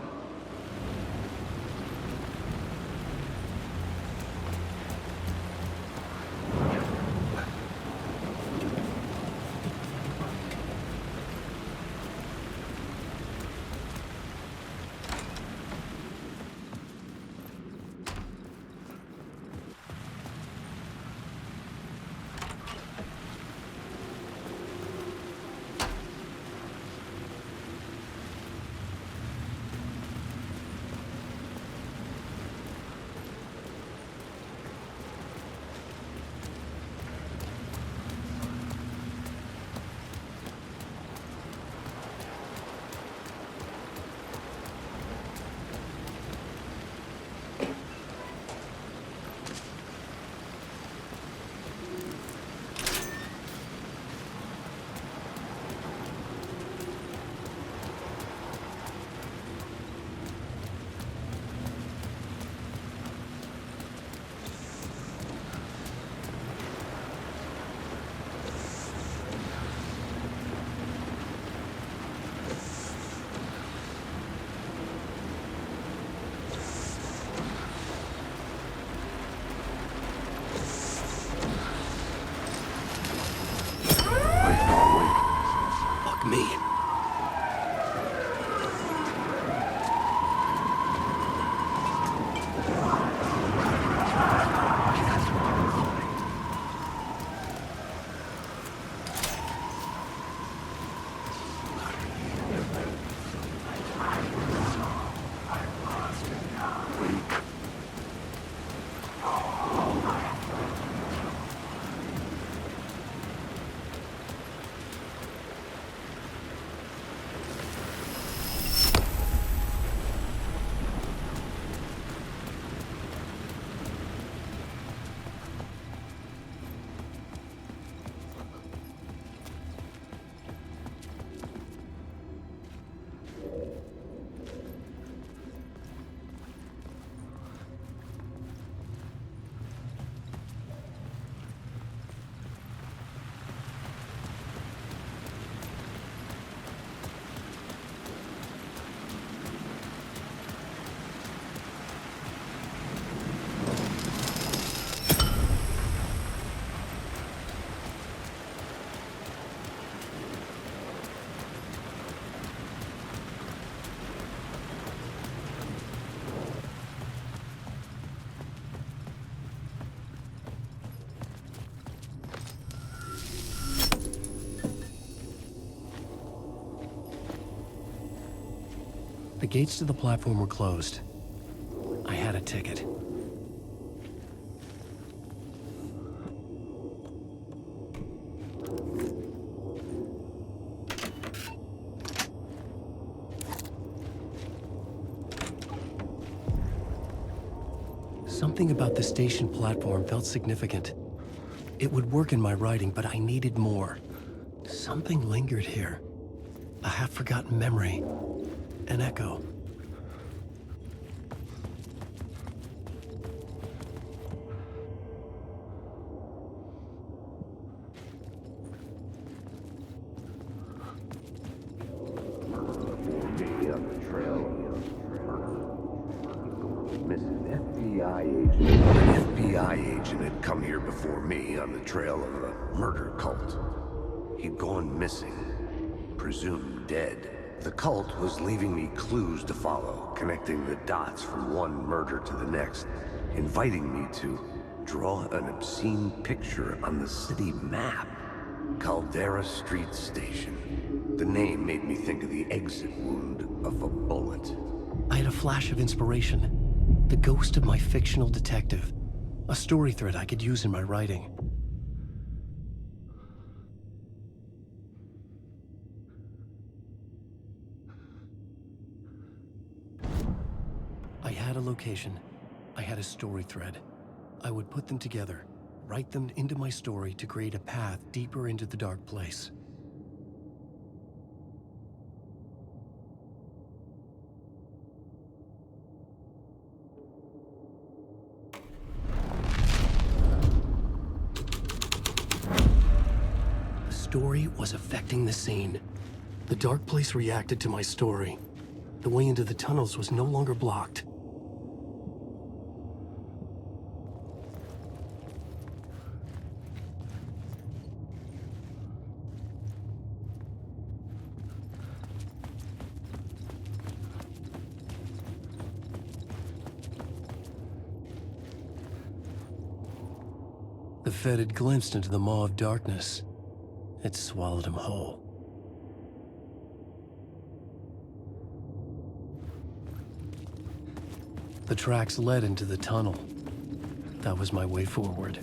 The gates to the platform were closed. I had a ticket. Something about the station platform felt significant. It would work in my writing, but I needed more. Something lingered here. A half-forgotten memory. An echo. FBI agent had come here before me on the trail of a murder cult. He'd gone missing, presumed dead. The cult was leaving me clues to follow, connecting the dots from one murder to the next, inviting me to draw an obscene picture on the city map. Caldera Street Station. The name made me think of the exit wound of a bullet. I had a flash of inspiration. The ghost of my fictional detective. A story thread I could use in my writing. I had a location. I had a story thread. I would put them together, write them into my story to create a path deeper into the dark place. The story was affecting the scene. The dark place reacted to my story. The way into the tunnels was no longer blocked. The Fed had glimpsed into the maw of darkness. It swallowed him whole. The tracks led into the tunnel. That was my way forward.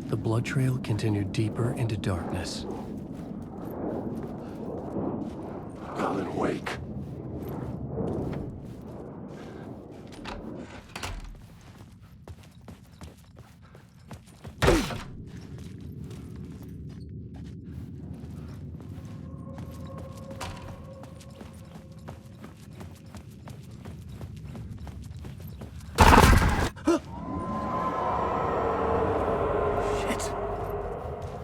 The blood trail continued deeper into darkness. Colin, wake.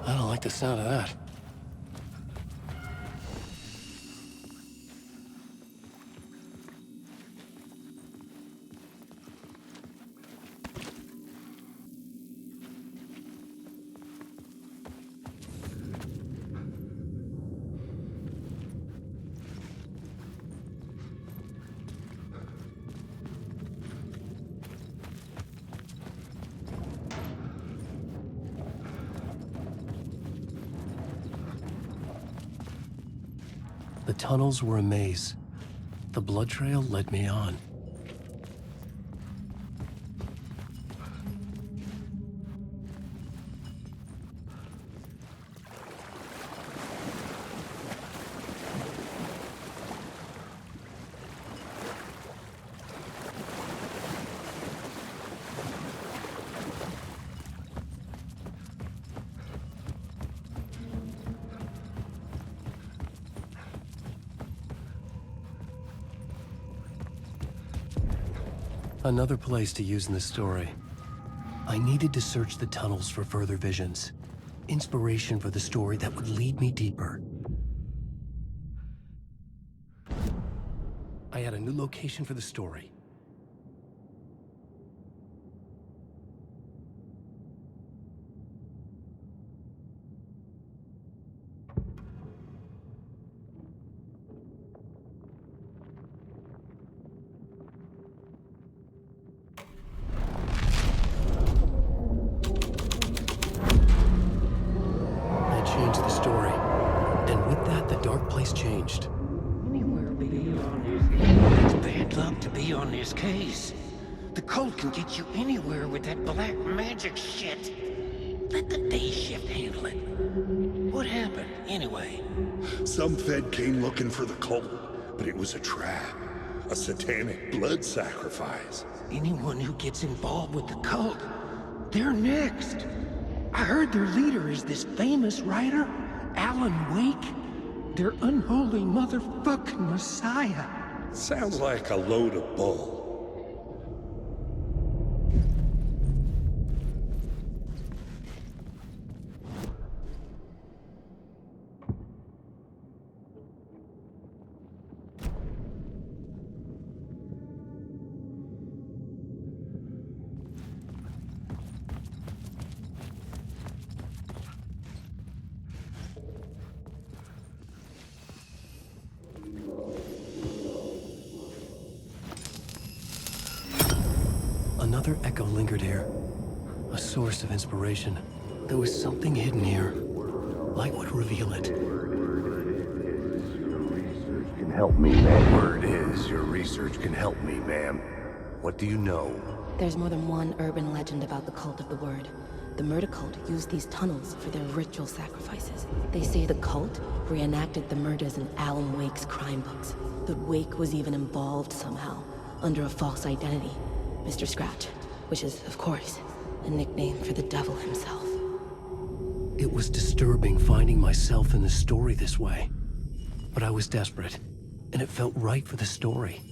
I don't like the sound of that. The tunnels were a maze. The blood trail led me on. Another place to use in the story. I needed to search the tunnels for further visions. Inspiration for the story that would lead me deeper. I had a new location for the story. can get you anywhere with that black magic shit. Let the day shift handle it. What happened, anyway? Some Fed came looking for the cult, but it was a trap. A satanic blood sacrifice. Anyone who gets involved with the cult, they're next. I heard their leader is this famous writer, Alan Wake. Their unholy motherfucking messiah. Sounds like a load of bull. Another echo lingered here. A source of inspiration. There was something hidden here. Light would reveal it. Can help me, ma'am. Word is, your research can help me, ma'am. What do you know? There's more than one urban legend about the Cult of the Word. The murder cult used these tunnels for their ritual sacrifices. They say the cult reenacted the murders in Alan Wake's crime books. That Wake was even involved somehow, under a false identity. Mr. Scratch, which is, of course, a nickname for the devil himself. It was disturbing finding myself in the story this way. But I was desperate, and it felt right for the story.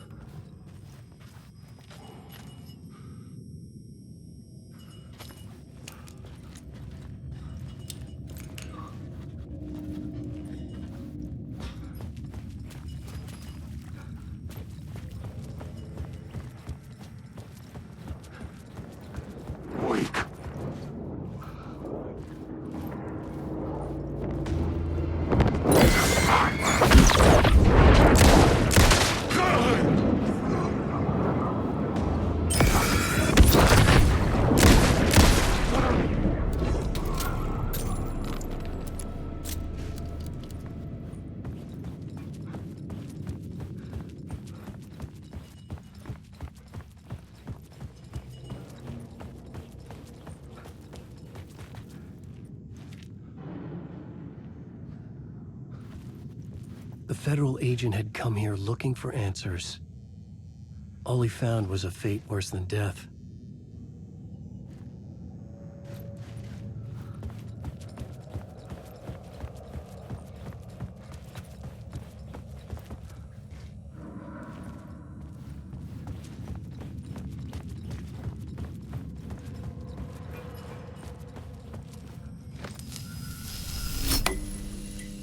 The federal agent had come here looking for answers. All he found was a fate worse than death.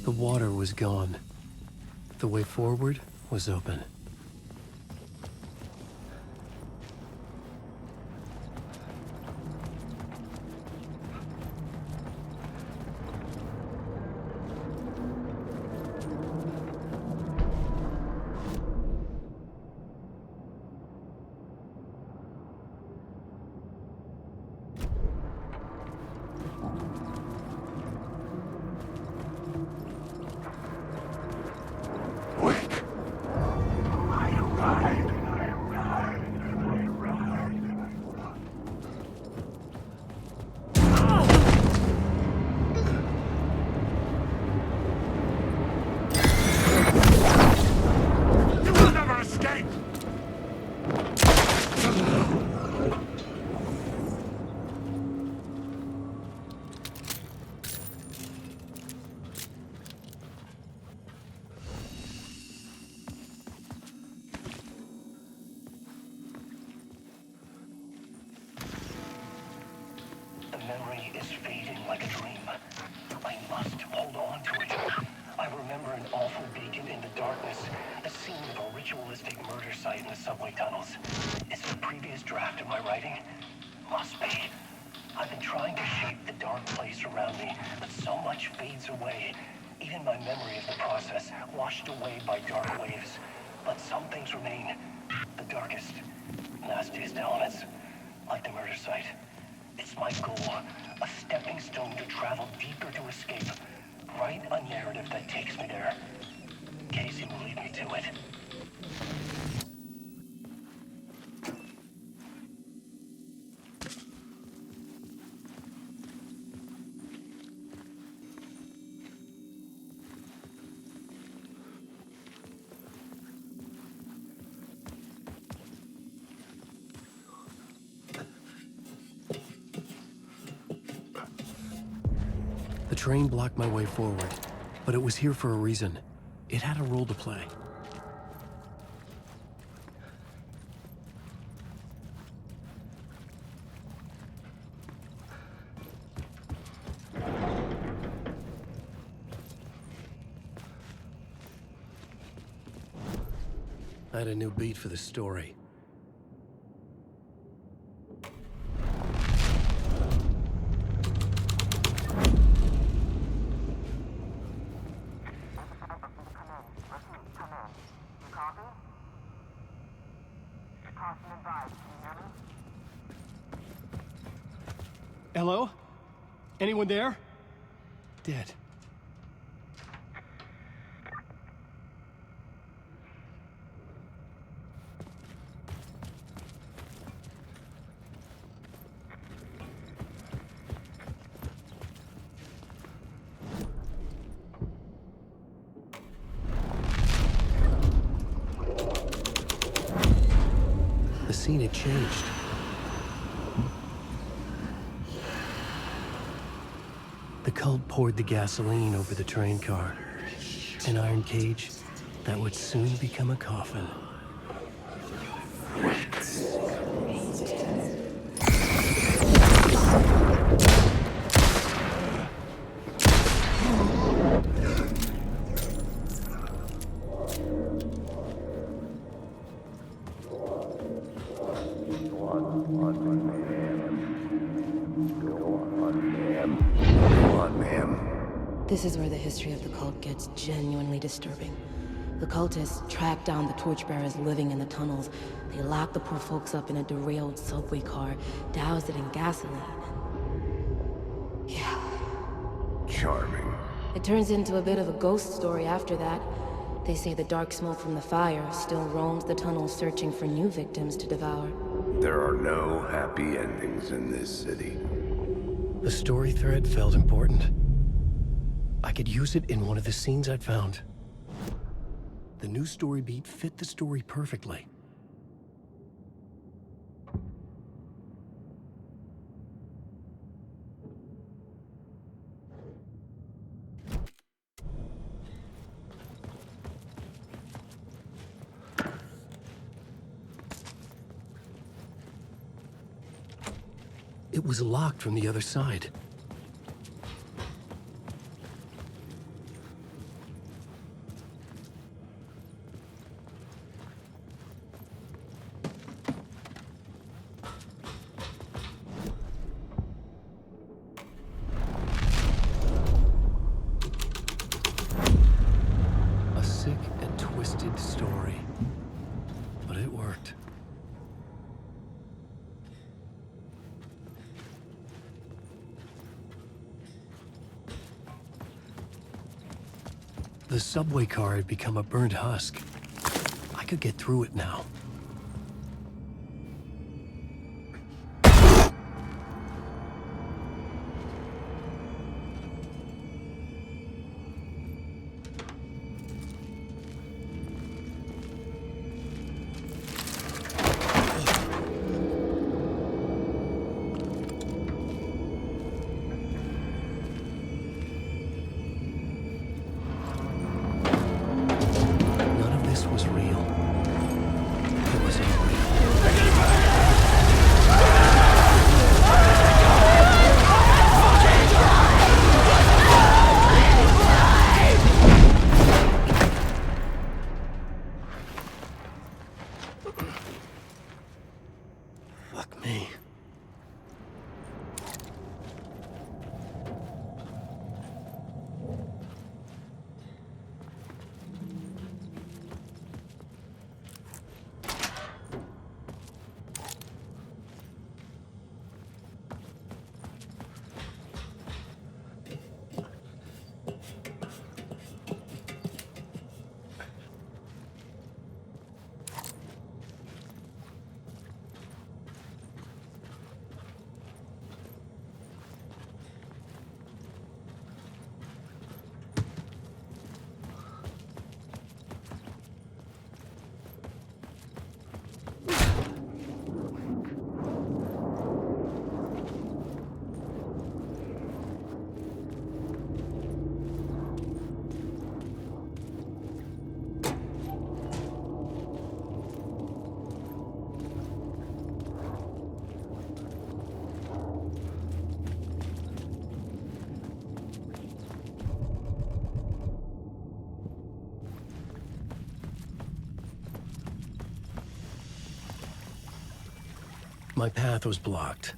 The water was gone. The way forward was open. The memory is fading like a dream. I must hold on to it. I remember an awful beacon in the darkness, the scene of a ritualistic murder site in the subway tunnels. Is it a previous draft of my writing? Must be. I've been trying to shape the dark place around me, but so much fades away. Even my memory of the process, washed away by dark waves. But some things remain. The darkest, nastiest elements, like the murder site. It's my goal, a stepping stone to travel deeper to escape. Write a narrative that takes me there. Casey will lead me to it. The train blocked my way forward, but it was here for a reason. It had a role to play. I had a new beat for the story. Hello? Anyone there? Dead. The scene had changed. The cult poured the gasoline over the train car. An iron cage that would soon become a coffin. This is where the history of the cult gets genuinely disturbing. The cultists track down the torchbearers living in the tunnels. They lock the poor folks up in a derailed subway car, douse it in gasoline. Yeah. Charming. It turns into a bit of a ghost story after that. They say the dark smoke from the fire still roams the tunnels searching for new victims to devour. There are no happy endings in this city. The story thread felt important. I could use it in one of the scenes I'd found. The new story beat fit the story perfectly. It was locked from the other side. A sick and twisted story, but it worked. The subway car had become a burnt husk. I could get through it now. None of this was real. My path was blocked.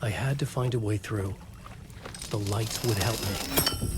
I had to find a way through. The lights would help me.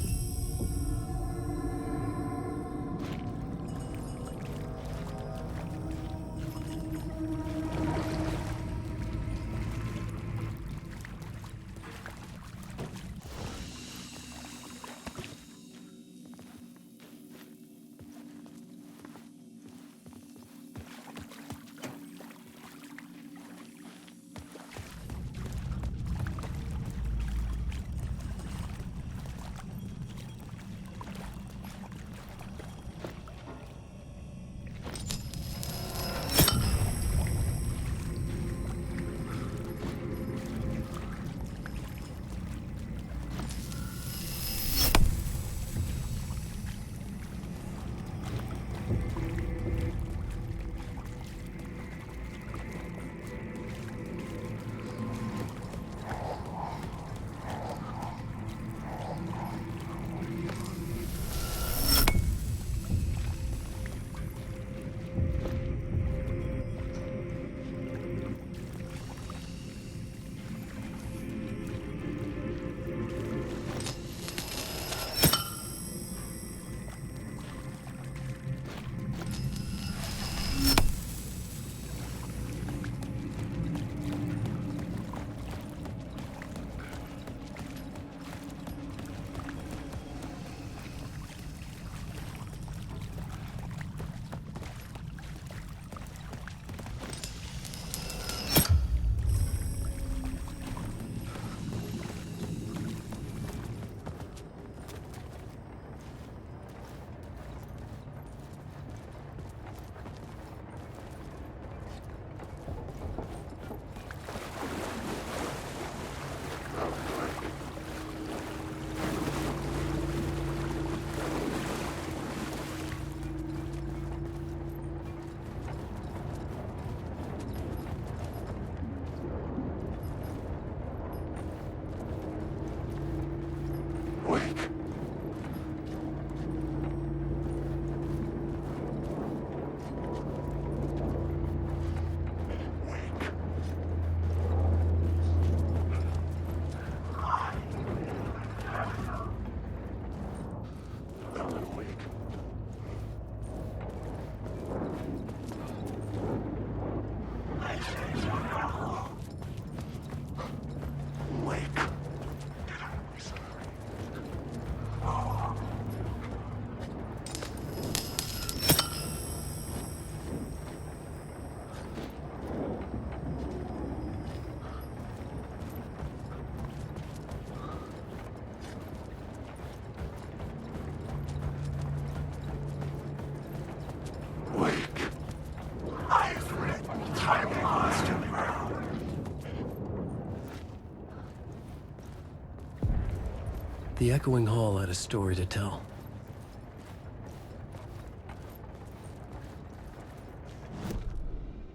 The echoing hall had a story to tell.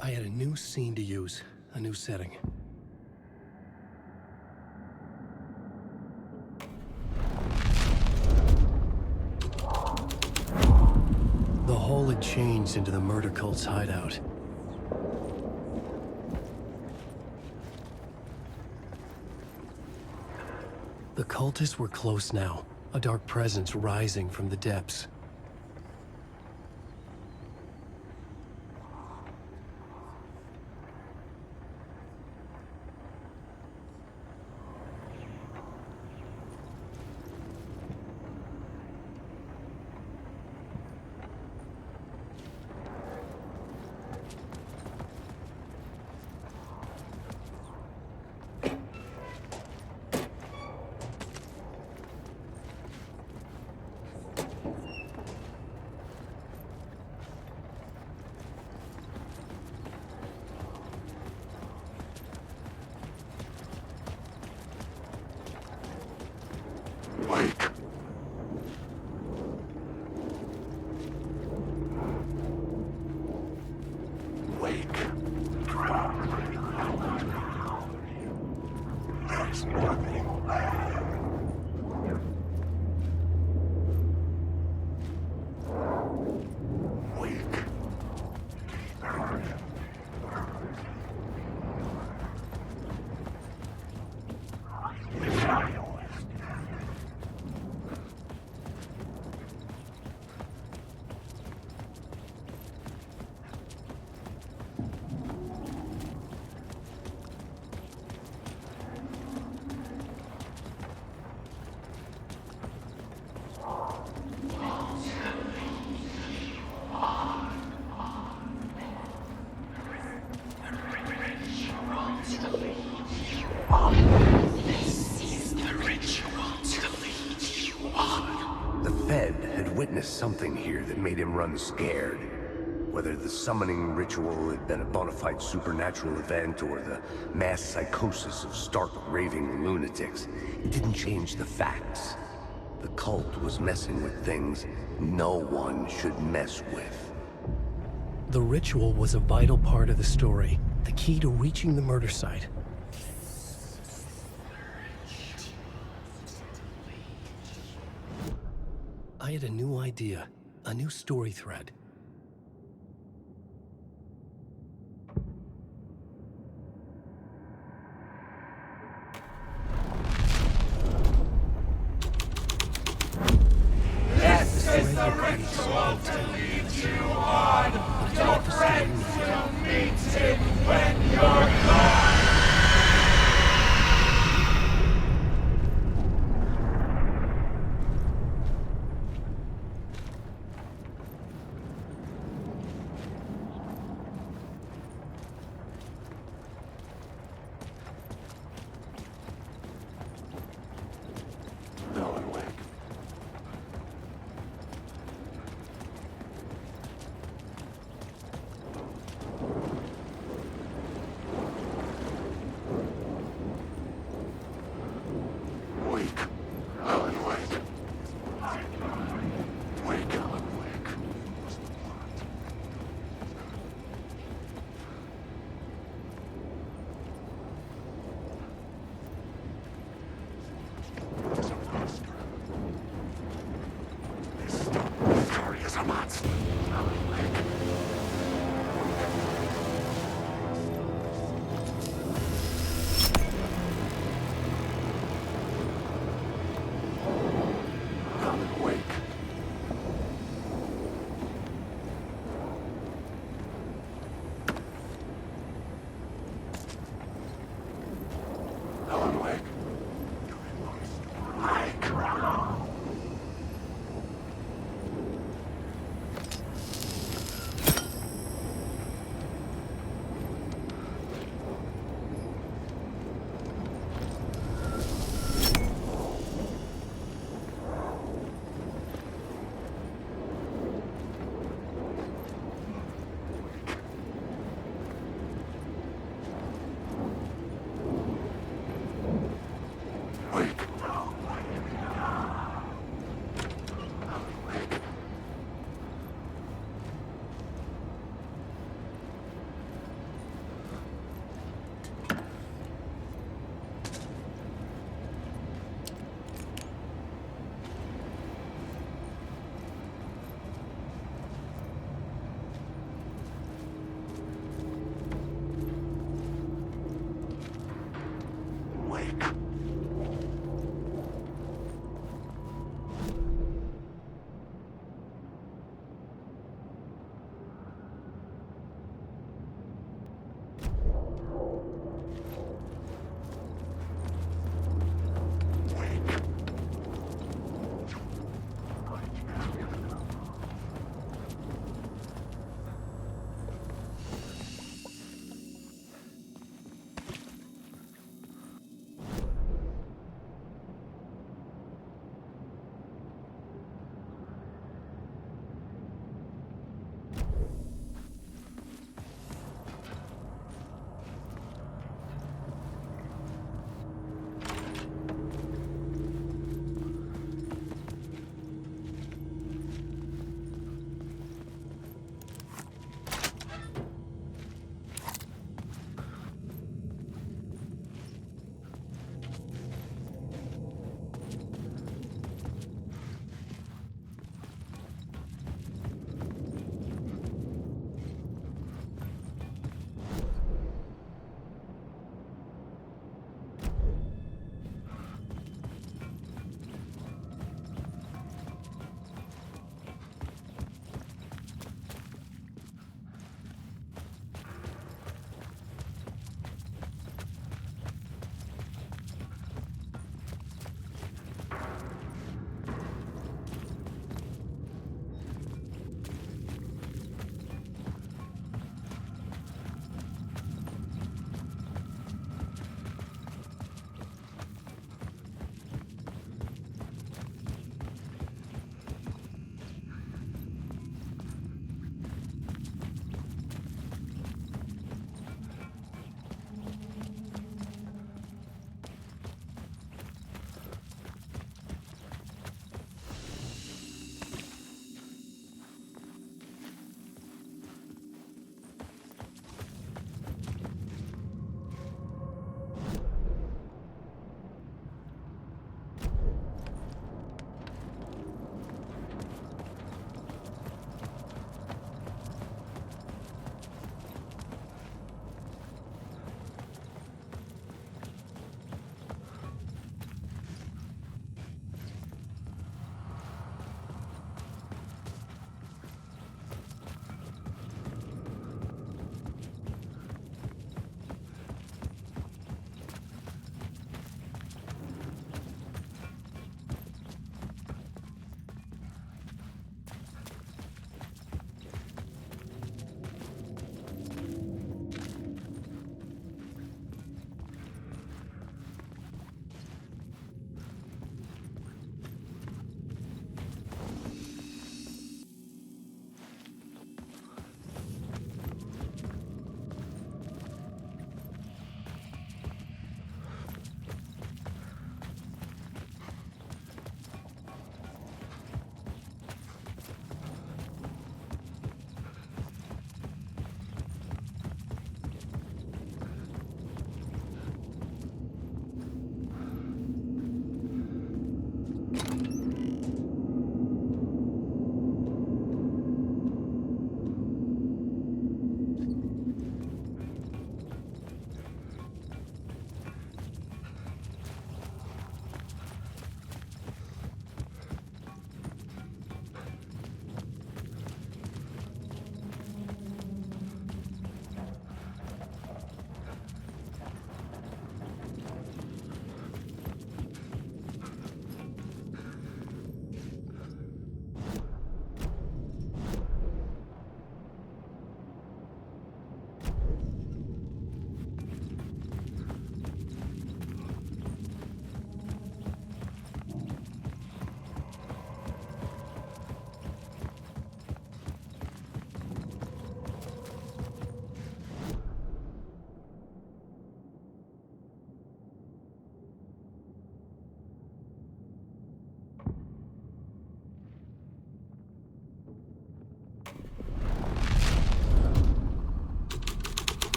I had a new scene to use, a new setting. The hall had changed into the murder cult's hideout. The cultists were close now, a dark presence rising from the depths. witnessed something here that made him run scared. Whether the summoning ritual had been a bona fide supernatural event or the mass psychosis of stark raving lunatics, it didn't change the facts. The cult was messing with things no one should mess with. The ritual was a vital part of the story, the key to reaching the murder site. I had a new idea, a new story thread. This is the ritual to lead you on. Your friends will meet it when you're gone.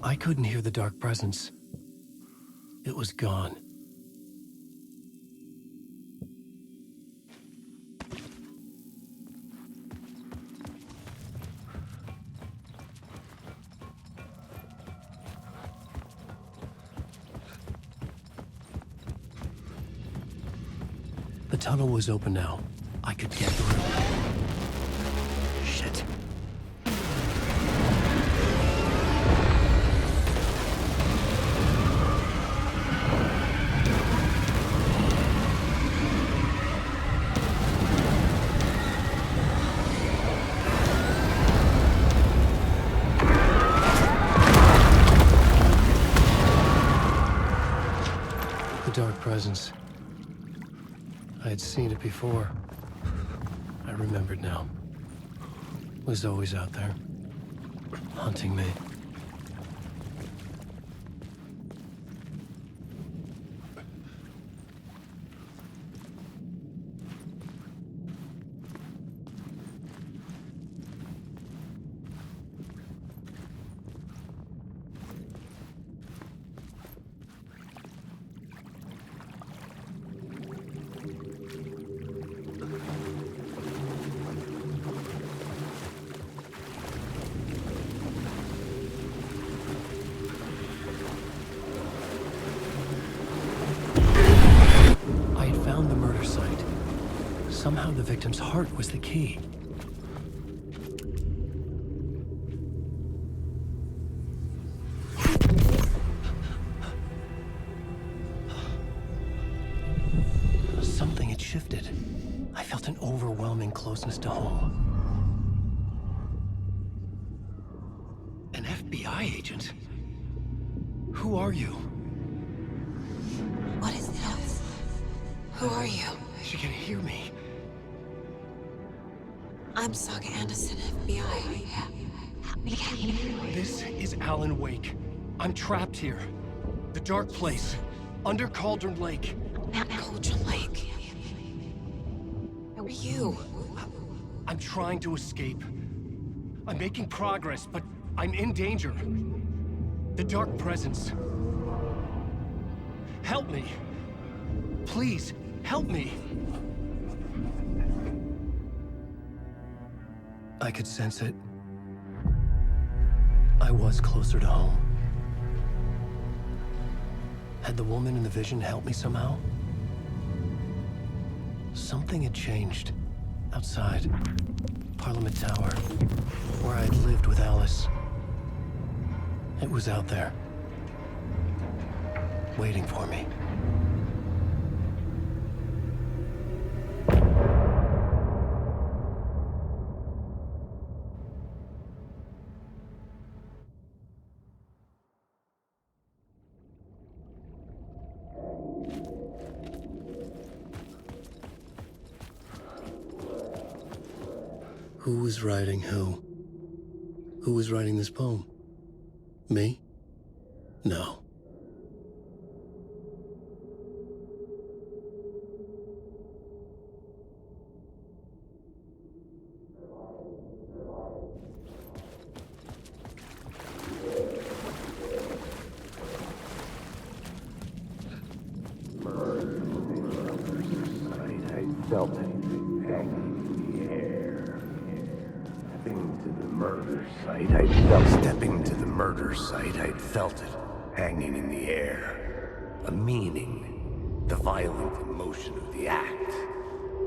I couldn't hear the dark presence. It was gone. The tunnel was open now. I could get through. Shit. The dark presence. I had seen it before. I remembered now. It was always out there, hunting me. Found the murder site. Somehow the victim's heart was the key. Something had shifted. I felt an overwhelming closeness to home. An FBI agent? Who are you? What is this? Who are you? She can hear me. I'm Saga Anderson, FBI. This is Alan Wake. I'm trapped here. The dark place. Under Cauldron Lake. Cauldron Lake. Who are you? I'm trying to escape. I'm making progress, but I'm in danger. The dark presence. Help me. Please, help me. I could sense it. I was closer to home. Had the woman in the vision helped me somehow? Something had changed. Outside. Parliament Tower. Where I had lived with Alice. It was out there. Waiting for me. Who was writing who? Who was writing this poem? Me? No. I felt it hanging in the air. Stepping to the murder site, I felt it hanging in the air. A meaning, the violent emotion of the act,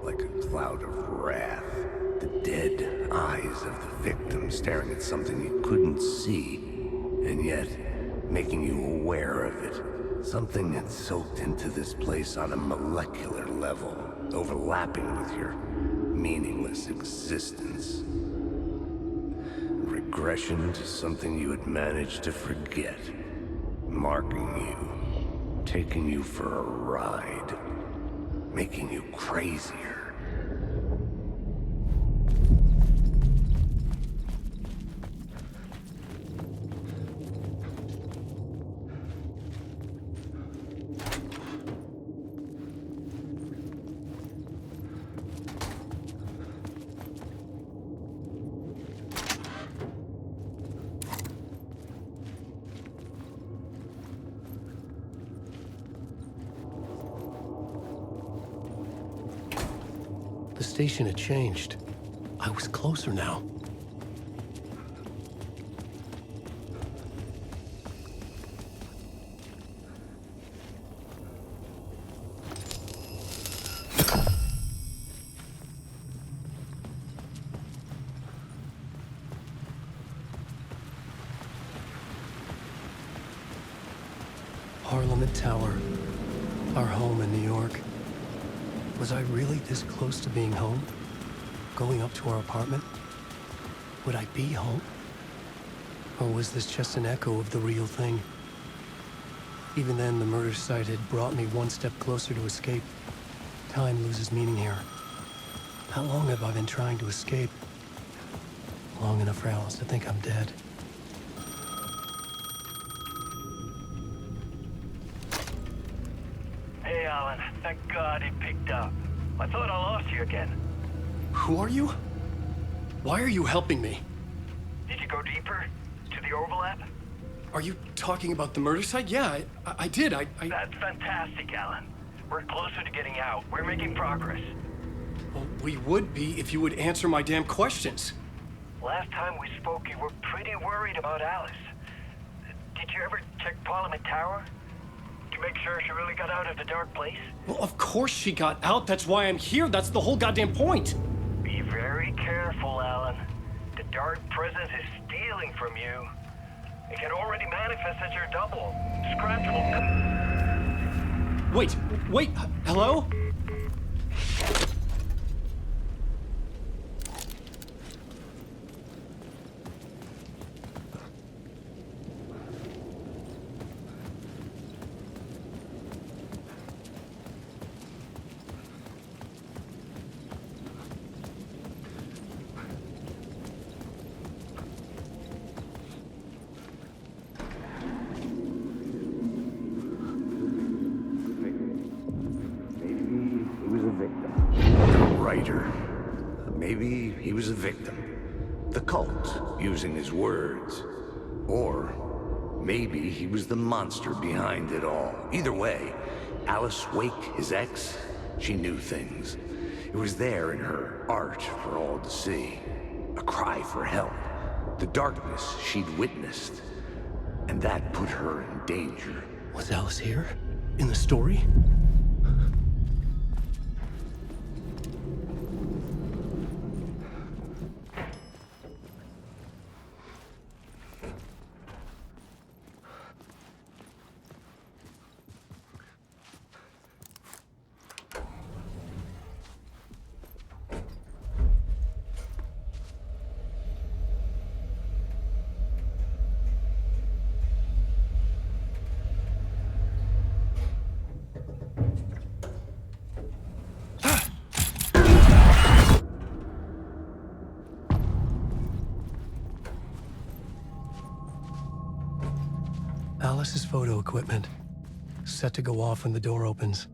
like a cloud of wrath. The dead eyes of the victim staring at something you couldn't see, and yet making you aware of it. Something had soaked into this place on a molecular level, overlapping with your meaningless existence. Regression to something you had managed to forget. Marking you, taking you for a ride, making you crazier. The station had changed. I was closer now. Parliament Tower, our home in New York. Was I really this close to being home? Going up to our apartment? Would I be home? Or was this just an echo of the real thing? Even then, the murder site had brought me one step closer to escape. Time loses meaning here. How long have I been trying to escape? Long enough for Alice to think I'm dead. Hey, Alan. Thank God he picked up. I thought I lost you again. Who are you? Why are you helping me? Did you go deeper? To the overlap? Are you talking about the murder site? Yeah, I did. That's fantastic, Alan. We're closer to getting out. We're making progress. Well, we would be if you would answer my damn questions. Last time we spoke, you were pretty worried about Alice. Did you ever check Parliament Tower? To make sure she really got out of the dark place? Well, of course she got out. That's why I'm here. That's the whole goddamn point. Be very careful, Alan. The dark presence is stealing from you. It can already manifest as your double. Scratch will... Wait, hello? Maybe he was a victim. The cult, using his words. Or maybe he was the monster behind it all. Either way, Alice Wake, his ex, she knew things. It was there in her art for all to see. A cry for help. The darkness she'd witnessed. And that put her in danger. Was Alice here? In the story? Alice's photo equipment, set to go off when the door opens.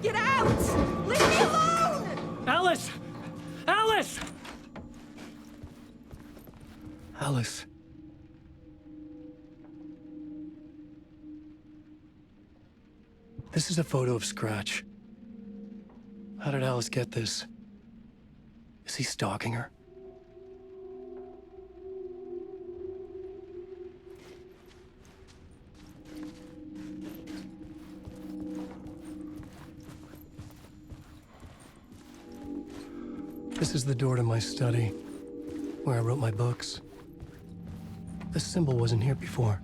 Get out! Leave me alone! Alice! Alice! Alice. This is a photo of Scratch. How did Alice get this? Is he stalking her? This is the door to my study, where I wrote my books. This symbol wasn't here before.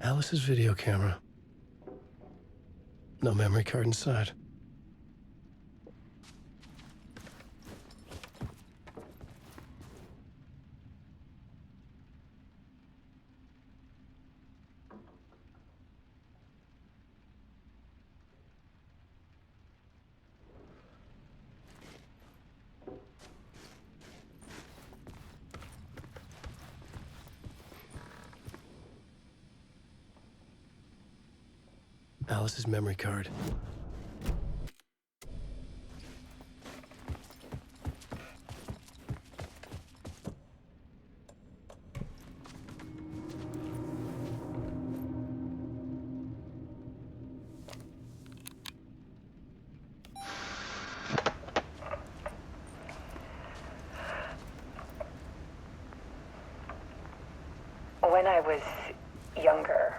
Alice's video camera. No memory card inside. Alice's memory card. When I was younger,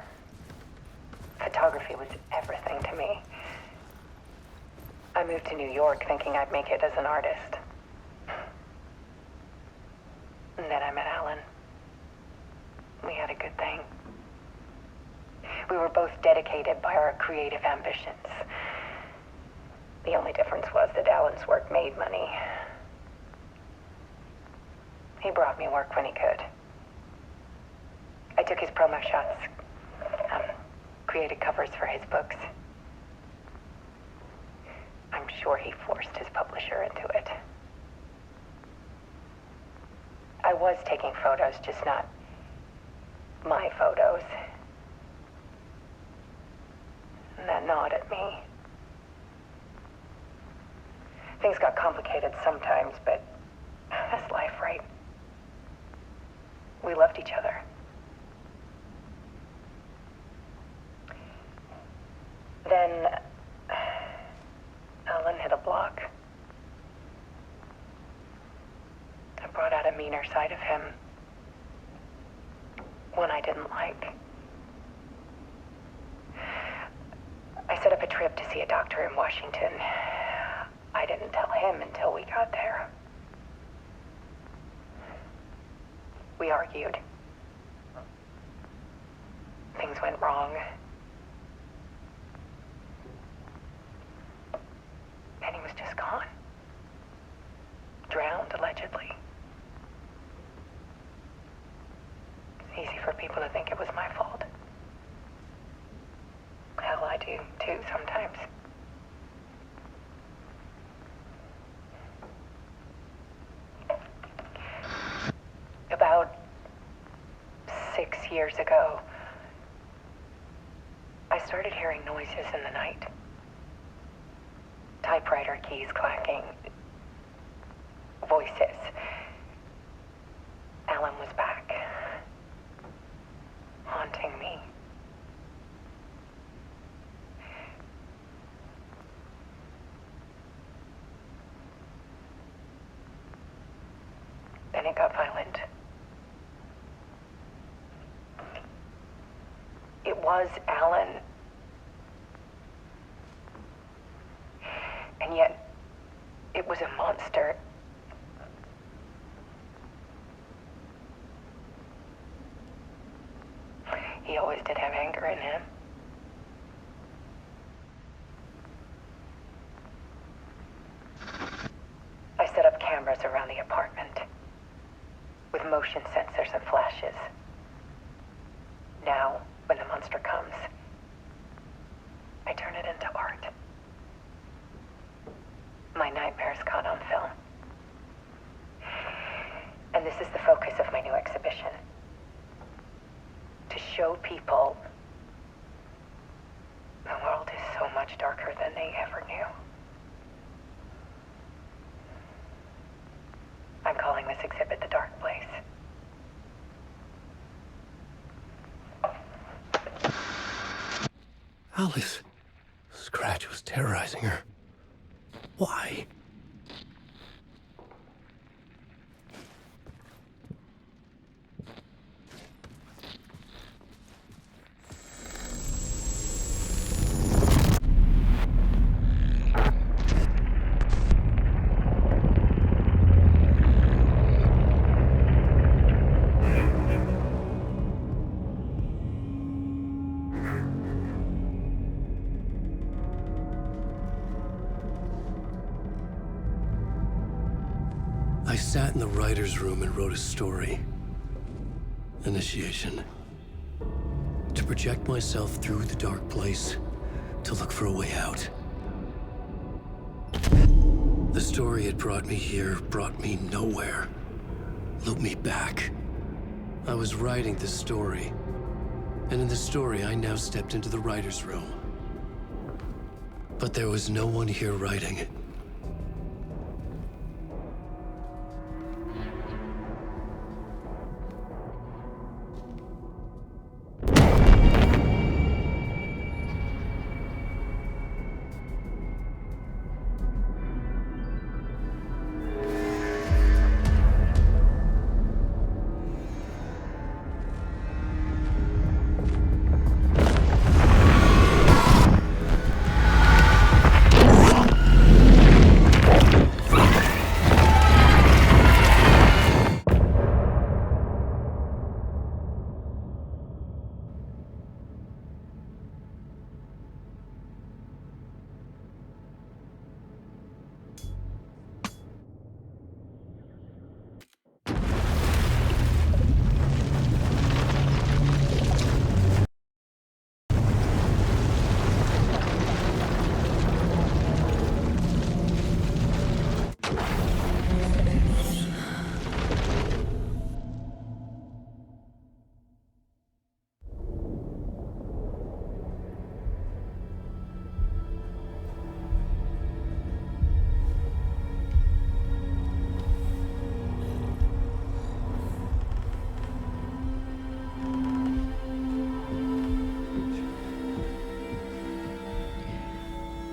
photography was everything to me. I moved to New York thinking I'd make it as an artist. And then I met Alan. We had a good thing. We were both dedicated by our creative ambitions. The only difference was that Alan's work made money. He brought me work when he could. I took his promo shots, created covers for his books. I'm sure he forced his publisher into it. I was taking photos, just not my photos. And that gnawed at me. Things got complicated sometimes, but that's life, right? We loved each other. Then Alan hit a block. I brought out a meaner side of him. One I didn't like. I set up a trip to see a doctor in Washington. I didn't tell him until we got there. We argued. Things went wrong. And he was just gone. Drowned, allegedly. It's easy for people to think it was my fault. Hell, I do, too, sometimes. About 6 years ago, I started hearing noises in the night. Typewriter keys clacking. Voices. Alan was back. Haunting me. Then it got violent. It was Alan. And yet, it was a monster. He always did have anger in him. I set up cameras around the apartment with motion sensors and flashes. Now, when the monster comes, I turn it into art. My nightmares caught on film. And this is the focus of my new exhibition. To show people the world is so much darker than they ever knew. I'm calling this exhibit The Dark Place. Alice. Scratch was terrorizing her. Why? I sat in the writer's room and wrote a story. Initiation. To project myself through the dark place, to look for a way out. The story had brought me here, brought me nowhere. Looped me back. I was writing the story. And in the story, I now stepped into the writer's room. But there was no one here writing.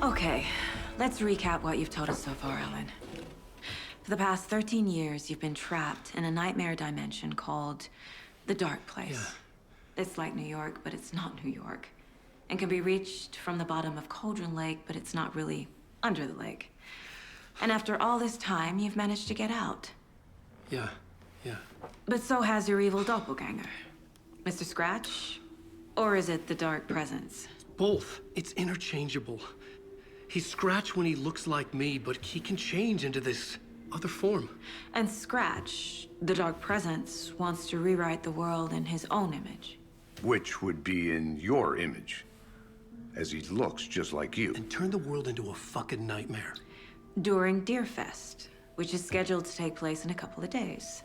Okay, let's recap what you've told us so far, Alan. For the past 13 years, you've been trapped in a nightmare dimension called the Dark Place. Yeah. It's like New York, but it's not New York. And can be reached from the bottom of Cauldron Lake, but it's not really under the lake. And after all this time, you've managed to get out. Yeah. But so has your evil doppelganger. Mr. Scratch? Or is it the Dark Presence? Both. It's interchangeable. He's Scratch when he looks like me, but he can change into this other form. And Scratch, the Dark Presence, wants to rewrite the world in his own image. Which would be in your image, as he looks just like you. And turn the world into a fucking nightmare. During Deerfest, which is scheduled to take place in a couple of days.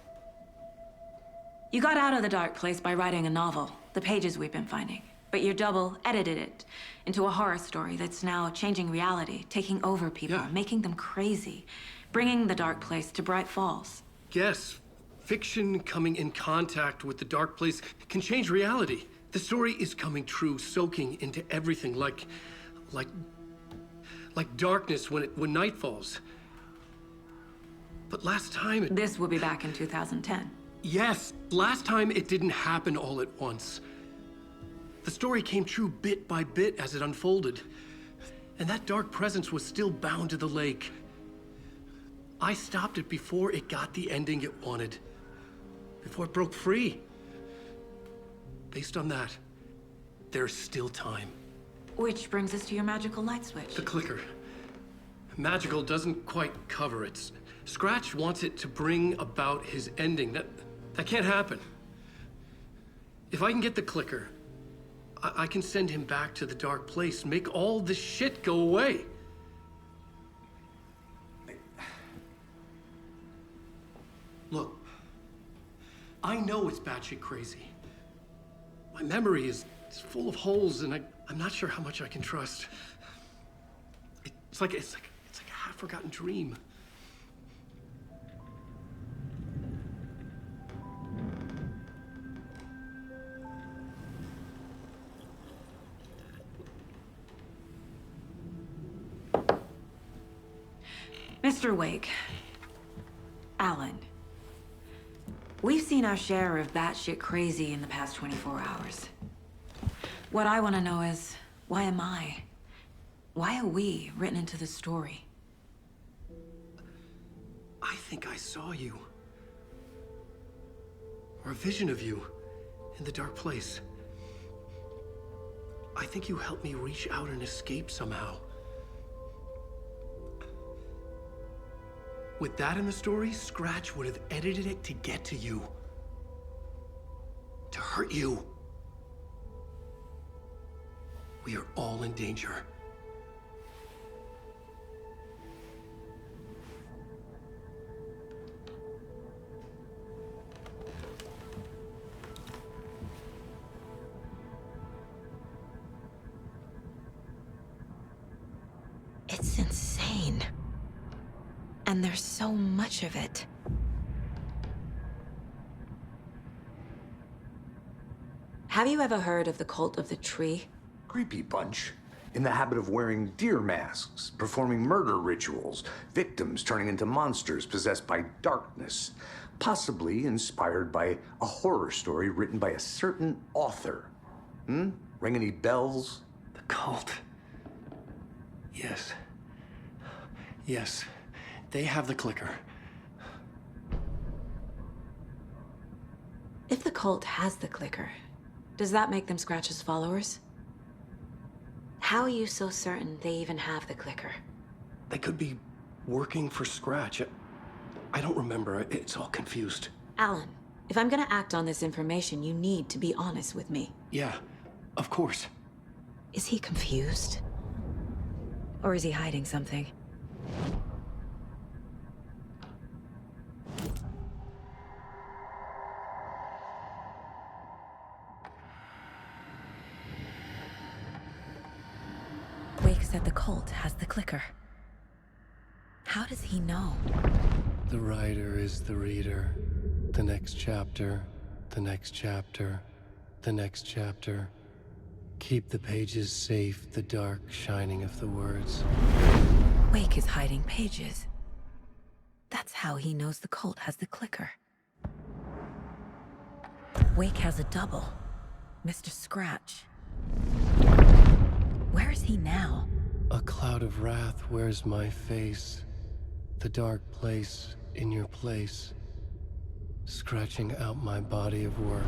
You got out of the Dark Place by writing a novel, the pages we've been finding. But your double edited it into a horror story that's now changing reality, taking over people, making them crazy, bringing the Dark Place to Bright Falls. Yes, fiction coming in contact with the Dark Place can change reality. The story is coming true, soaking into everything like darkness when night falls. But last time This will be back in 2010. Yes, last time it didn't happen all at once. The story came true bit by bit as it unfolded. And that dark presence was still bound to the lake. I stopped it before it got the ending it wanted. Before it broke free. Based on that, there's still time. Which brings us to your magical light switch. The clicker. Magical doesn't quite cover it. Scratch wants it to bring about his ending. That can't happen. If I can get the clicker, I can send him back to the Dark Place, make all this shit go away. Look, I know it's batshit crazy. My memory is full of holes, and I'm not sure how much I can trust. It's like a half-forgotten dream. Mr. Wake, Alan, we've seen our share of batshit crazy in the past 24 hours. What I want to know is, why am I? Why are we written into the story? I think I saw you. Or a vision of you in the Dark Place. I think you helped me reach out and escape somehow. With that in the story, Scratch would have edited it to get to you. To hurt you. We are all in danger. It's insane. And there's so much of it. Have you ever heard of the Cult of the Tree? Creepy bunch. In the habit of wearing deer masks, performing murder rituals, victims turning into monsters possessed by darkness, possibly inspired by a horror story written by a certain author. Ring any bells? The cult. Yes. Yes. They have the clicker. If the cult has the clicker, does that make them Scratch's followers? How are you so certain they even have the clicker? They could be working for Scratch. I don't remember. It's all confused. Alan, if I'm gonna act on this information, you need to be honest with me. Yeah, of course. Is he confused? Or is he hiding something? Wake said the cult has the clicker. How does he know? The writer is the reader. The next chapter, the next chapter, the next chapter. Keep the pages safe, the dark shining of the words. Wake is hiding pages. That's how he knows the cult has the clicker. Wake has a double. Mr. Scratch. Where is he now? A cloud of wrath wears my face. The dark place in your place. Scratching out my body of work.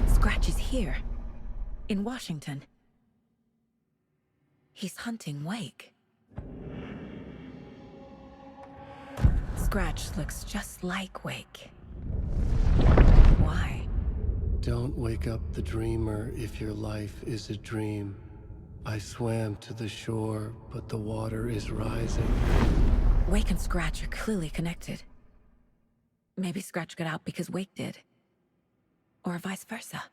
Scratch is here. In Washington. He's hunting Wake. Scratch looks just like Wake. Why? Don't wake up the dreamer if your life is a dream. I swam to the shore, but the water is rising. Wake and Scratch are clearly connected. Maybe Scratch got out because Wake did. Or vice versa.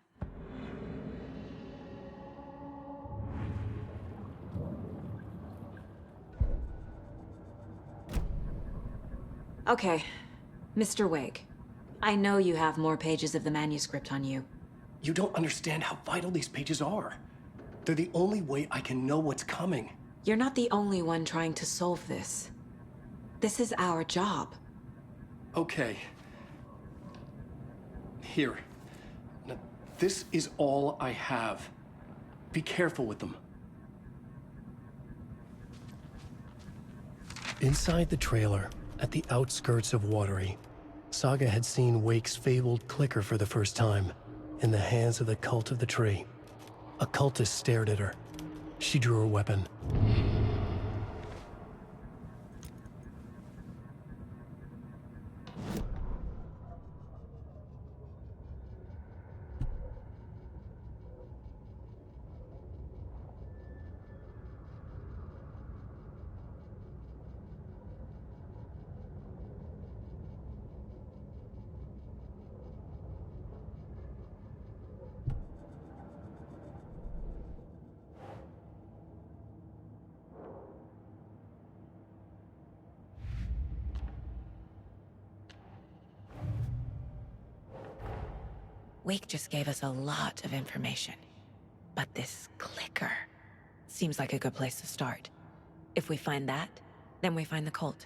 Okay, Mr. Wake. I know you have more pages of the manuscript on you. You don't understand how vital these pages are. They're the only way I can know what's coming. You're not the only one trying to solve this. This is our job. Okay. Here. Now, this is all I have. Be careful with them. Inside the trailer, at the outskirts of Watery, Saga had seen Wake's fabled clicker for the first time, in the hands of the Cult of the Tree. A cultist stared at her. She drew her weapon. Wake just gave us a lot of information. But this clicker seems like a good place to start. If we find that, then we find the cult.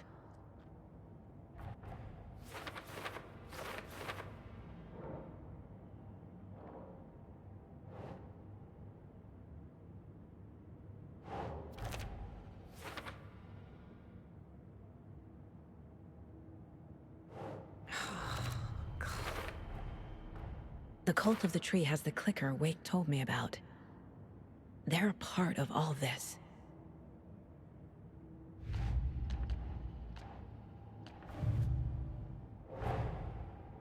The Cult of the Tree has the clicker Wake told me about. They're a part of all this.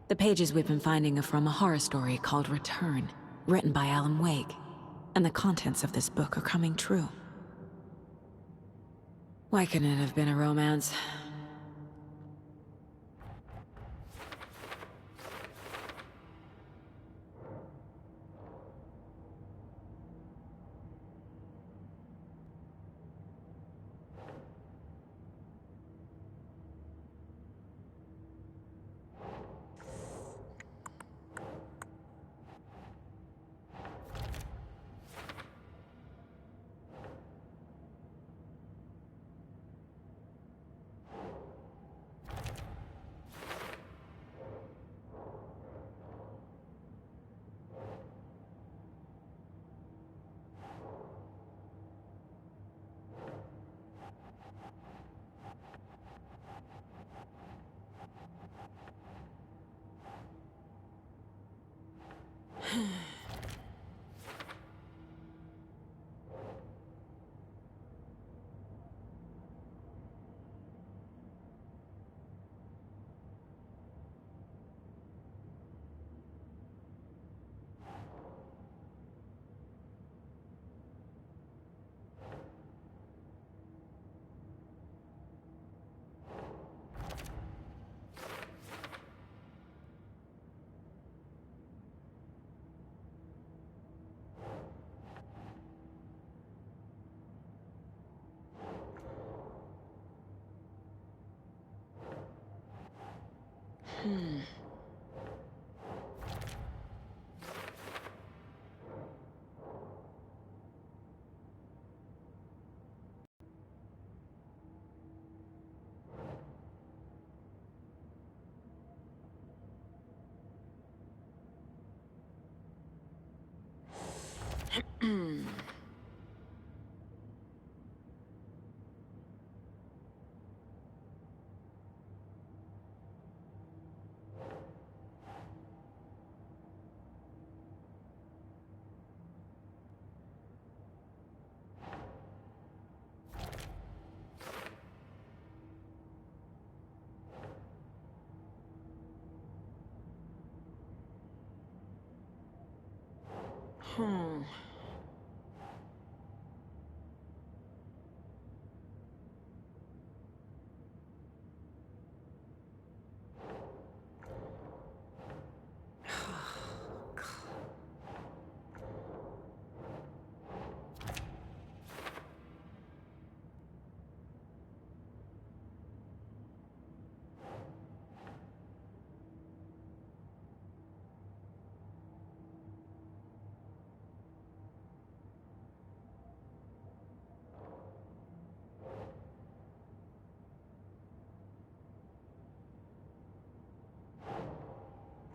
The pages we've been finding are from a horror story called Return, written by Alan Wake. And the contents of this book are coming true. Why couldn't it have been a romance?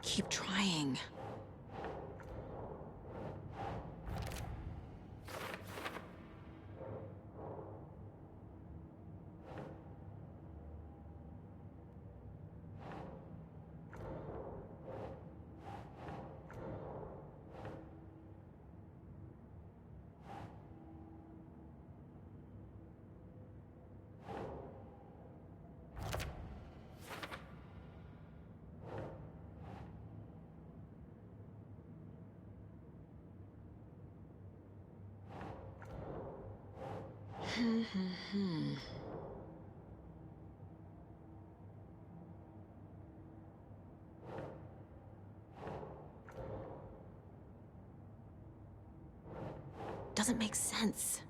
Keep trying. Doesn't make sense.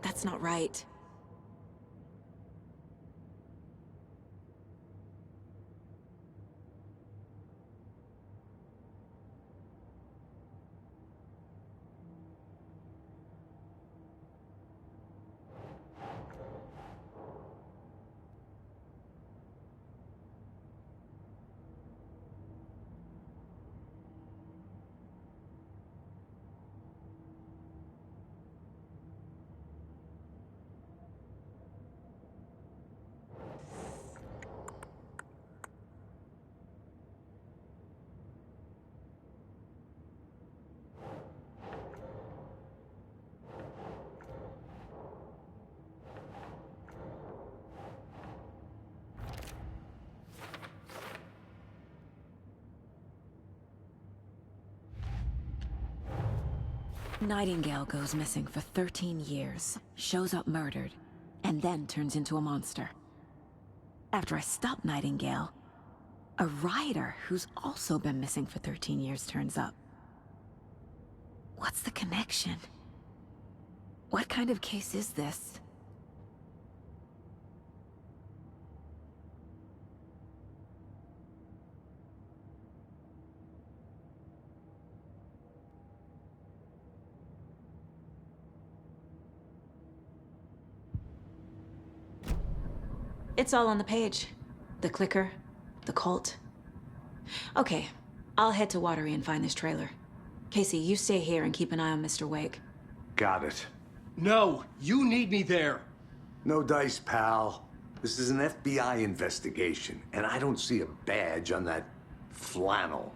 That's not right. Nightingale goes missing for 13 years, shows up murdered, and then turns into a monster. After I stop Nightingale, a rider who's also been missing for 13 years turns up. What's the connection? What kind of case is this? It's all on the page. The clicker, the cult. Okay, I'll head to Watery and find this trailer. Casey, you stay here and keep an eye on Mr. Wake. Got it. No, you need me there. No dice, pal. This is an FBI investigation, and I don't see a badge on that flannel.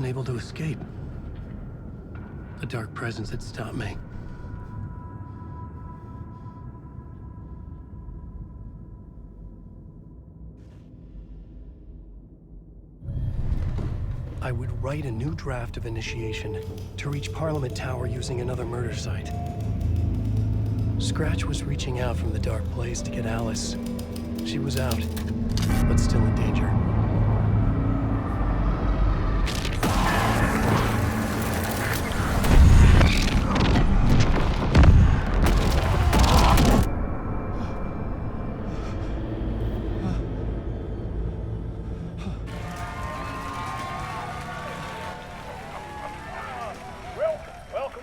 Able to escape. The dark presence had stopped me. I would write a new draft of initiation to reach Parliament Tower using another murder site. Scratch was reaching out from the dark place to get Alice. She was out, but still in danger.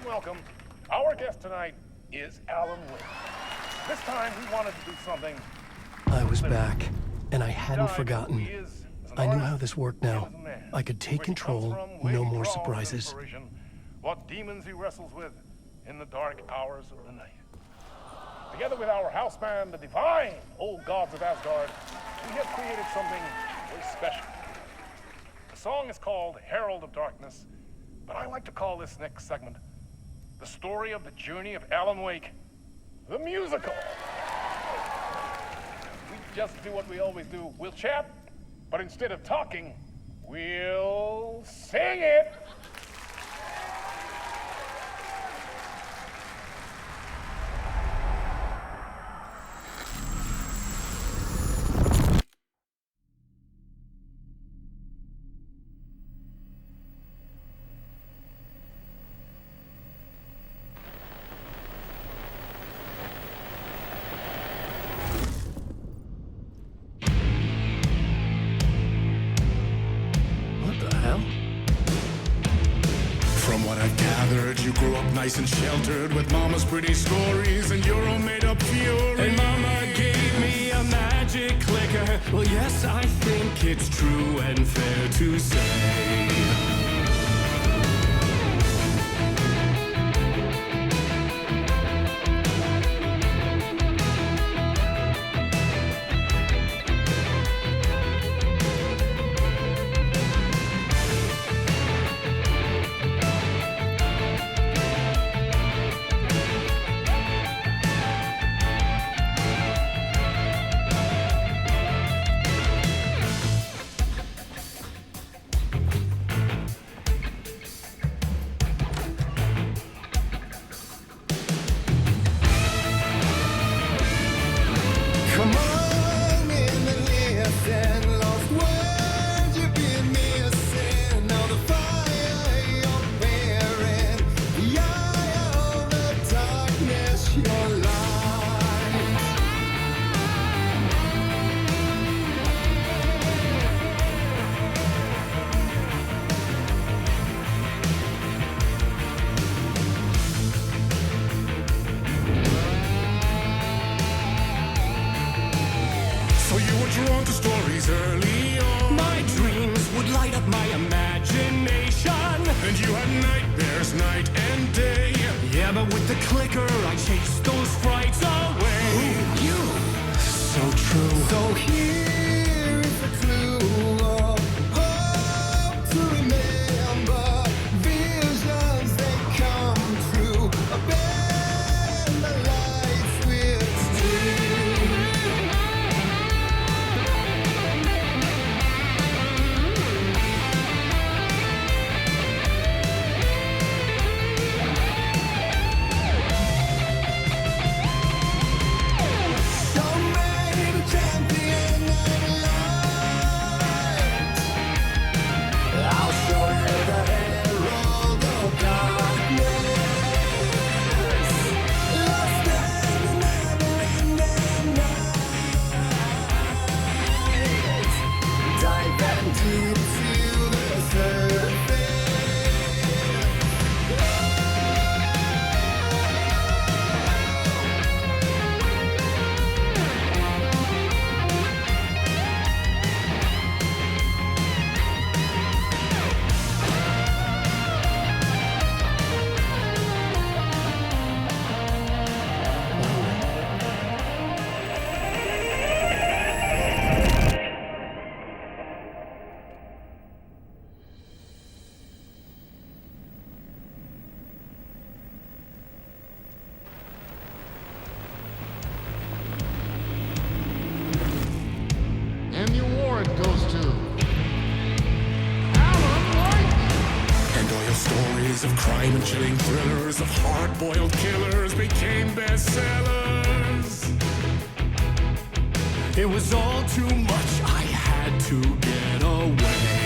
Welcome. Our guest tonight is Alan Wake. This time we wanted to do something. I was back, and I hadn't forgotten. I knew how this worked now. I could take control, no more surprises. What demons he wrestles with in the dark hours of the night. Together with our house band, the divine old gods of Asgard, we have created something very special. The song is called Herald of Darkness, but I like to call this next segment the story of the journey of Alan Wake, the musical. We just do what we always do. We'll chat, but instead of talking, we'll sing it. You grew up nice and sheltered with mama's pretty stories and your own made-up fury. And mama gave me a magic clicker. Well, yes, I think it's true and fair to say. Drawn to stories early on. My dreams would light up my imagination. And you had nightmares night and day. Yeah, but with the clicker, I chased those frights away. Ooh, you, so true. So here is a clue of hope to remember. Visions, they come true. Abandon the lights with steel. Chilling thrillers of hard-boiled killers became bestsellers. It was all too much, I had to get away.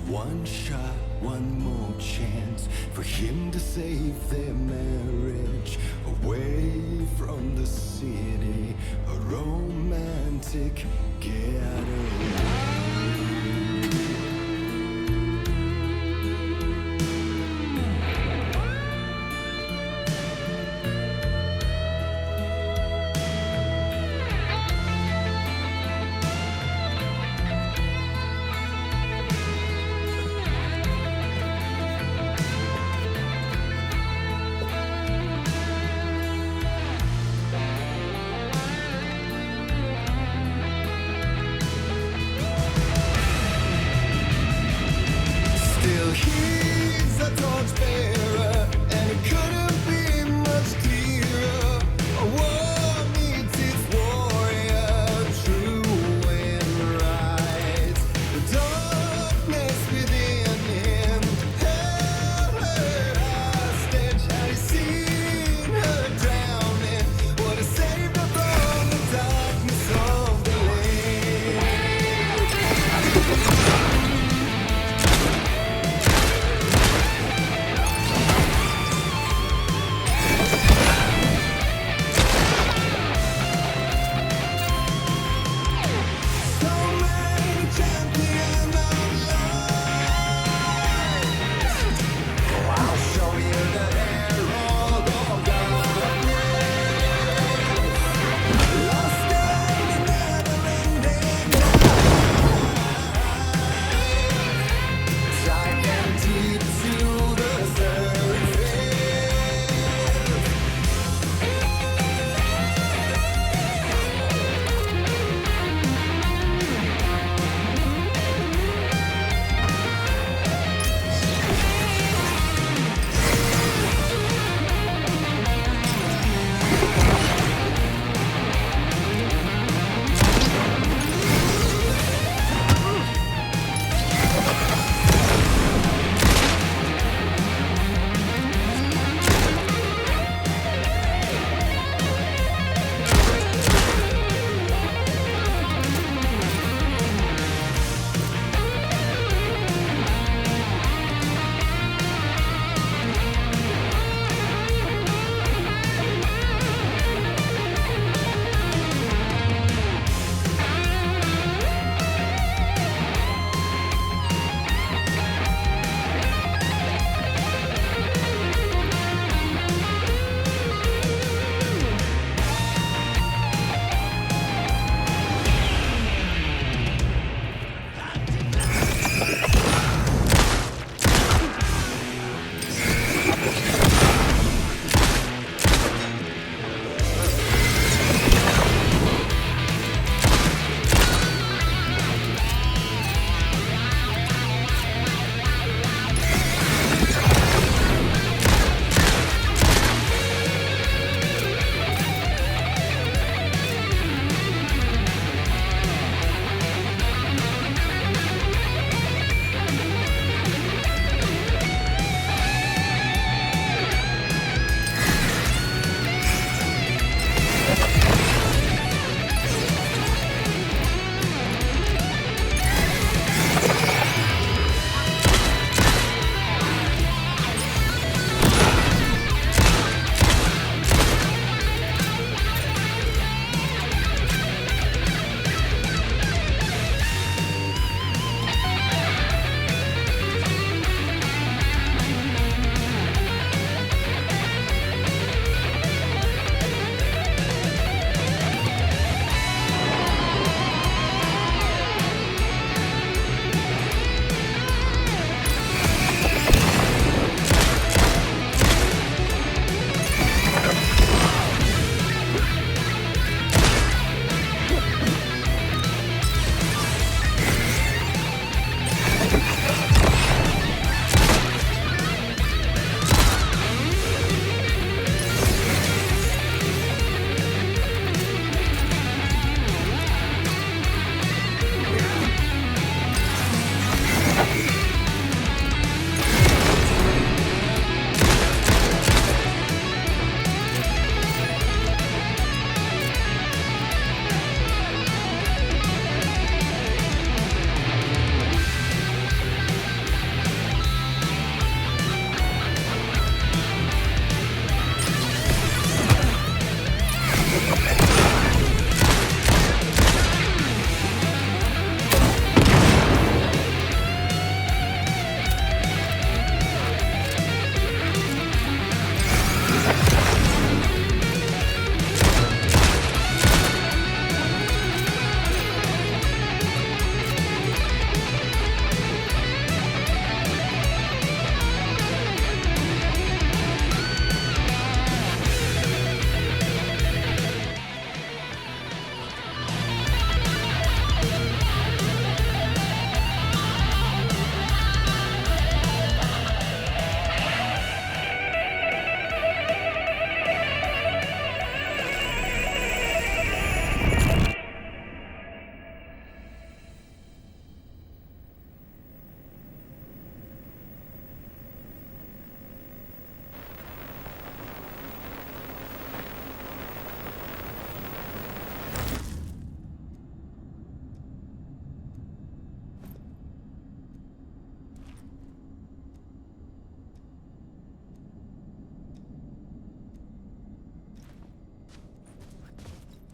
One shot, one more chance for him to save their marriage. Away from the city, a romantic getaway.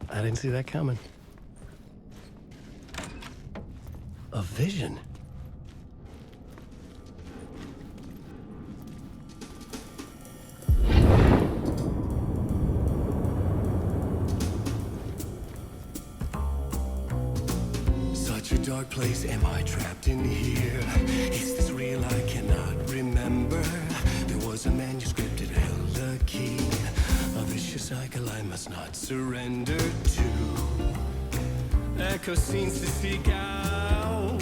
I didn't see that coming. A vision? Such a dark place, am I trapped in here? Is this real? I cannot remember. There was a manuscript, it held a key. A vicious cycle I must not surrender to. Echo scenes to seek out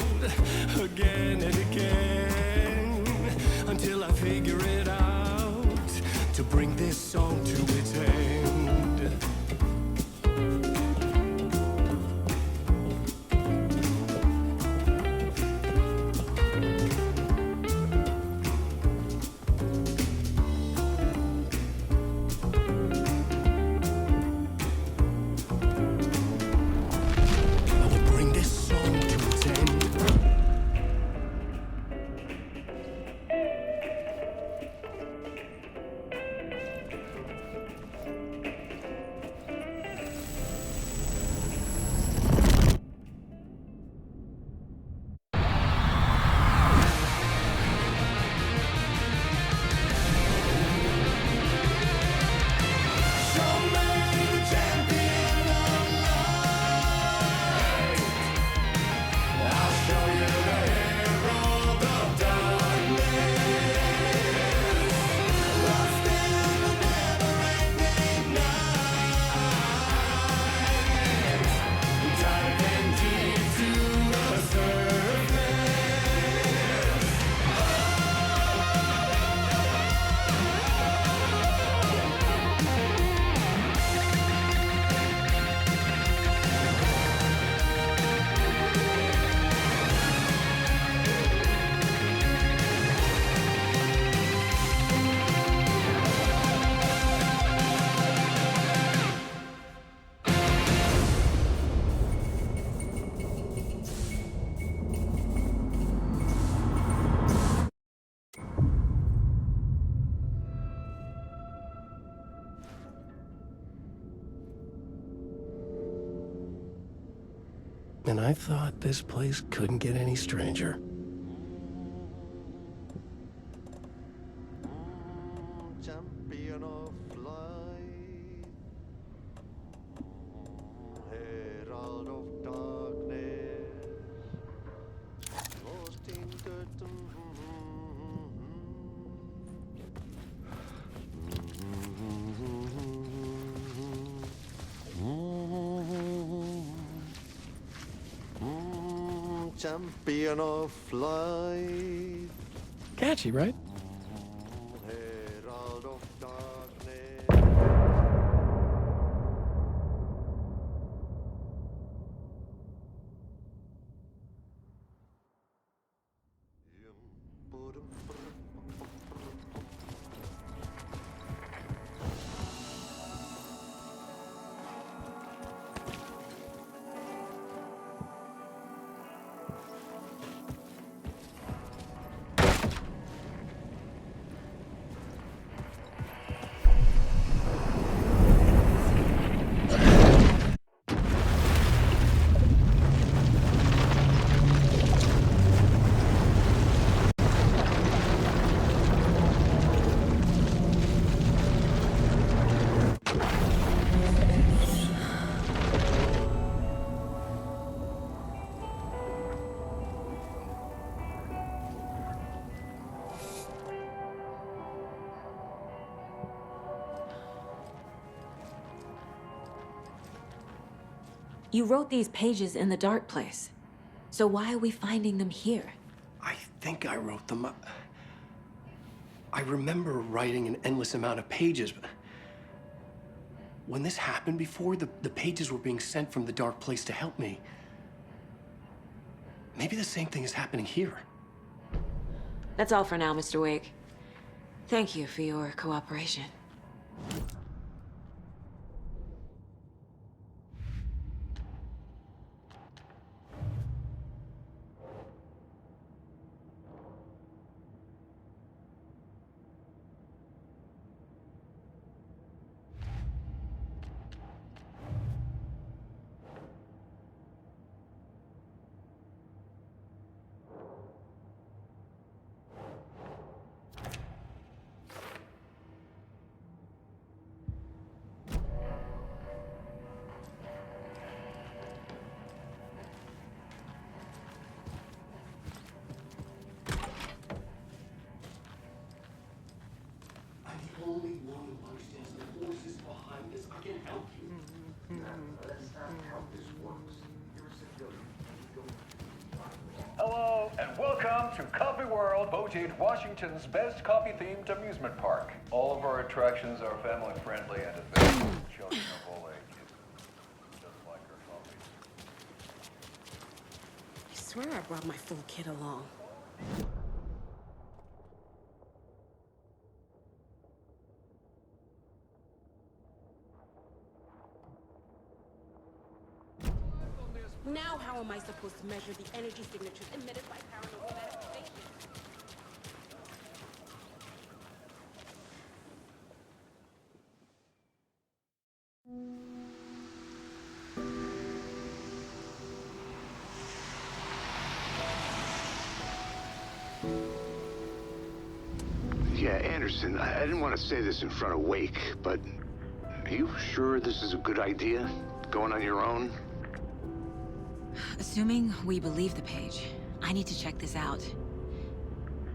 again and again until I figure it out to bring this song to its end. And I thought this place couldn't get any stranger. Champion of light, herald of darkness, lost in curtain. Champion of light. Catchy, right? Herald of darkness. You wrote these pages in the dark place. So why are we finding them here? I think I wrote them. I remember writing an endless amount of pages, but when this happened before, the pages were being sent from the dark place to help me. Maybe the same thing is happening here. That's all for now, Mr. Wake. Thank you for your cooperation. Hello, and welcome to Coffee World, voted Washington's best coffee-themed amusement park. All of our attractions are family-friendly and available to children of all ages, just like our coffee. I swear I brought my full kit along. Now how am I supposed to measure the energy signatures emitted by paranormal manifestations? Yeah, Anderson, I didn't want to say this in front of Wake, but are you sure this is a good idea? Going on your own? Assuming we believe the page, I need to check this out.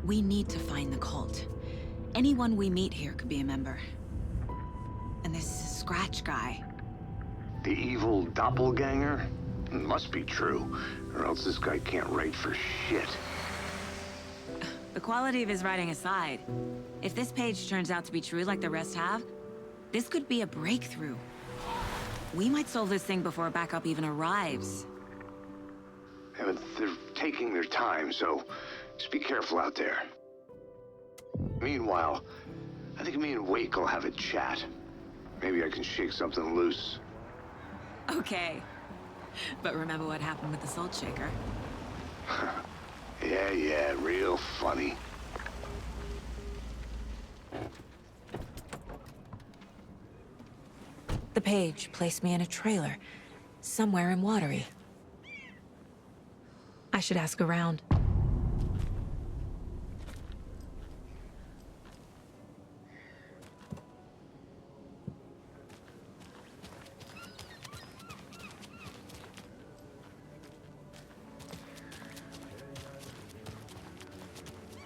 We need to find the cult. Anyone we meet here could be a member. And this Scratch guy. The evil doppelganger? Must be true, or else this guy can't write for shit. The quality of his writing aside, if this page turns out to be true like the rest have, this could be a breakthrough. We might solve this thing before backup even arrives. Yeah, but they're taking their time, so just be careful out there. Meanwhile, I think me and Wake will have a chat. Maybe I can shake something loose. Okay. But remember what happened with the salt shaker? Yeah, real funny. The page placed me in a trailer, somewhere in Watery. I should ask around.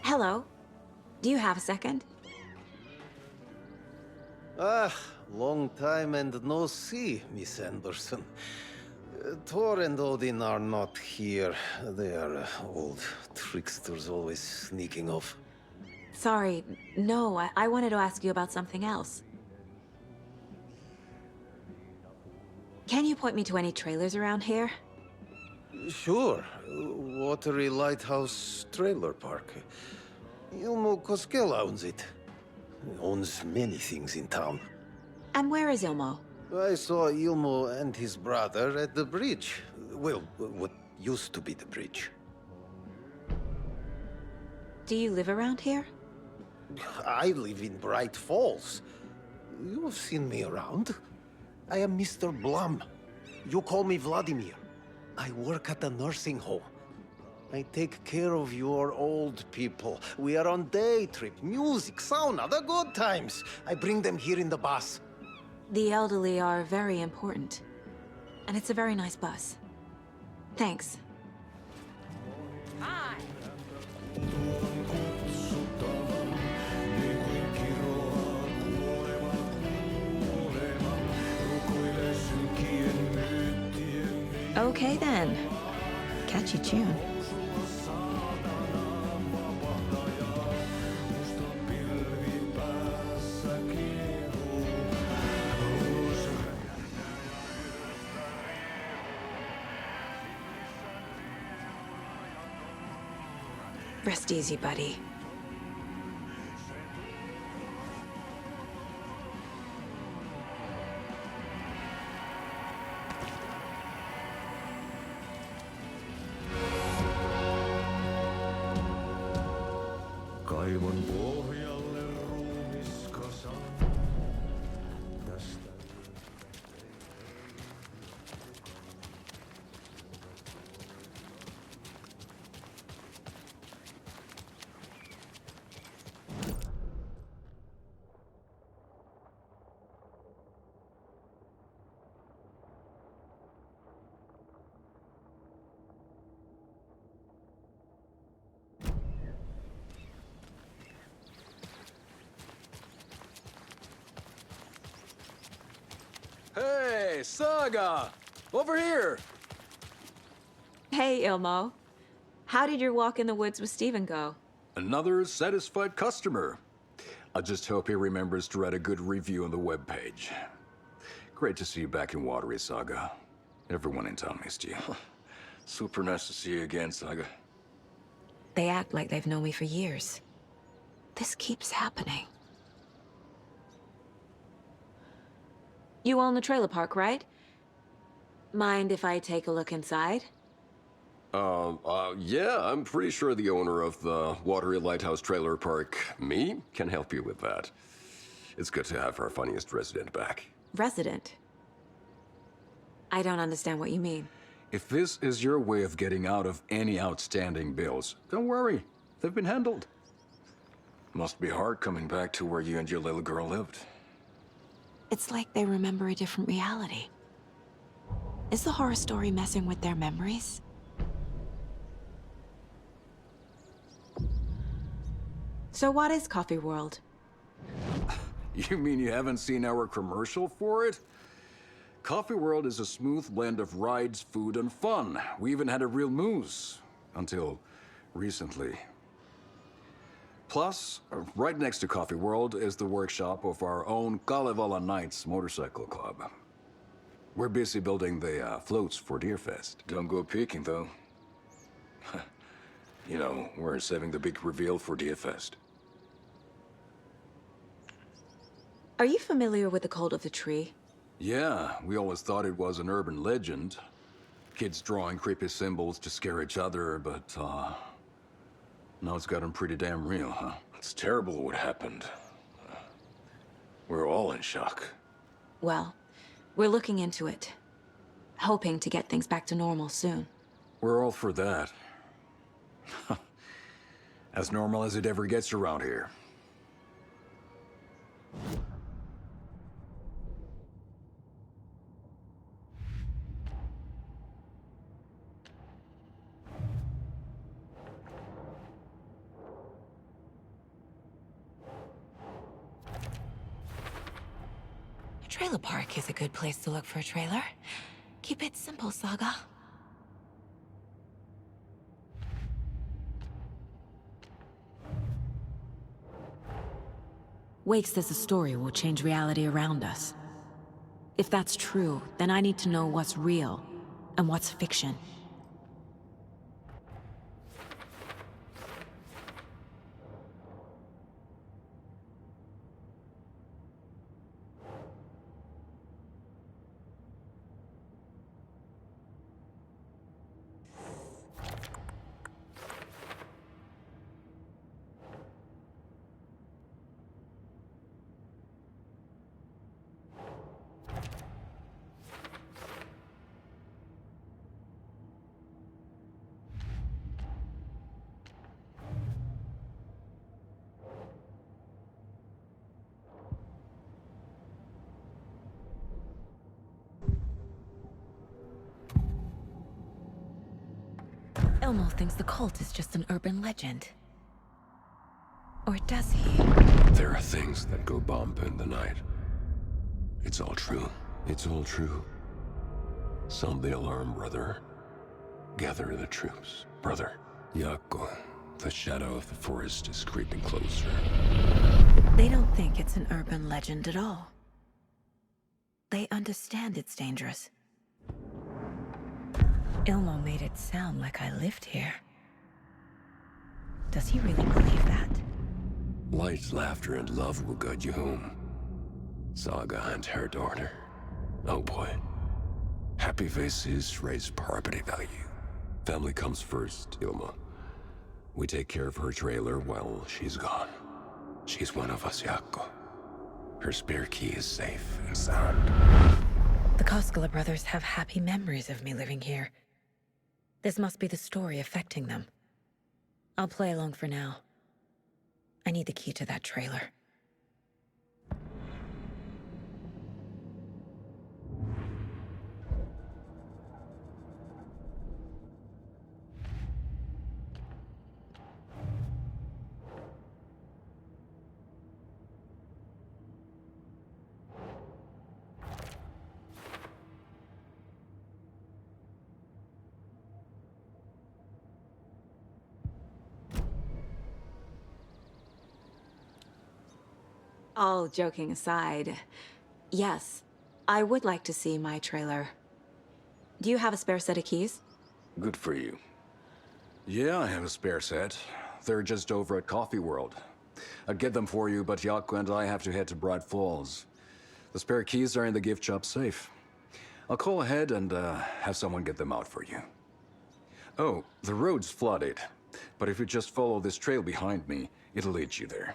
Hello. Do you have a second? Ah, long time and no see, Miss Anderson. Thor and Odin are not here. They are old tricksters always sneaking off. Sorry, no, I wanted to ask you about something else. Can you point me to any trailers around here? Sure. Watery Lighthouse Trailer Park. Ilmo Koskela owns it. Owns many things in town. And where is Ilmo? I saw Ilmo and his brother at the bridge. Well, what used to be the bridge. Do you live around here? I live in Bright Falls. You've seen me around. I am Mr. Blum. You call me Vladimir. I work at a nursing home. I take care of your old people. We are on day trip, music, sauna, the good times. I bring them here in the bus. The elderly are very important. And it's a very nice bus. Thanks. Hi! Okay then. Catchy tune. Rest easy, buddy. Kaivon pohjalle ruumiskasan. Tästä Hey, Saga! Over here! Hey, Ilmo. How did your walk in the woods with Steven go? Another satisfied customer. I just hope he remembers to write a good review on the webpage. Great to see you back in Watery, Saga. Everyone in town missed you. Super nice to see you again, Saga. They act like they've known me for years. This keeps happening. You own the trailer park, right? Mind if I take a look inside? Yeah, I'm pretty sure the owner of the Watery Lighthouse Trailer Park, me, can help you with that. It's good to have our funniest resident back. Resident? I don't understand what you mean. If this is your way of getting out of any outstanding bills, don't worry. They've been handled. Must be hard coming back to where you and your little girl lived. It's like they remember a different reality. Is the horror story messing with their memories? So what is Coffee World? You mean you haven't seen our commercial for it? Coffee World is a smooth blend of rides, food, and fun. We even had a real moose. Until recently. Plus, right next to Coffee World is the workshop of our own Kalevala Knights Motorcycle Club. We're busy building the floats for Deerfest. Don't go peeking, though. You know, we're saving the big reveal for Deerfest. Are you familiar with the Cult of the Tree? Yeah, we always thought it was an urban legend. Kids drawing creepy symbols to scare each other, but, now it's gotten pretty damn real, huh? It's terrible what happened. We're all in shock. Well, we're looking into it. Hoping to get things back to normal soon. We're all for that. As normal as it ever gets around here. Trailer park is a good place to look for a trailer. Keep it simple, Saga. Wake says the story will change reality around us. If that's true, then I need to know what's real and what's fiction. Elmo thinks the cult is just an urban legend. Or does he? There are things that go bump in the night. It's all true. It's all true. Sound the alarm, brother. Gather the troops, brother. Yako, the shadow of the forest is creeping closer. They don't think it's an urban legend at all. They understand it's dangerous. Ilmo made it sound like I lived here. Does he really believe that? Light, laughter, and love will guide you home. Saga and her daughter. Oh boy. Happy faces raise property value. Family comes first, Ilma. We take care of her trailer while she's gone. She's one of us, Yako. Her spare key is safe and sound. The Koskela brothers have happy memories of me living here. This must be the story affecting them. I'll play along for now. I need the key to that trailer. All joking aside, yes, I would like to see my trailer. Do you have a spare set of keys? Good for you. Yeah, I have a spare set. They're just over at Coffee World. I'd get them for you, but Yako and I have to head to Bright Falls. The spare keys are in the gift shop safe. I'll call ahead and have someone get them out for you. Oh, the road's flooded, but if you just follow this trail behind me, it'll lead you there.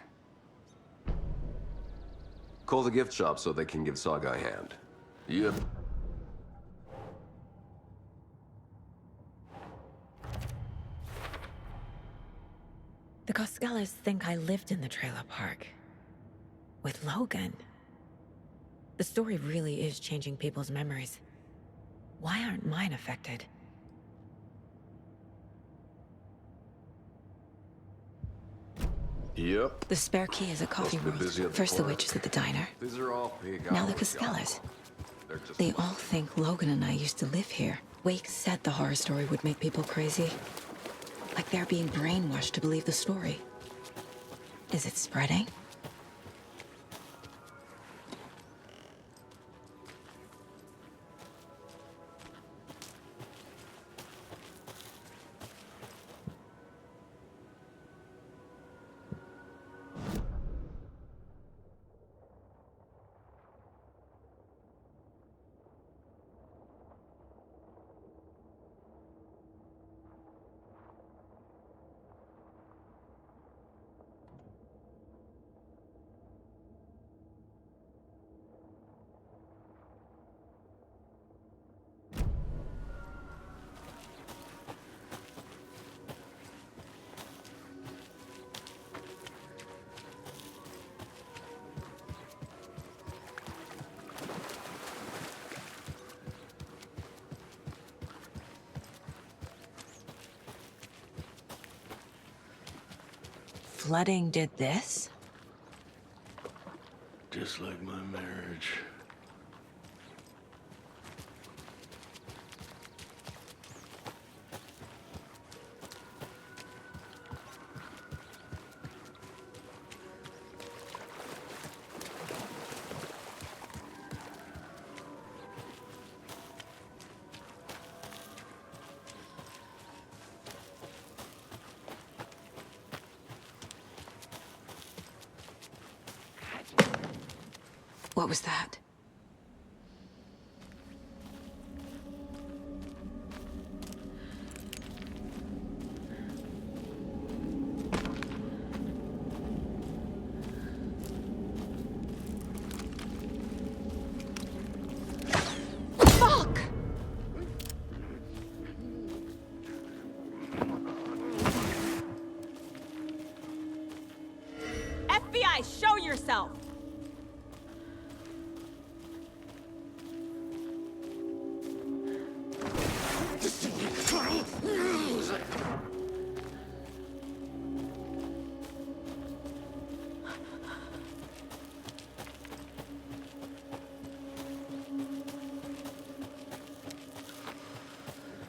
Call the gift shop so they can give Saga a hand. Yep. The Koskelas think I lived in the trailer park. With Logan. The story really is changing people's memories. Why aren't mine affected? Yep. The spare key is at Coffee World. First the witches at the diner. These are all big Now the hours, Koskelas. Yako. They all think Logan and I used to live here. Wake said the horror story would make people crazy. Like they're being brainwashed to believe the story. Is it spreading? Flooding did this? Just like my marriage. What was that? Fuck! FBI, show yourself!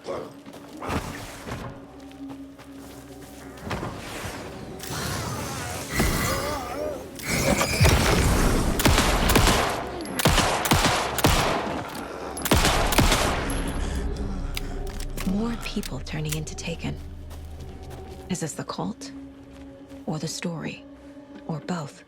More people turning into Taken. Is this the cult? Or the story? Or both?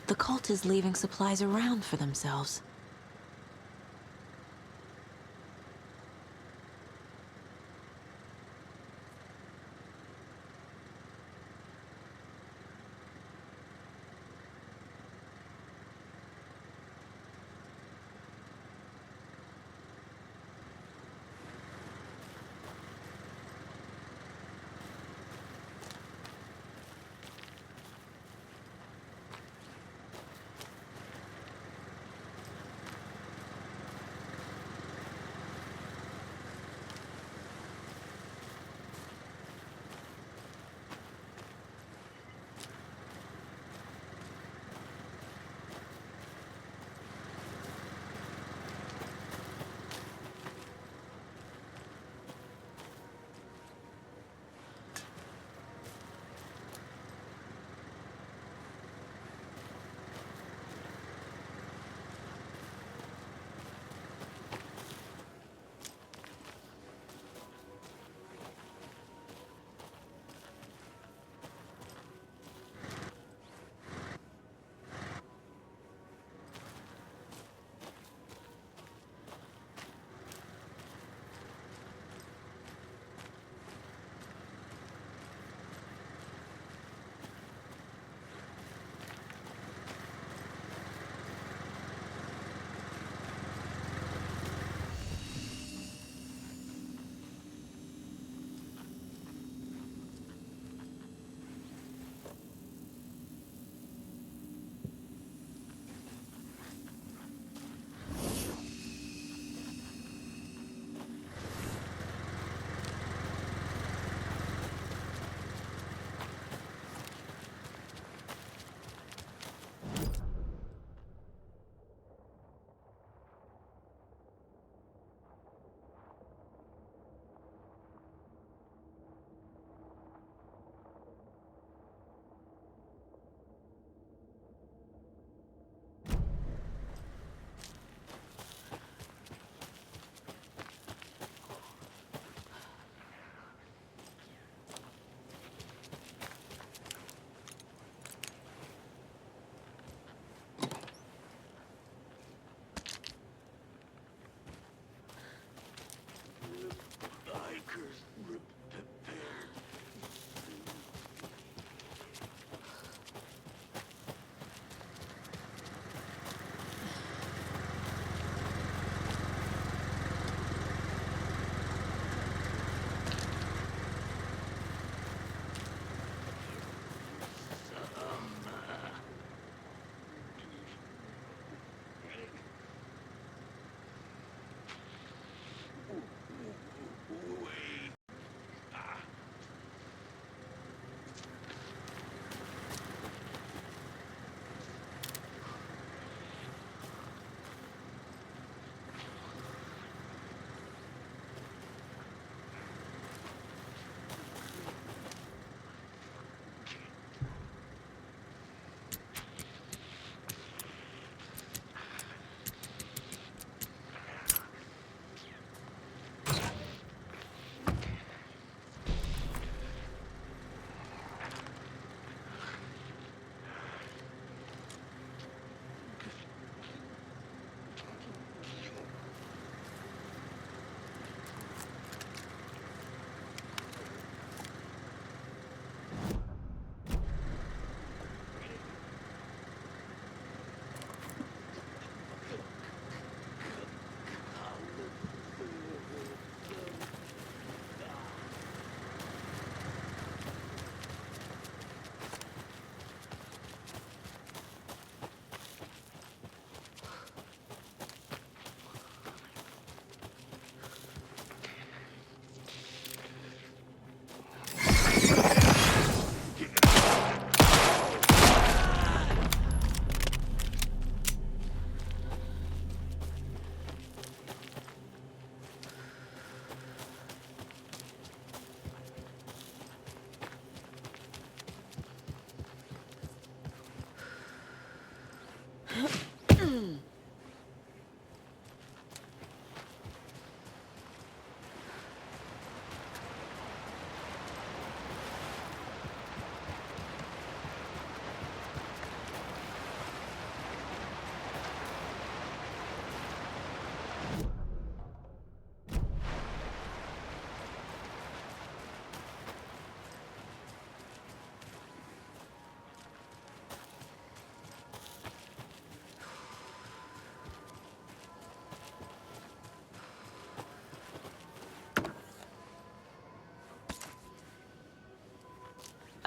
The cult is leaving supplies around for themselves.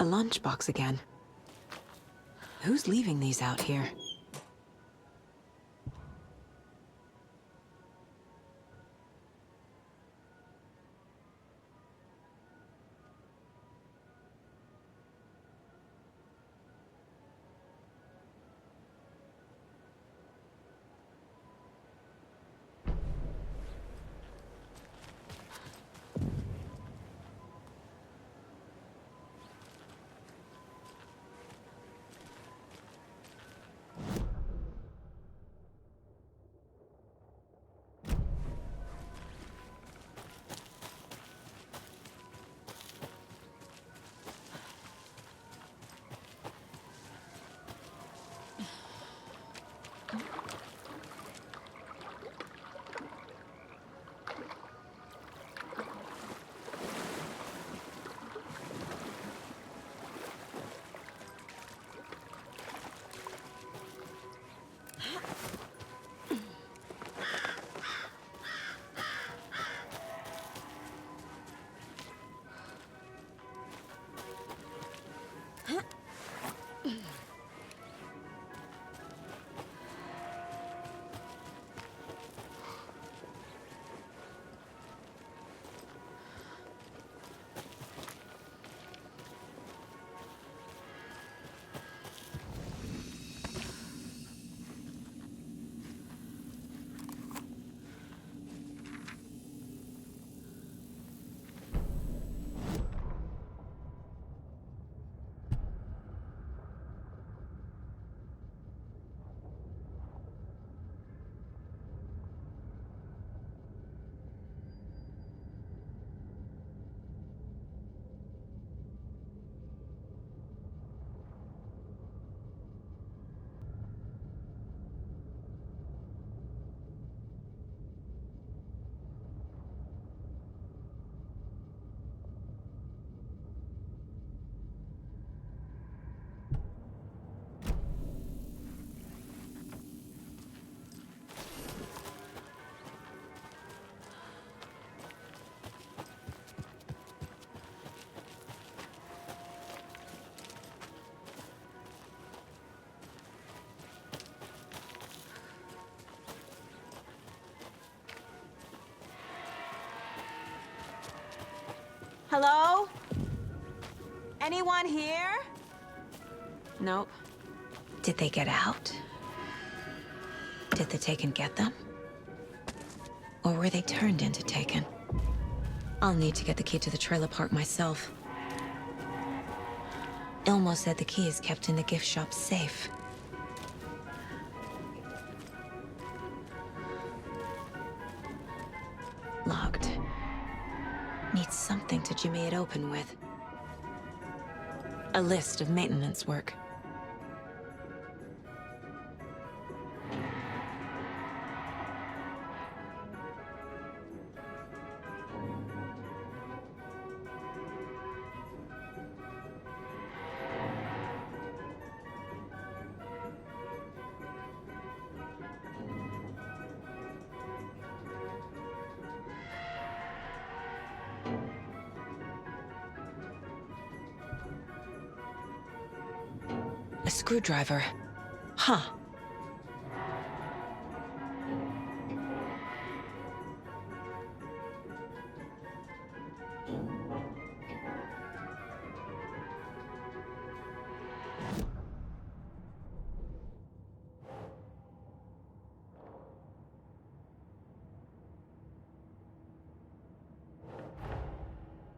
A lunchbox again. Who's leaving these out here? Hello? Anyone here? Nope. Did they get out? Did the Taken get them? Or were they turned into Taken? I'll need to get the key to the trailer park myself. Ilmo said the key is kept in the gift shop safe. Locked. Needs something to jimmy it open with. A list of maintenance work. A screwdriver. Huh.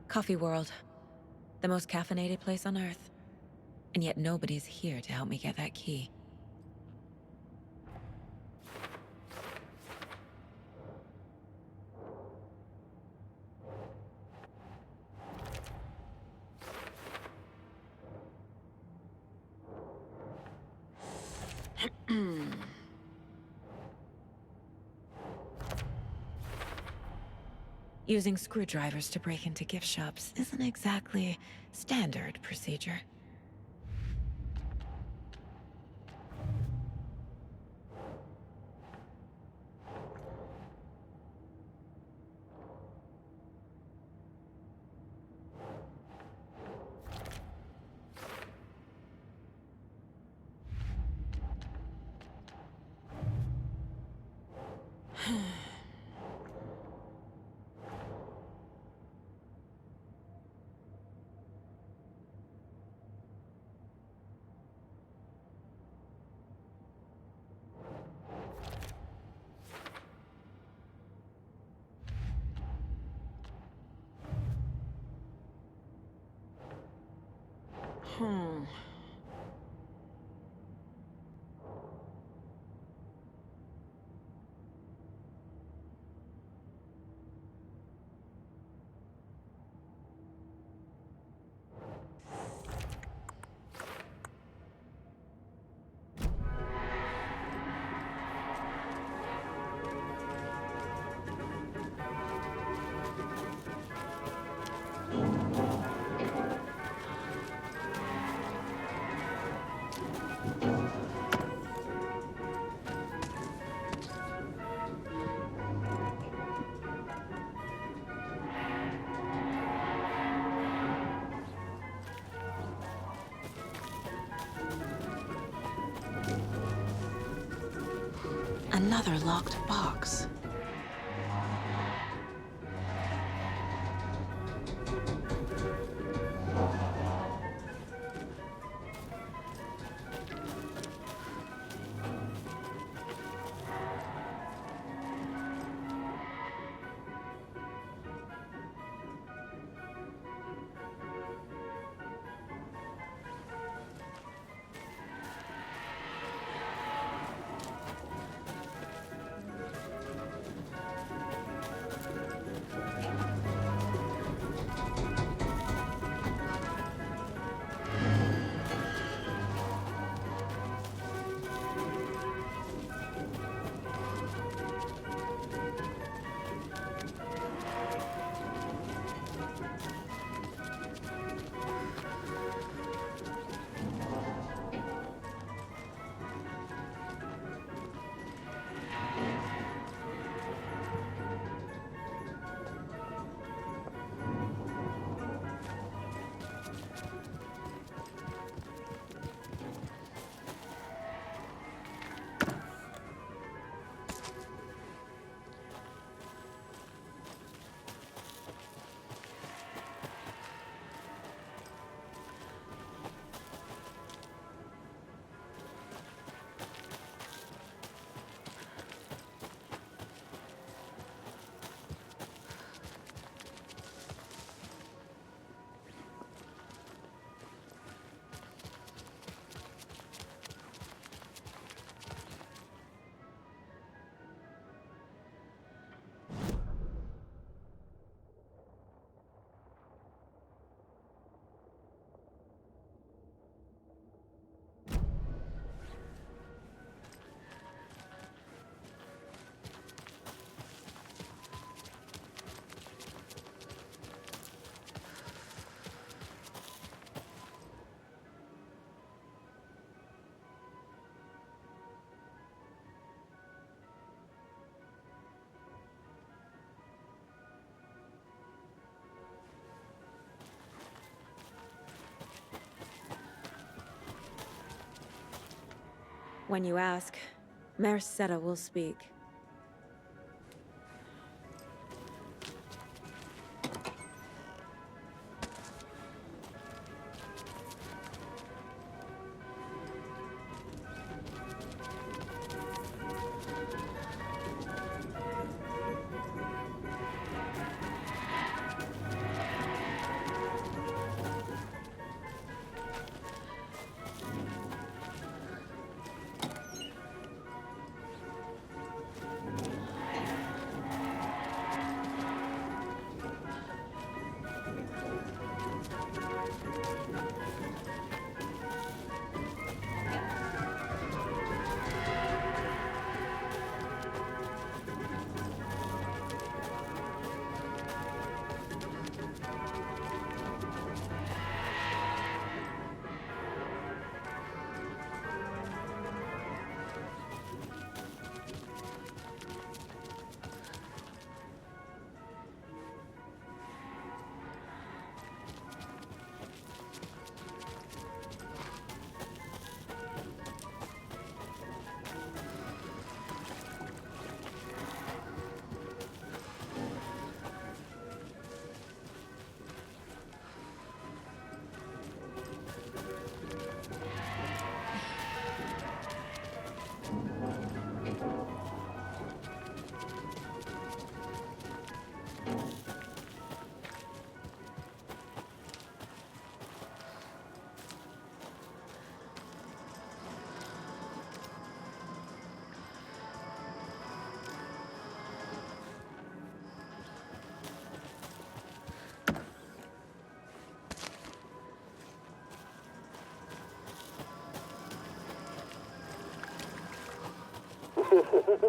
Coffee World. The most caffeinated place on Earth. And yet nobody's here to help me get that key. Using screwdrivers to break into gift shops isn't exactly standard procedure. Another locked box. When you ask, Merceda will speak.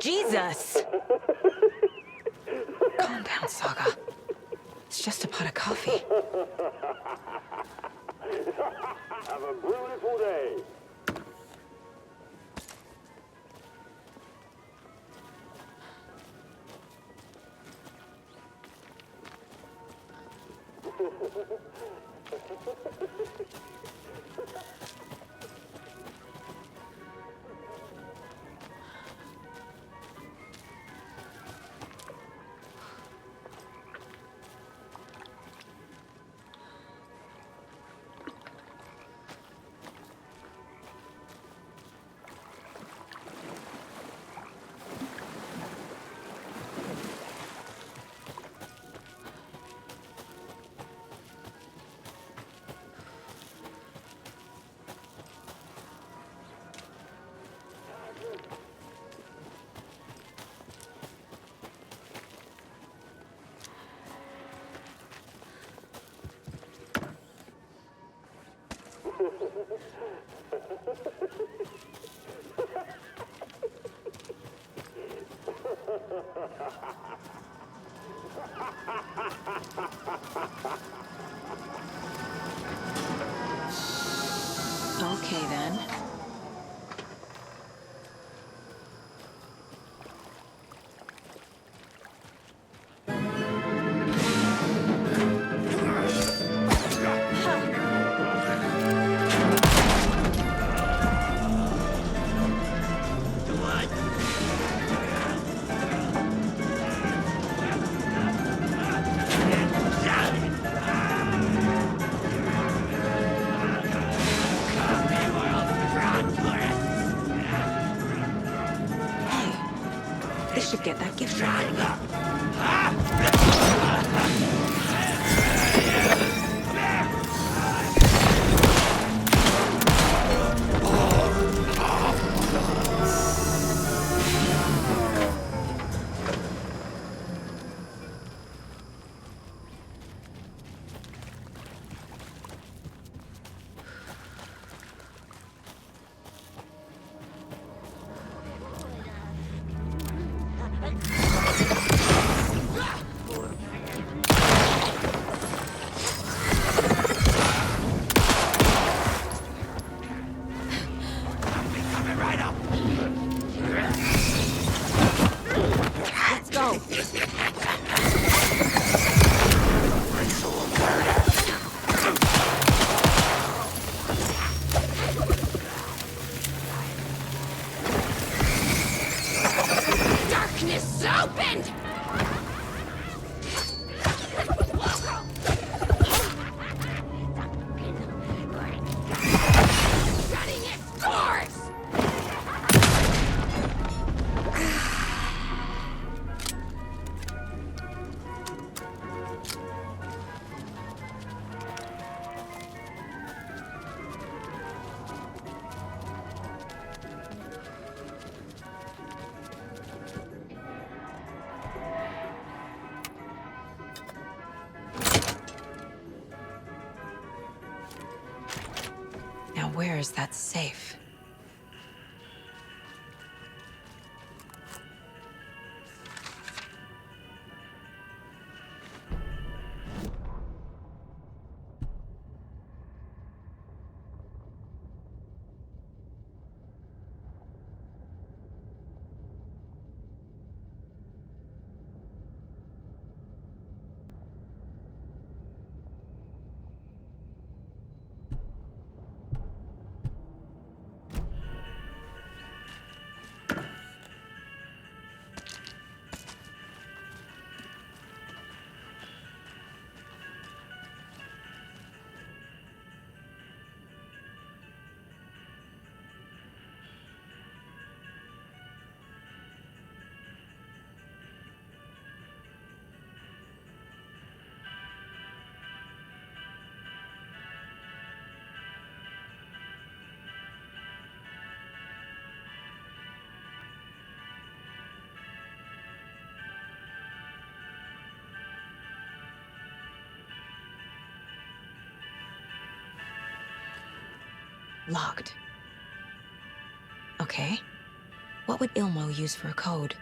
Jesus! Calm down, Saga. It's just a pot of coffee. Have a beautiful day. Okay, then. This should get that gift wrap. Let's go. Darkness opened! Shutting its doors! Now where is that safe? Locked. Okay. What would Ilmo use for a code?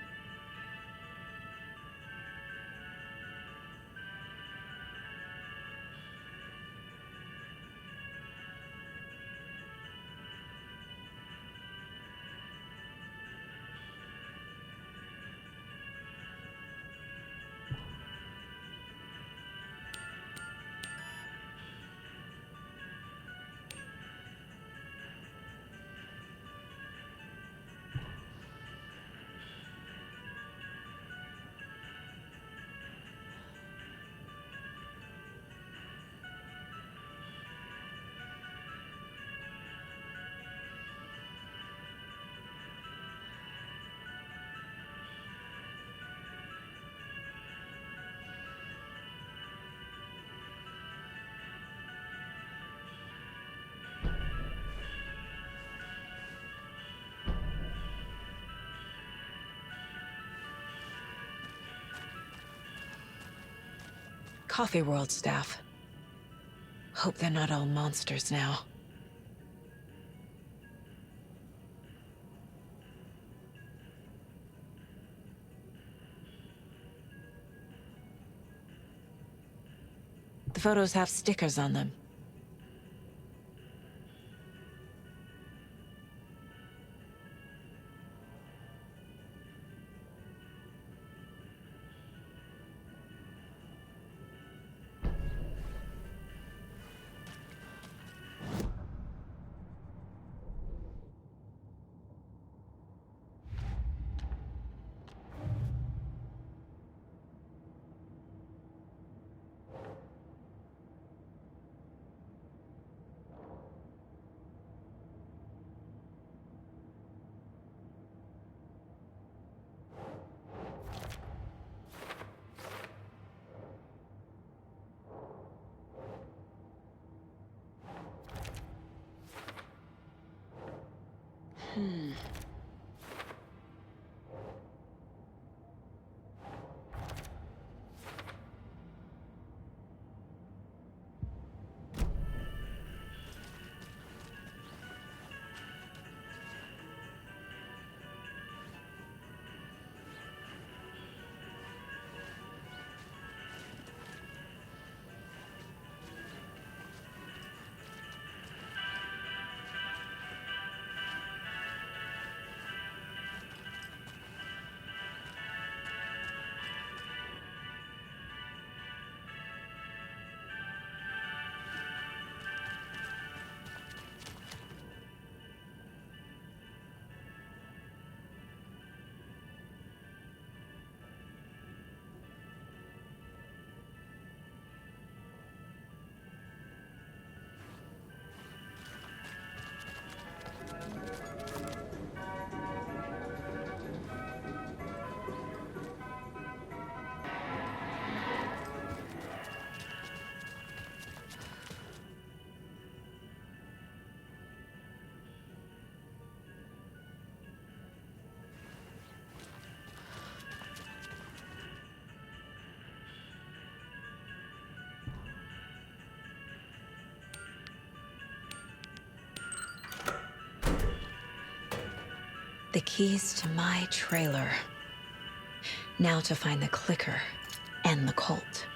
Coffee World staff. Hope they're not all monsters now. The photos have stickers on them. The keys to my trailer. Now to find the clicker and the cult.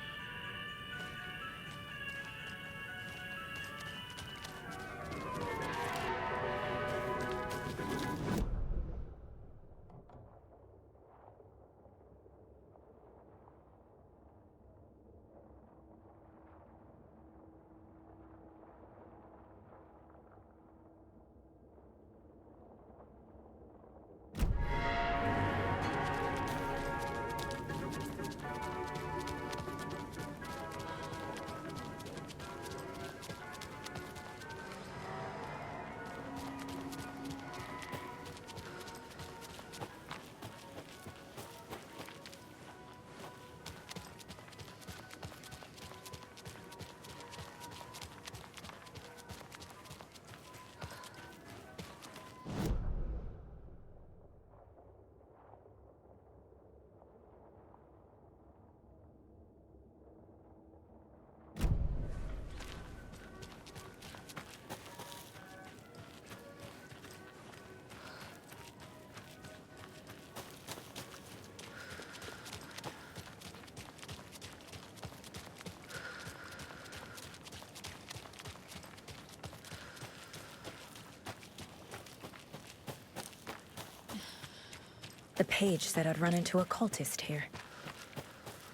The page said I'd run into a cultist here.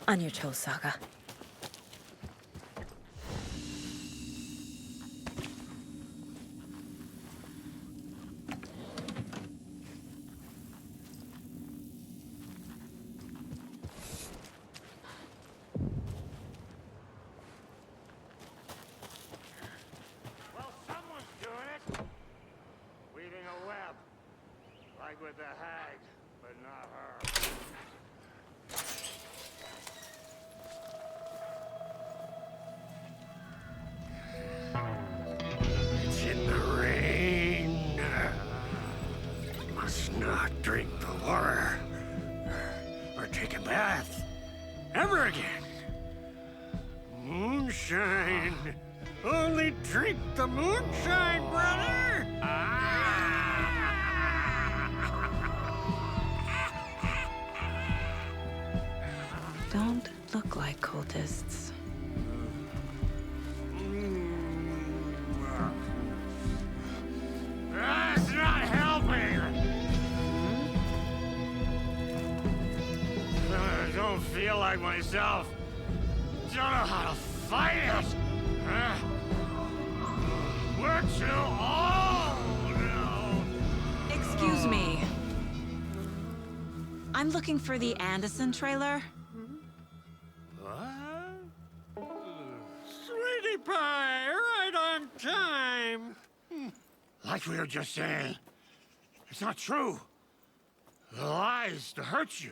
On your toes, Saga. Well, someone's doing it. Weaving a web. Like with the hag, but not her. It's in the rain. Must not drink the water. Or take a bath. Ever again. Moonshine. Only drink the moonshine, brother! Don't look like cultists. That's not helping! I don't feel like myself. Don't know how to fight it! We're too old now! Excuse me. I'm looking for the Anderson trailer. What? Sweetie pie, right on time! Like we were just saying, it's not true. The lies to hurt you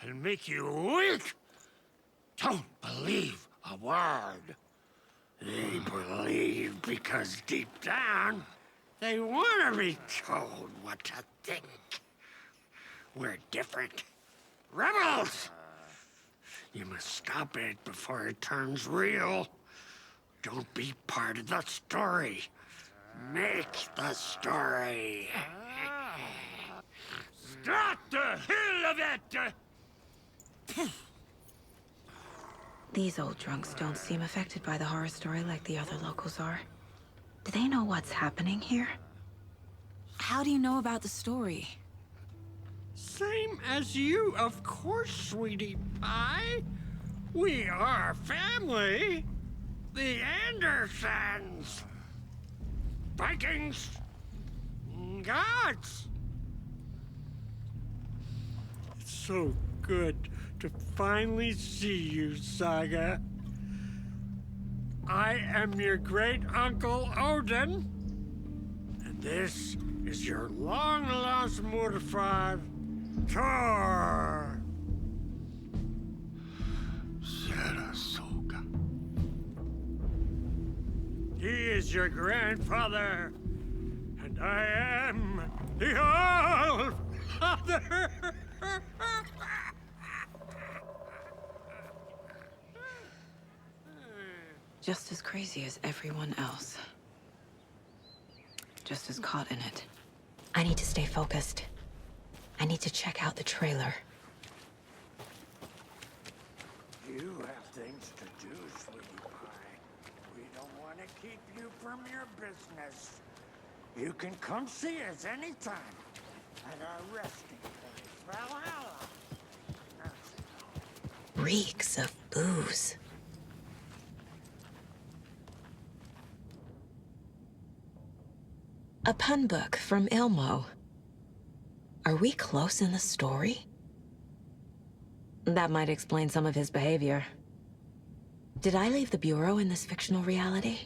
and make you weak. Don't believe a word. They believe because deep down, they want to be told what to think. We're different. Rebels! You must stop it before it turns real. Don't be part of the story. Make the story. Stop the hell of it! These old drunks don't seem affected by the horror story like the other locals are. Do they know what's happening here? How do you know about the story? Same as you, of course, sweetie pie. We are family. The Andersons. Vikings. Gods. It's so good to finally see you, Saga. I am your great-uncle Odin. And this is your long-lost mortified Thor. Sarasota. He is your grandfather, and I am the All-Father. Just as crazy as everyone else. Just as caught in it. I need to stay focused. I need to check out the trailer. You have things to do, sweetie pie. We don't want to keep you from your business. You can come see us anytime at our resting place, Valhalla. Reeks of booze. A pun book from Ilmo. Are we close in the story? That might explain some of his behavior. Did I leave the Bureau in this fictional reality?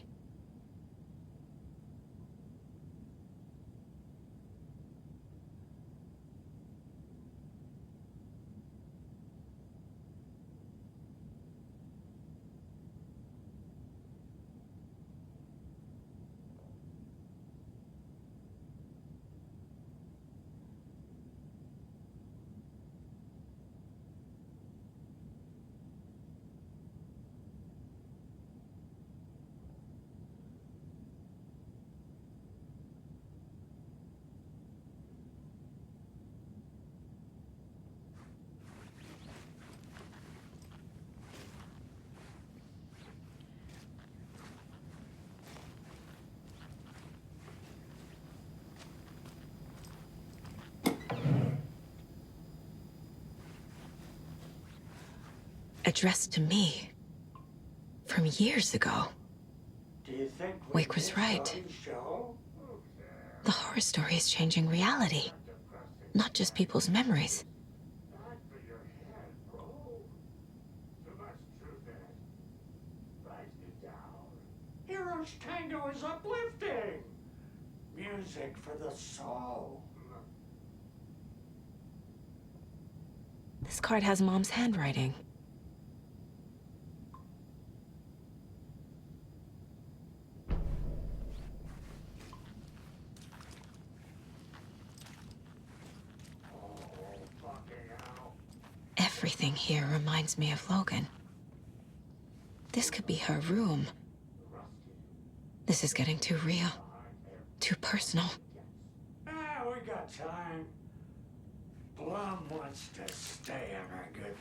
addressed to me. From years ago. Do you think Wake was right. The horror story is changing reality. Not just people's memories. Heroes Tango is uplifting. Music for the soul. This card has Mom's handwriting. Everything here reminds me of Logan. This could be her room. This is getting too real. Too personal. We got time. Blum wants to stay on our good.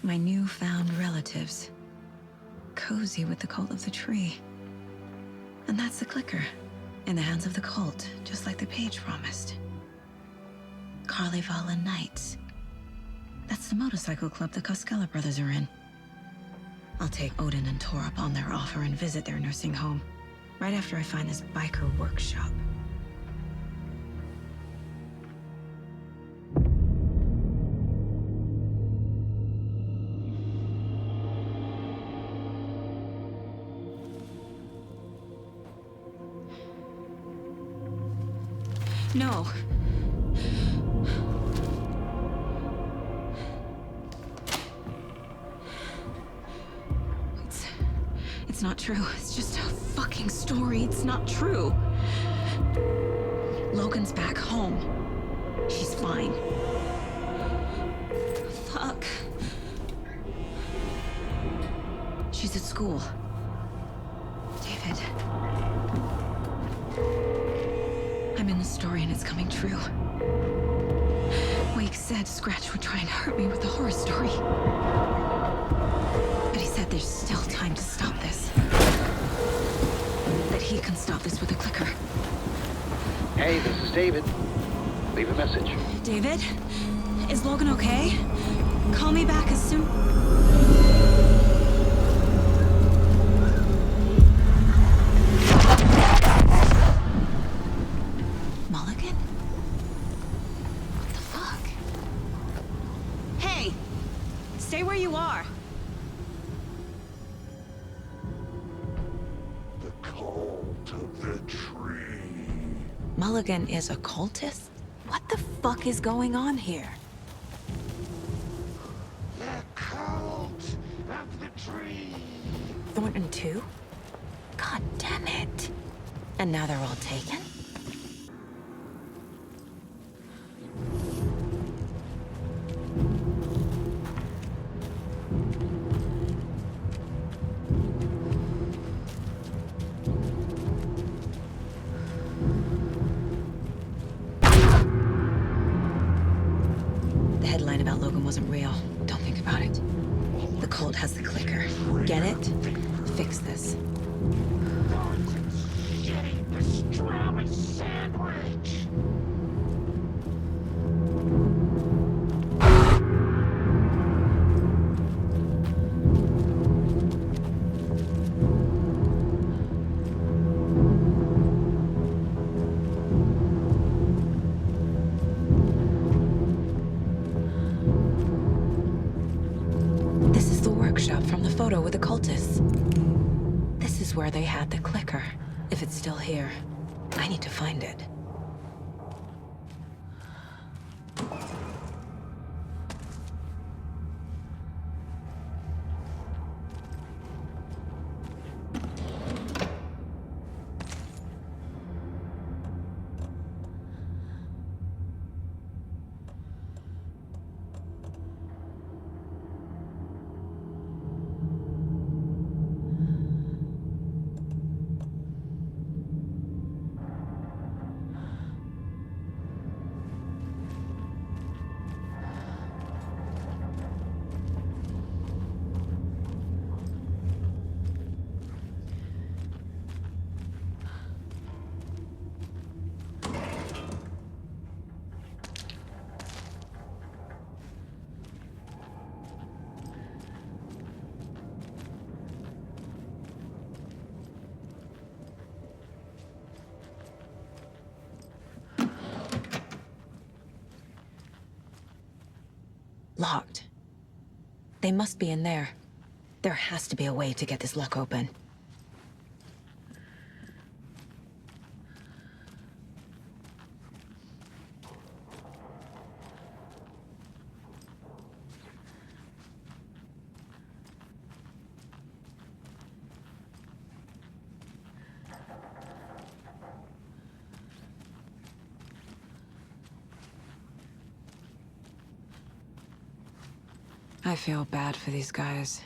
My newfound relatives. Cozy with the cult of the tree. And that's the clicker. In the hands of the cult, just like the page promised. Carnival Nights. That's the motorcycle club the Koskela brothers are in. I'll take Odin and Tor up on their offer and visit their nursing home. Right after I find this biker workshop. No. It's not true. It's just a fucking story. It's not true. Logan's back home. She's fine. Fuck. She's at school. David. I'm in the story and it's coming true. Wake said Scratch would try and hurt me with the horror story. But he said there's still time to stop this. That he can stop this with a clicker. Hey, this is David. Leave a message. David? Is Logan okay? Call me back as soon... Mulligan? What the fuck? Hey! Stay where you are! The cult of the tree. Mulligan is a cultist? What the fuck is going on here? The cult of the tree. Thornton too? God damn it. And now they're all taken? The headline about Logan wasn't real. Don't think about it. The cult has the clicker. Get it? Fix this. Pastrami sandwich. This is the workshop from the photo with the cultists. This is where they had the clicker. If it's still here, I need to find it. Locked. They must be in there. There has to be a way to get this lock open. I feel bad for these guys.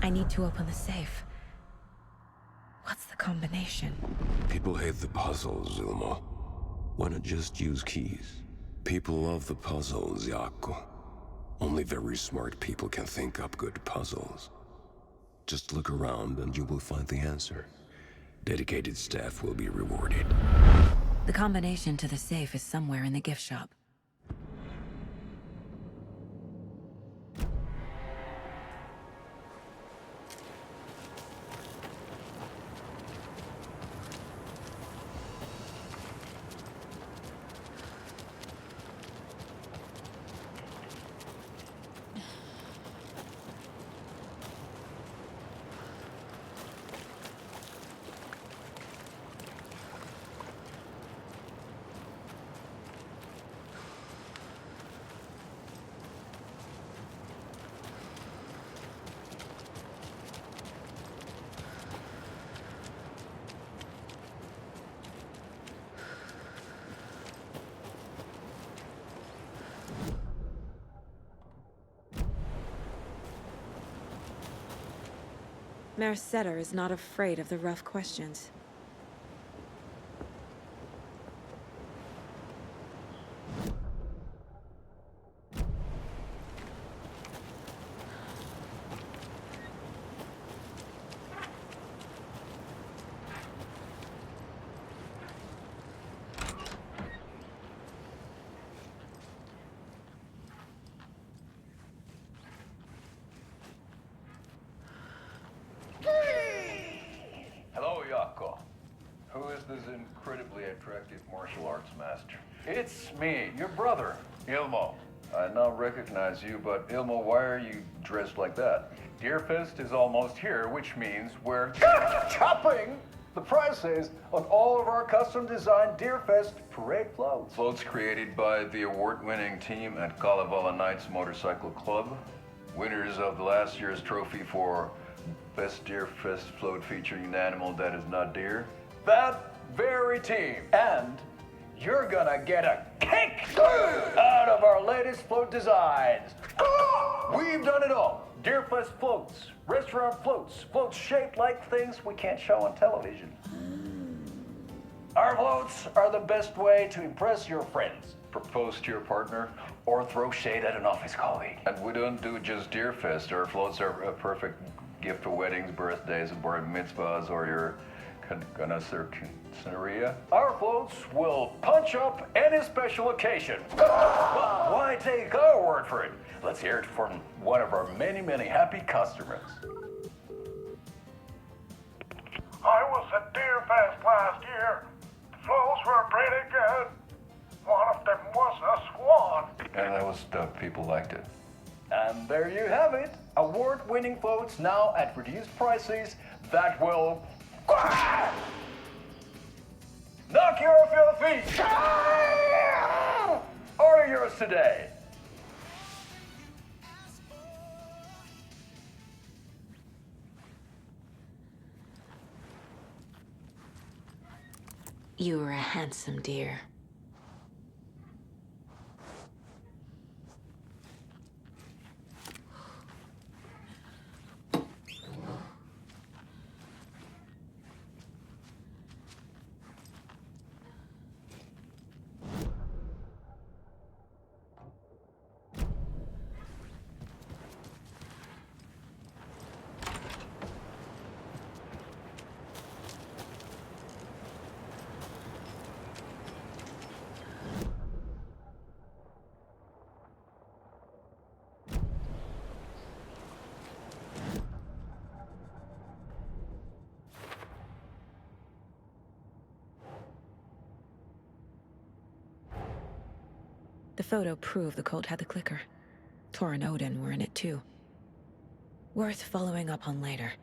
I need to open the safe. What's the combination? People hate the puzzles, Ilmo. Why not just use keys? People love the puzzles, Jaakko. Only very smart people can think up good puzzles. Just look around and you will find the answer. Dedicated staff will be rewarded. The combination to the safe is somewhere in the gift shop. Mercetter is not afraid of the rough questions. Hello, Jaakko. Who is this incredibly attractive martial arts master? It's me, your brother, Ilmo. I now recognize you, but Ilmo, why are you dressed like that? Deerfest is almost here, which means we're chopping the prices on all of our custom-designed Deerfest parade floats. Floats created by the award-winning team at Kalevala Knights Motorcycle Club. Winners of the last year's trophy for Best Deerfest float featuring an animal that is not deer. That very team. And you're gonna get a kick out of our latest float designs. We've done it all. Deerfest floats, restaurant floats, floats shaped like things we can't show on television. Our floats are the best way to impress your friends, propose to your partner, or throw shade at an office colleague. And we don't do just Deerfest. Our floats are a perfect gift for weddings, birthdays, bar mitzvahs, or your quinceañera. Our floats will punch up any special occasion. Well, why take our word for it? Let's hear it from one of our many, many happy customers. I was at Deerfest last year. The floats were pretty good. One of them was a swan. And that was the people liked it. And there you have it. Award-winning floats now at reduced prices that will knock you off your feet. Order yours today. You were a handsome deer. The photo proved the cult had the clicker. Tor and Odin were in it too. Worth following up on later.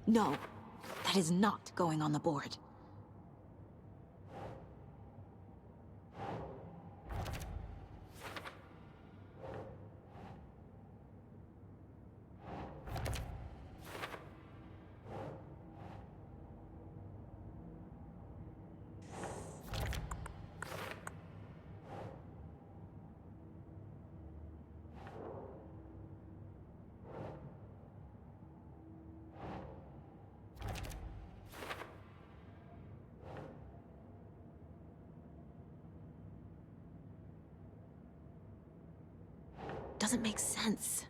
No, that is not going on the board. Doesn't make sense.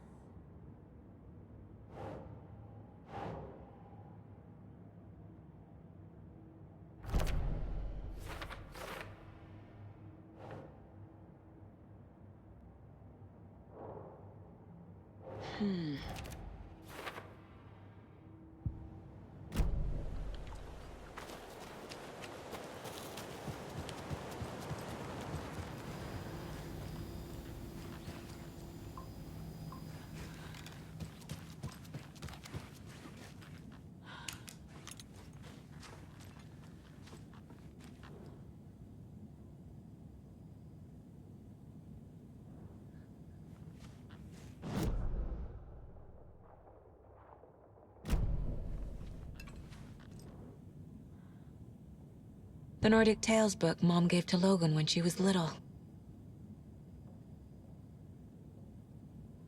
The Nordic Tales book Mom gave to Logan when she was little.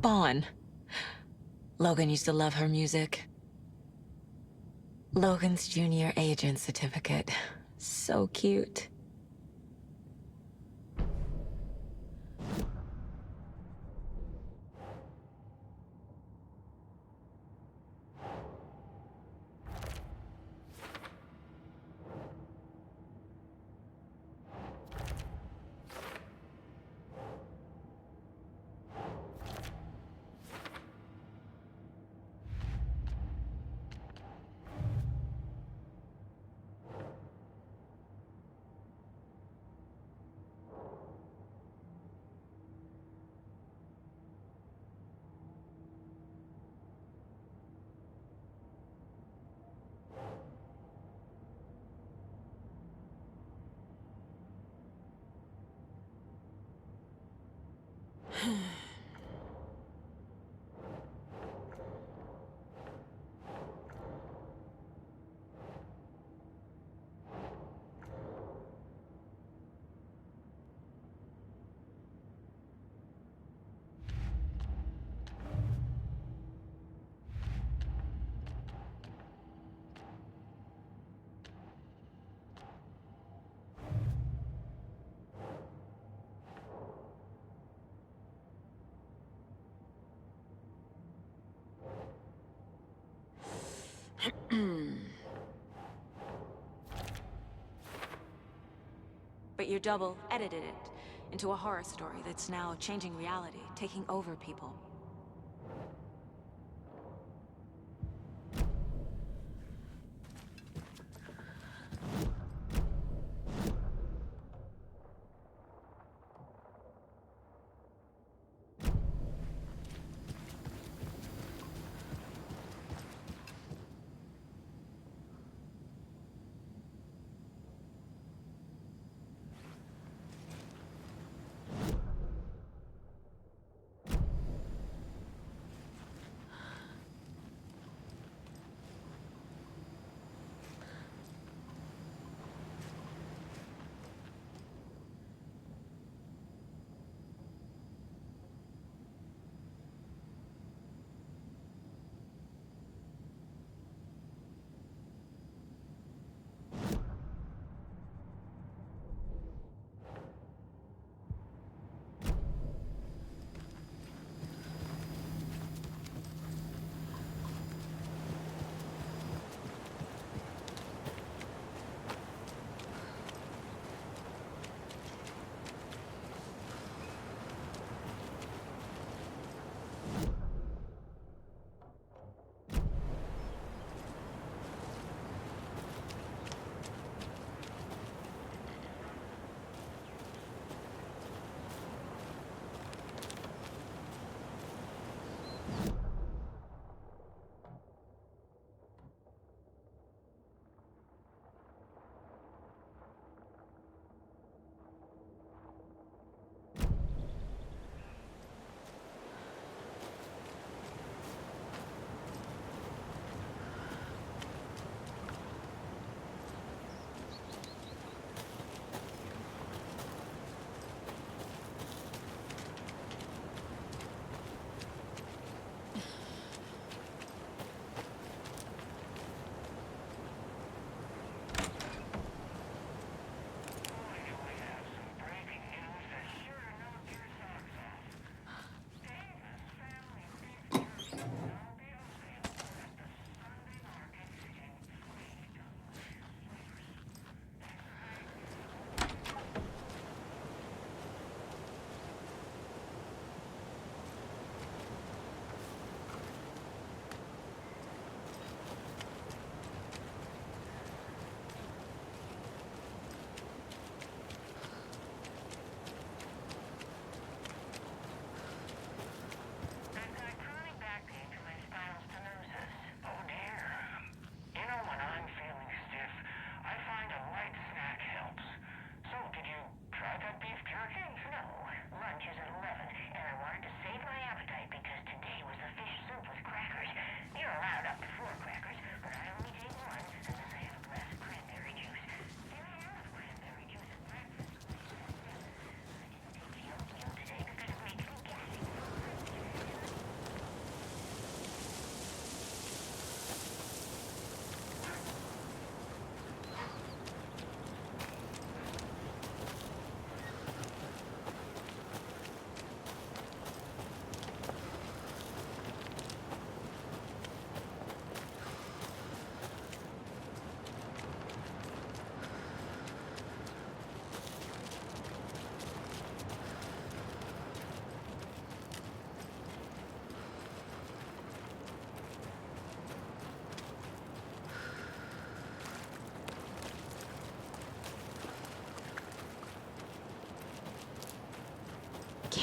Bon. Logan used to love her music. Logan's junior agent certificate. So cute. But you double edited it into a horror story that's now changing reality, taking over people.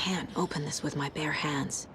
can't open this with my bare hands.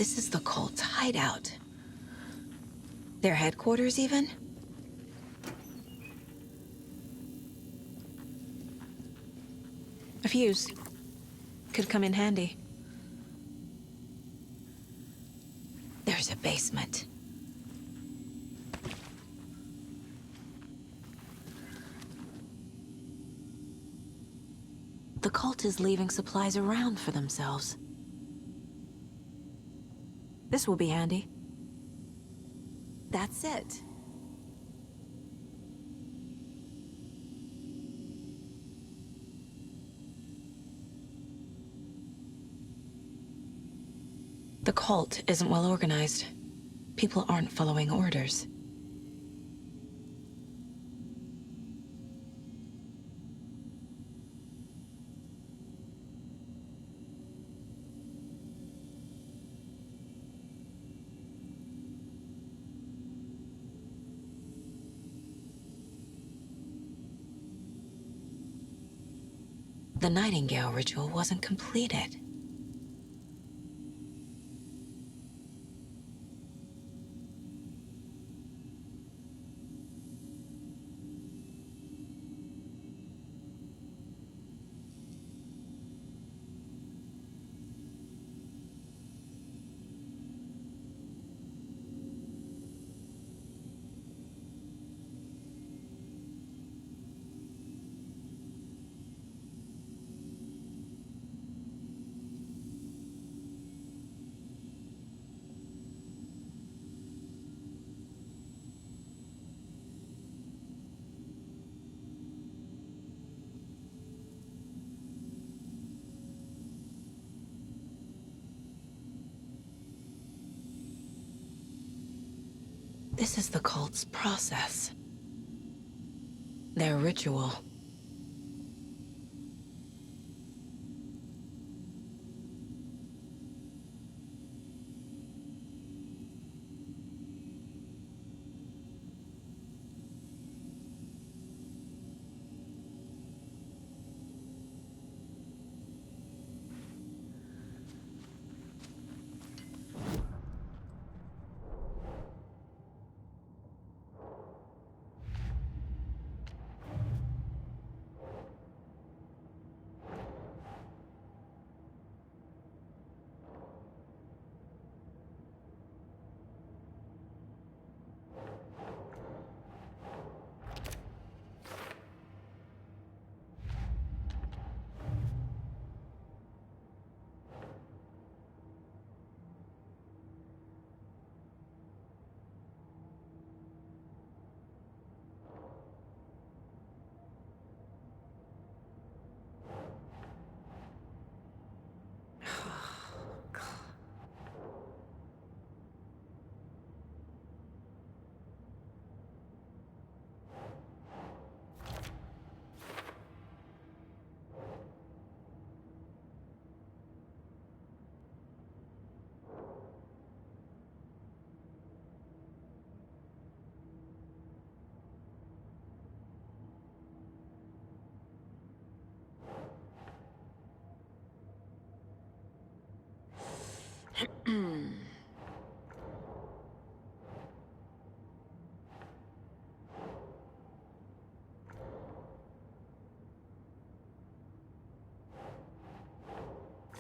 This is the cult's hideout. Their headquarters, even? A fuse. Could come in handy. There's a basement. The cult is leaving supplies around for themselves. This will be handy. That's it. The cult isn't well organized. People aren't following orders. The Nightingale ritual wasn't completed. This is the cult's process. Their ritual.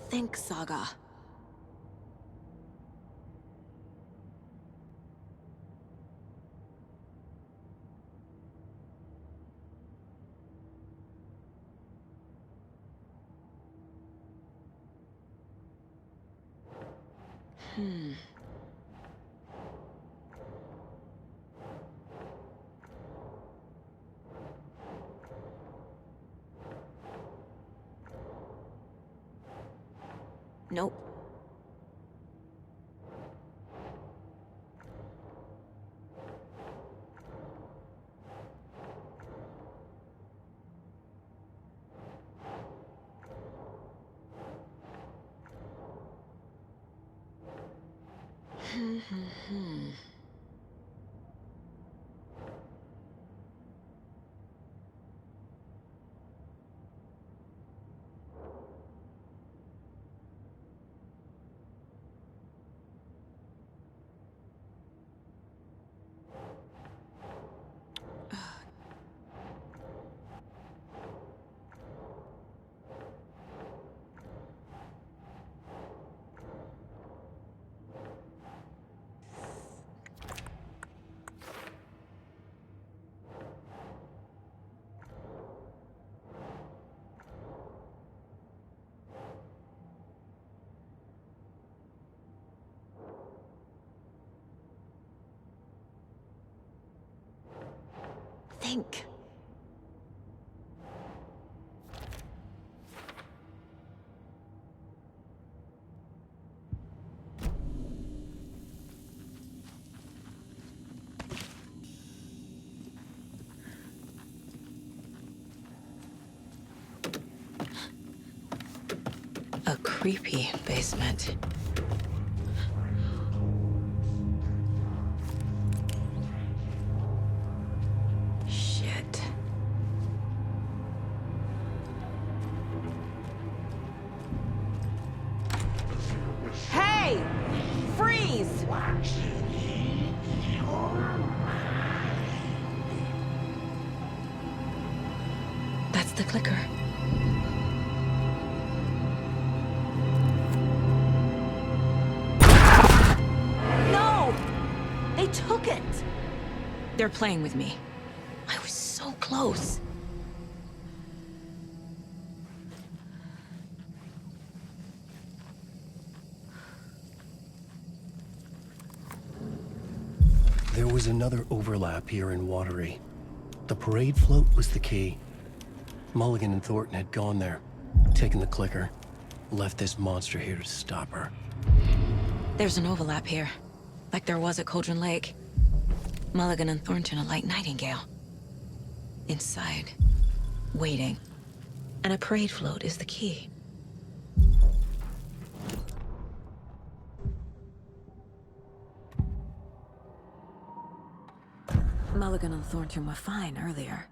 Think, Saga. Nope. Think. A creepy basement. Shit. That's the clicker. No! They took it! They're playing with me. I was so close. There was another overlap here in Watery. The parade float was the key. Mulligan and Thornton had gone there, taken the clicker, left this monster here to stop her. There's an overlap here, like there was at Cauldron Lake. Mulligan and Thornton are like Nightingale. Inside, waiting. And a parade float is the key. Mulligan and Thornton were fine earlier.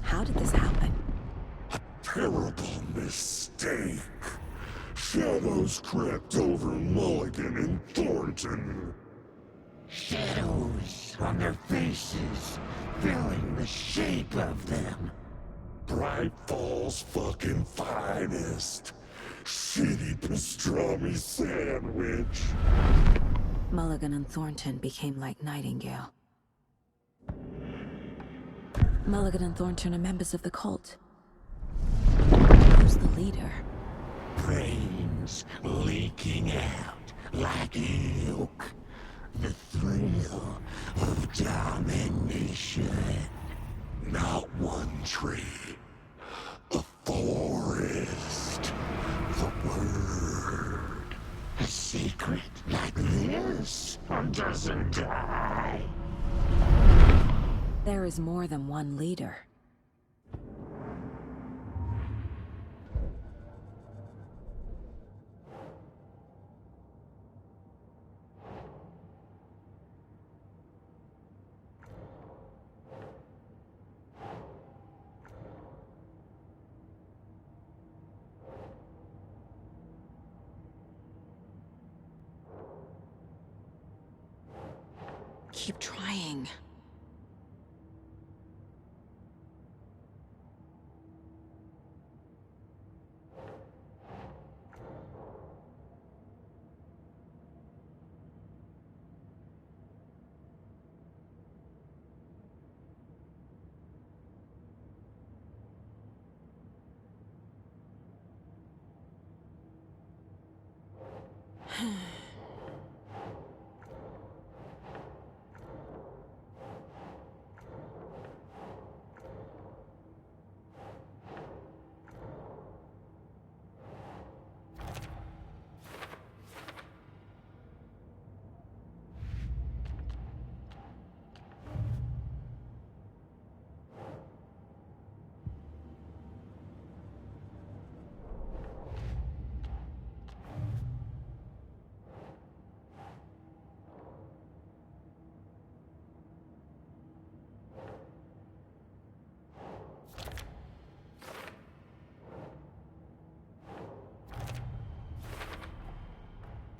How did this happen? Terrible mistake. Shadows crept over Mulligan and Thornton. Shadows on their faces, filling the shape of them. Bright Falls fucking finest. Shitty pastrami sandwich. Mulligan and Thornton became like Nightingale. Mulligan and Thornton are members of the cult. Who's the leader? Brains leaking out like ilk. The thrill of domination. Not one tree. A forest. The word. A secret like this doesn't die. There is more than one leader. Keep trying.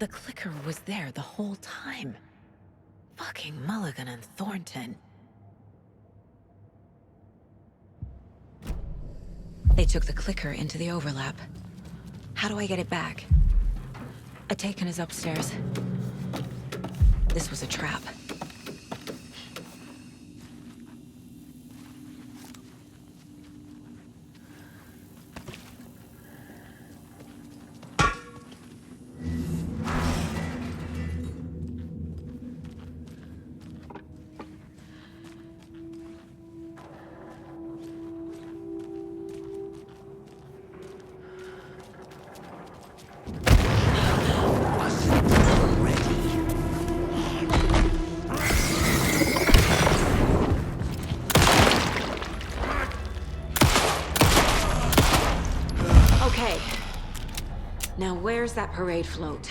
The clicker was there the whole time. Fucking Mulligan and Thornton. They took the clicker into the overlap. How do I get it back? Atakan is upstairs. This was a trap. Okay. Now where's that parade float?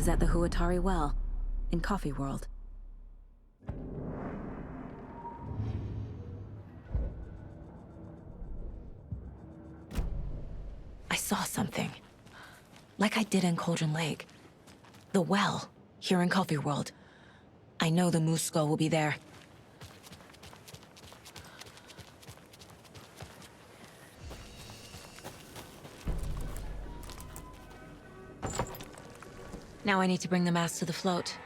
is at the Huatari Well, in Coffee World. I saw something. Like I did in Cauldron Lake. The well, here in Coffee World. I know the moose skull will be there. Now I need to bring the mask to the float.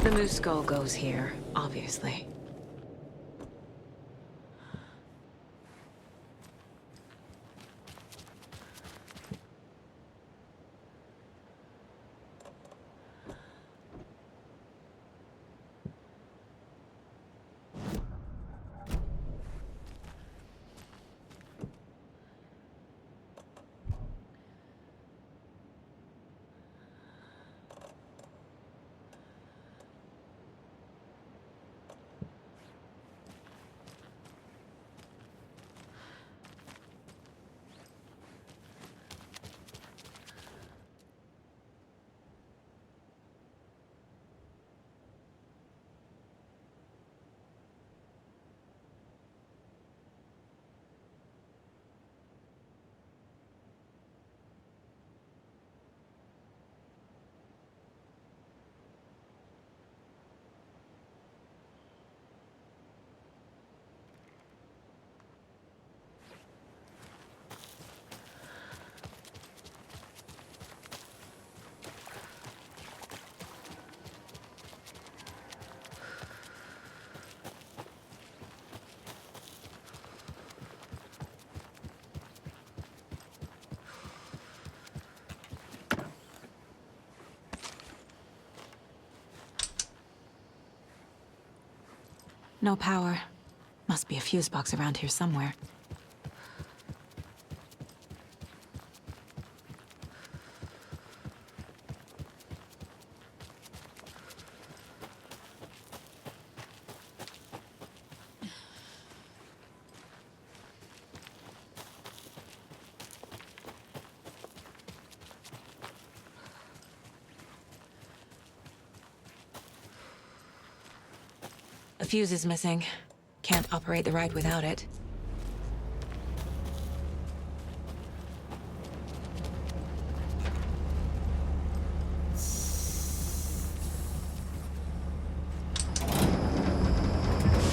The moose skull goes here, obviously. No power. Must be a fuse box around here somewhere. A fuse is missing. Can't operate the ride without it.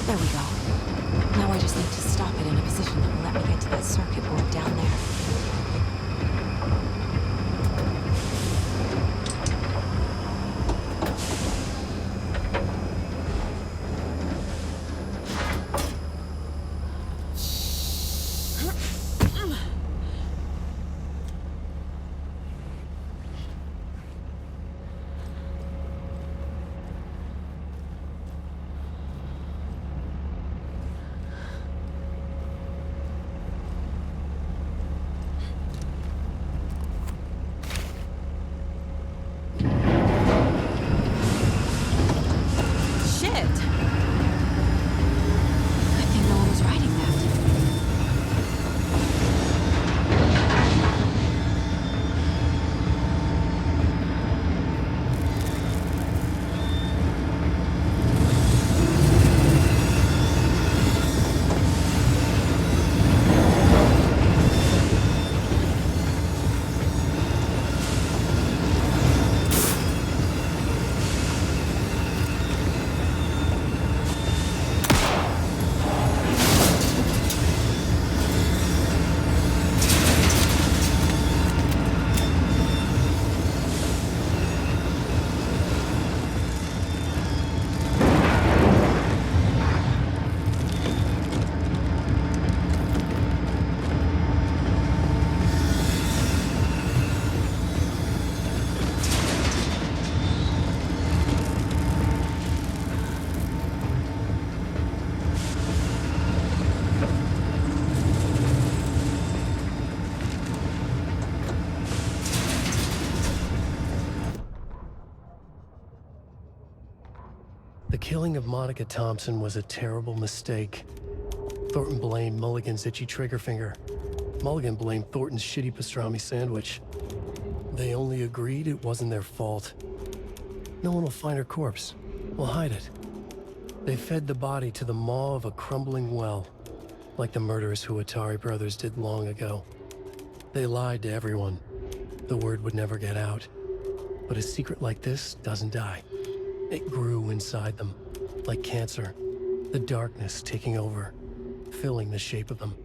There we go. Now I just need to stop it in a position that will let me get to that circuit board down there. killing of Monica Thompson was a terrible mistake. Thornton blamed Mulligan's itchy trigger finger. Mulligan blamed Thornton's shitty pastrami sandwich. They only agreed it wasn't their fault. No one will find her corpse. We'll hide it. They fed the body to the maw of a crumbling well, like the murderous Huatari brothers did long ago. They lied to everyone. The word would never get out. But a secret like this doesn't die. It grew inside them, like cancer, the darkness taking over, filling the shape of them.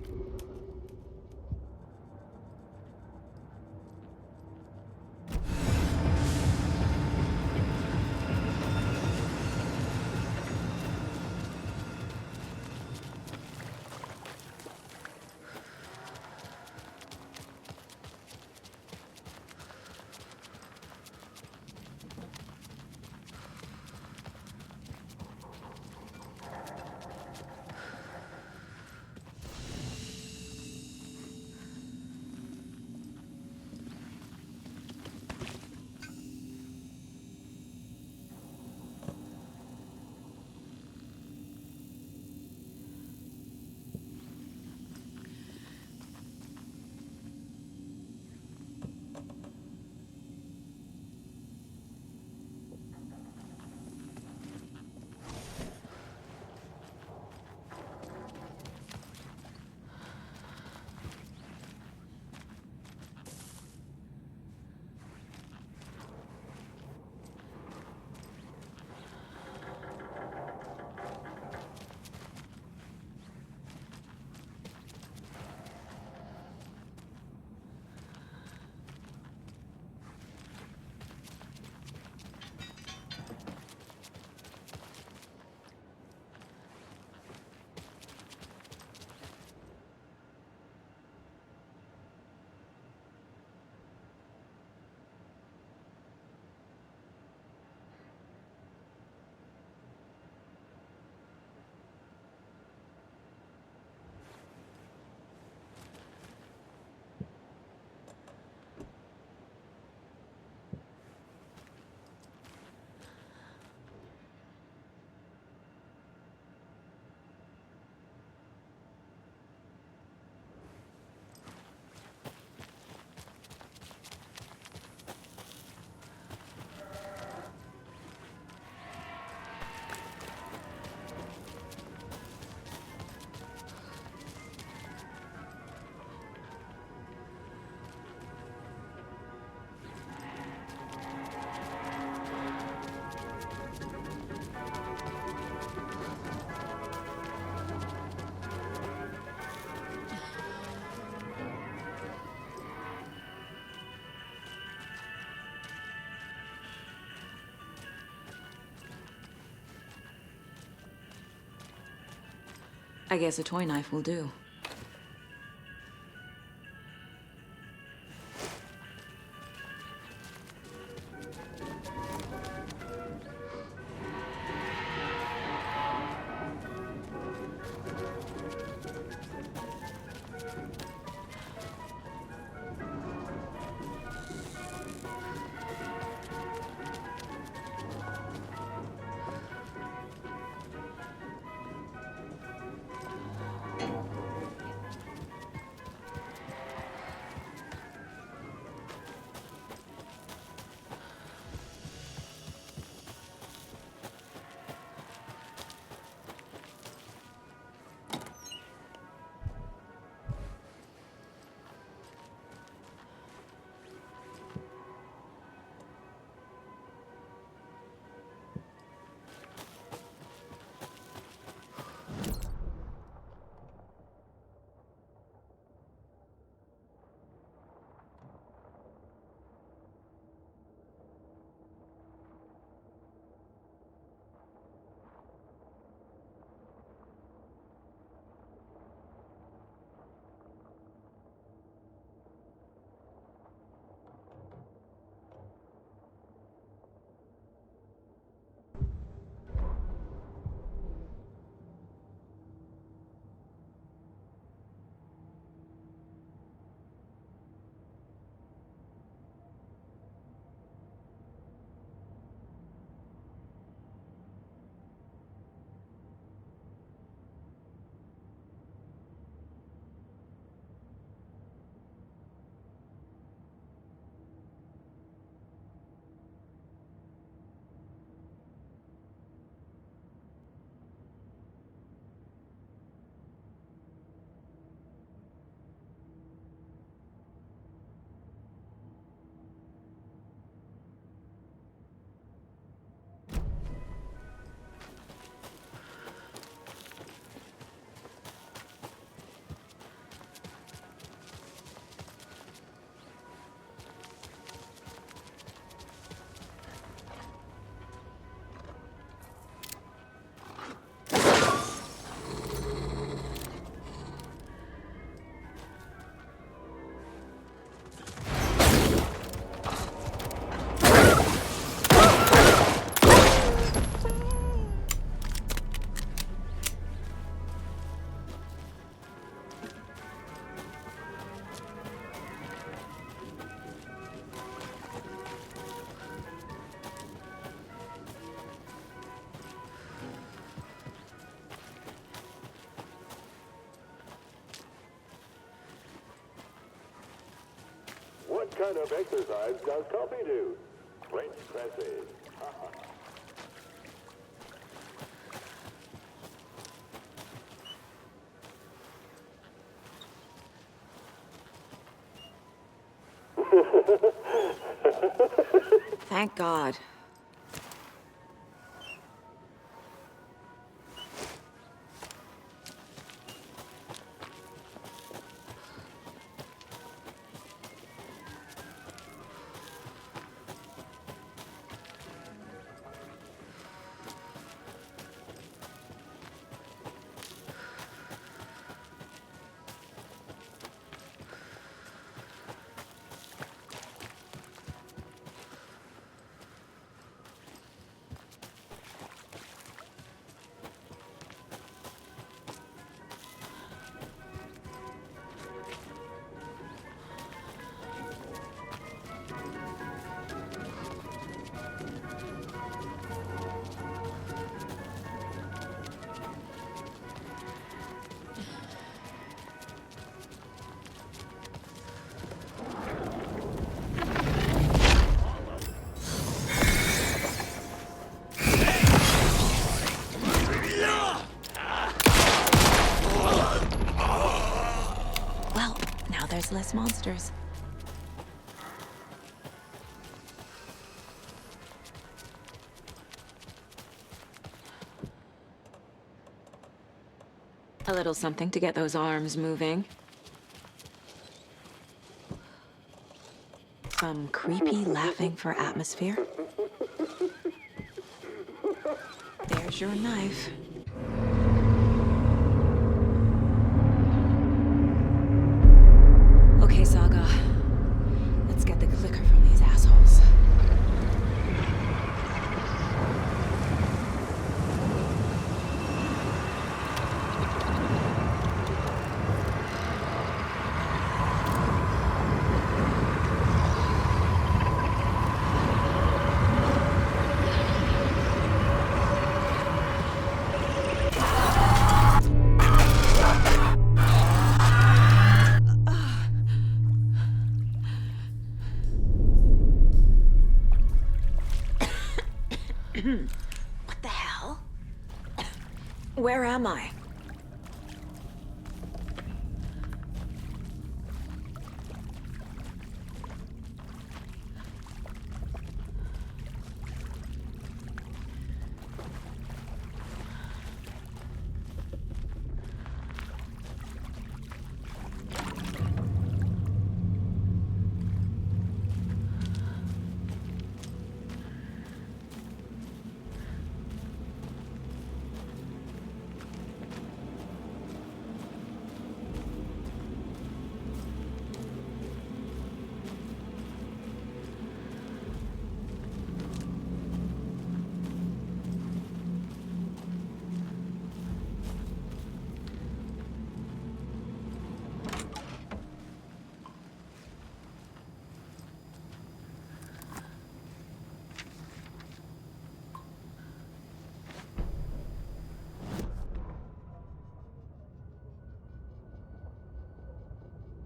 I guess a toy knife will do. kind of exercise does coffee do? French presses. Thank God. Well, now there's less monsters. A little something to get those arms moving. Some creepy laughing for atmosphere. There's your knife. Okay, Saga. Let's get the clicker from these assholes. What the hell? Where am I?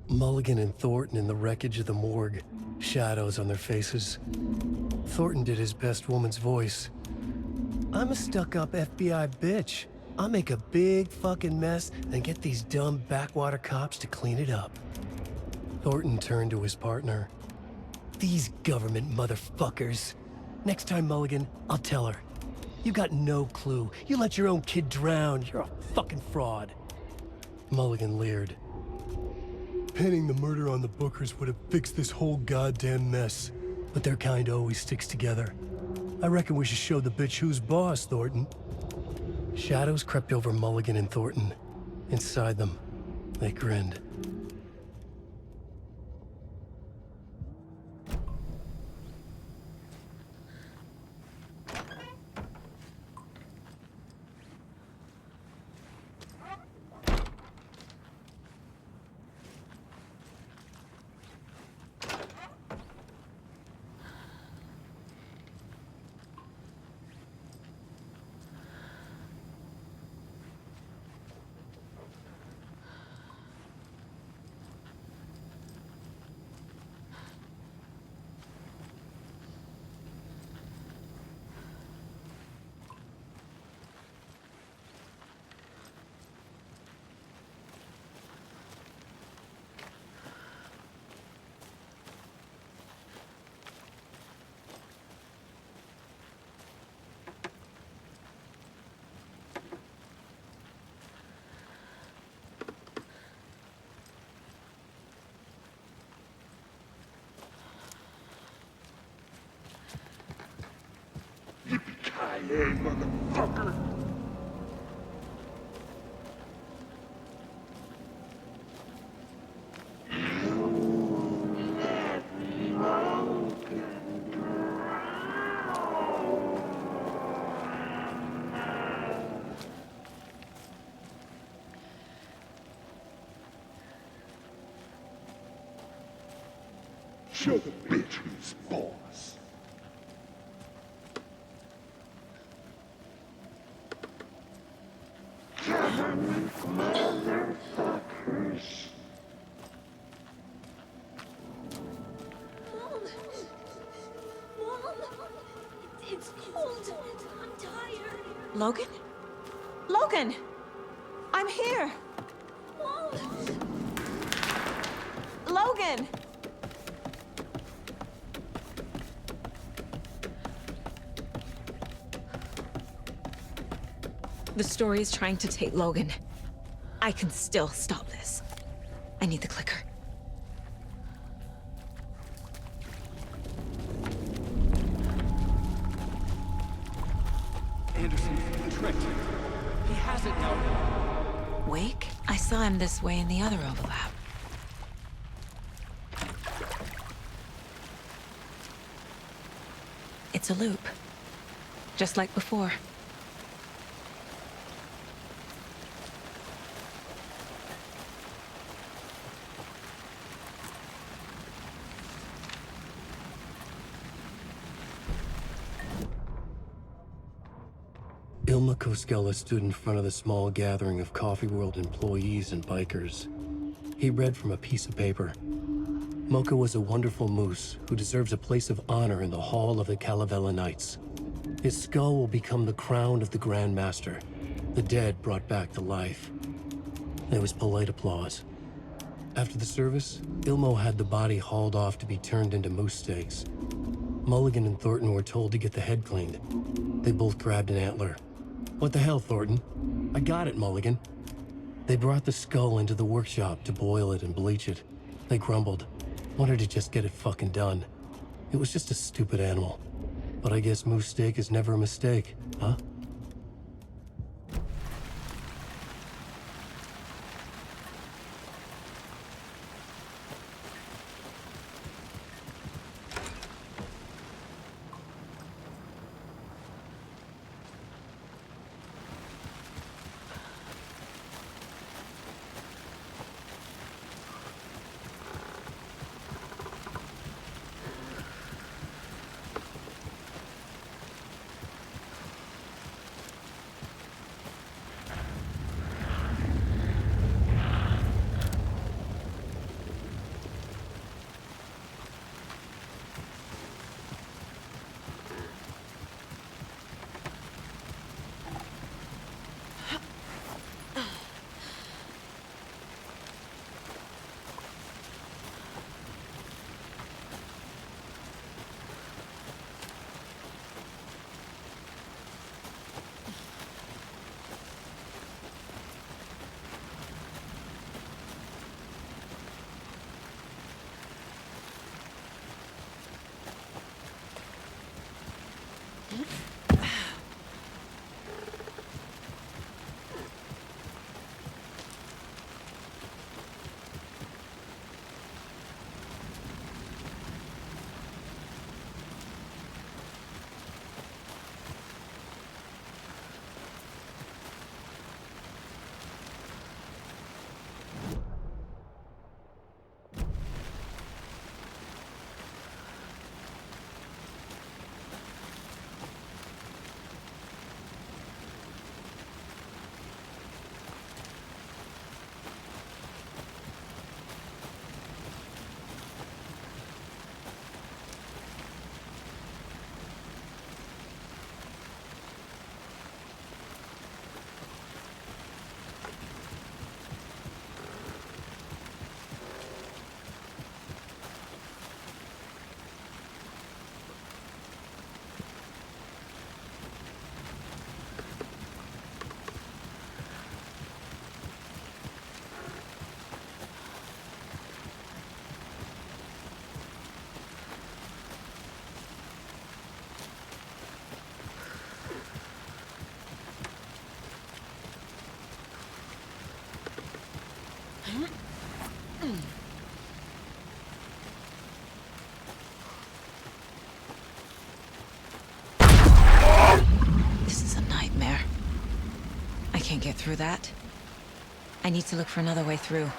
Mulligan and Thornton in the wreckage of the morgue, shadows on their faces. Thornton did his best woman's voice. I'm a stuck-up FBI bitch. I'll make a big fucking mess and get these dumb backwater cops to clean it up. Thornton turned to his partner. These government motherfuckers. Next time, Mulligan, I'll tell her. You got no clue. You let your own kid drown. You're a fucking fraud. Mulligan leered. Pinning the murder on the Bookers would have fixed this whole goddamn mess. But their kind always sticks together. I reckon we should show the bitch who's boss, Thornton. Shadows crept over Mulligan and Thornton. Inside them, they grinned. Hey, motherfucker! Show the bitch who's boss. Motherfuckers. It's cold. I'm tired. Logan? Logan! I'm here! Logan! The story is trying to take Logan. I can still stop this. I need the clicker. Anderson tricked. He has it now. Wake? I saw him this way in the other overlap. It's a loop. Just like before. Ilma Koskela stood in front of the small gathering of Coffee World employees and bikers. He read from a piece of paper. Mocha was a wonderful moose who deserves a place of honor in the Hall of the Calavella Knights. His skull will become the crown of the Grand Master, the dead brought back to life. There was polite applause. After the service, Ilmo had the body hauled off to be turned into moose steaks. Mulligan and Thornton were told to get the head cleaned. They both grabbed an antler. What the hell, Thornton? I got it, Mulligan. They brought the skull into the workshop to boil it and bleach it. They grumbled. Wanted to just get it fucking done. It was just a stupid animal. But I guess moose steak is never a mistake, huh? This is a nightmare. I can't get through that. I need to look for another way through.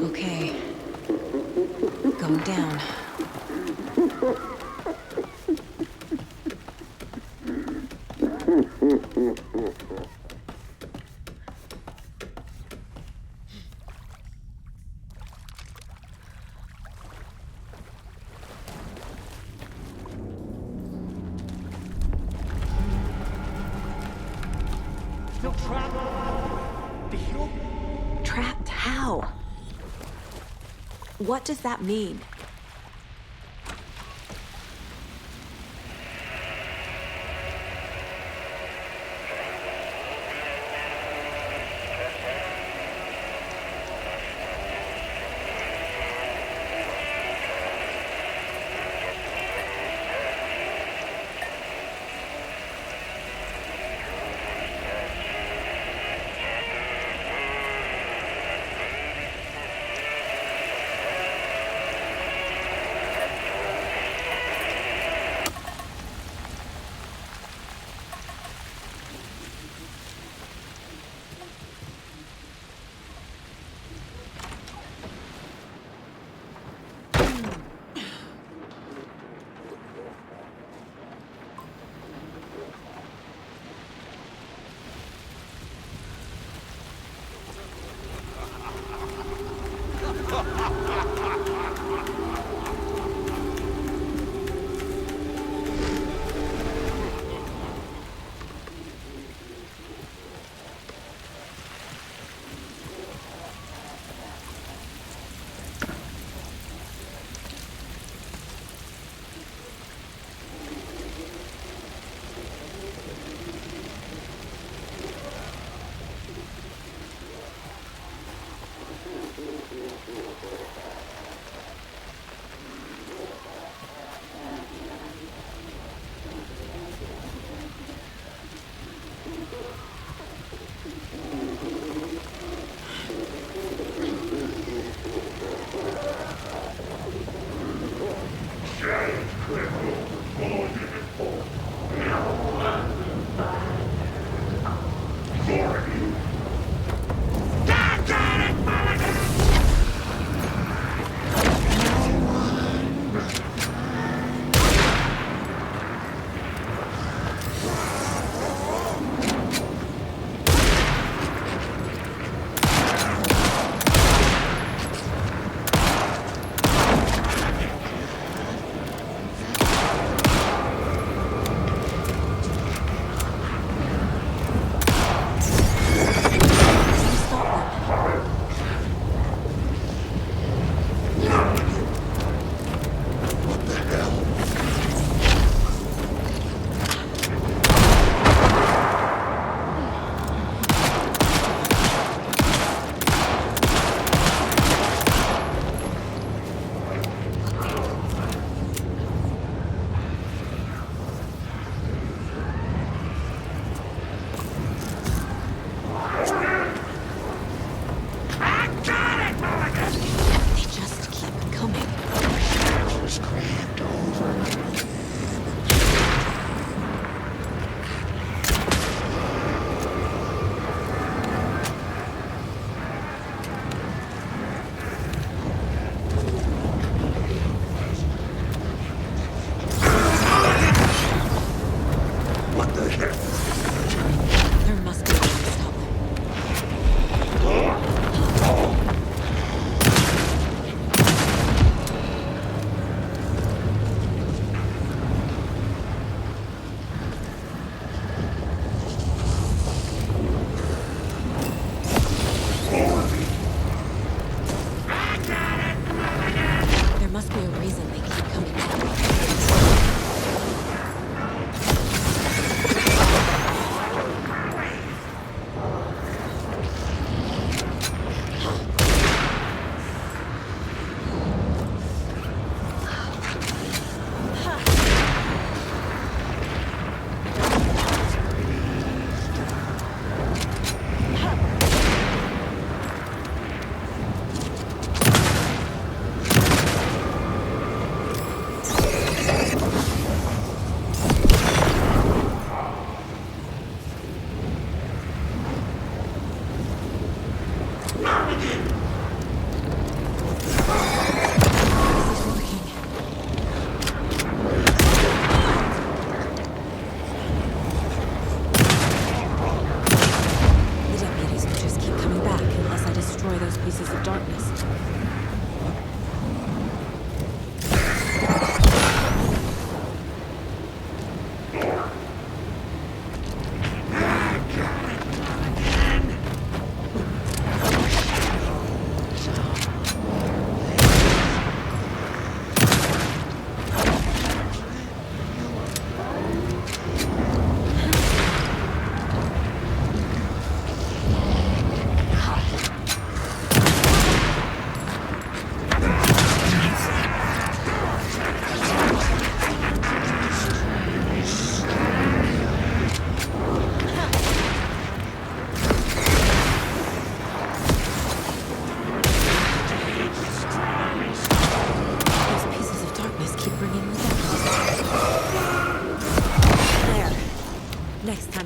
Okay. Going down. Still trapped? The hill? Trapped how? What does that mean? was crammed over.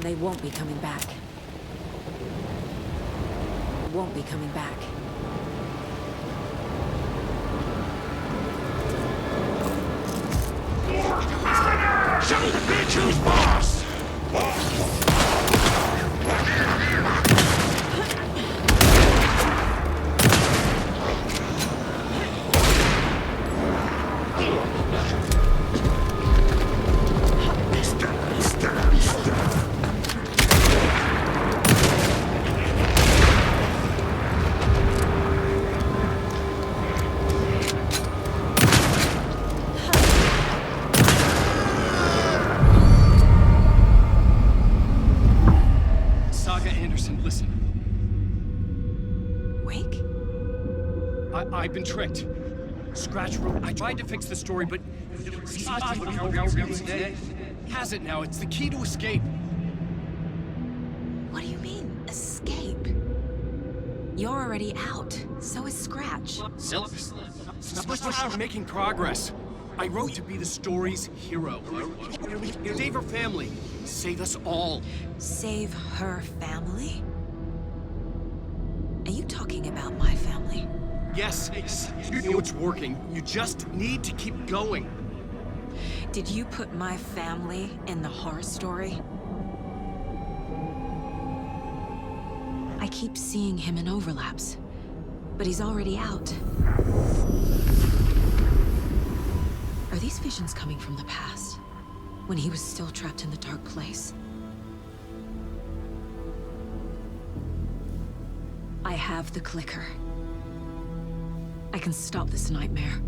They won't be coming back. Won't be coming back. Show the bitch who's boss! I've been tricked. Scratch wrote. I tried to fix the story, but has it now. It's the key to escape. What do you mean, escape? You're already out. So is Scratch. We're making progress. I wrote to be the story's hero. Save her family. Save us all. Save her family? Are you talking about my family? Yes, you know it's working. You just need to keep going. Did you put my family in the horror story? I keep seeing him in overlaps, but he's already out. Are these visions coming from the past, when he was still trapped in the dark place? I have the clicker. I can stop this nightmare.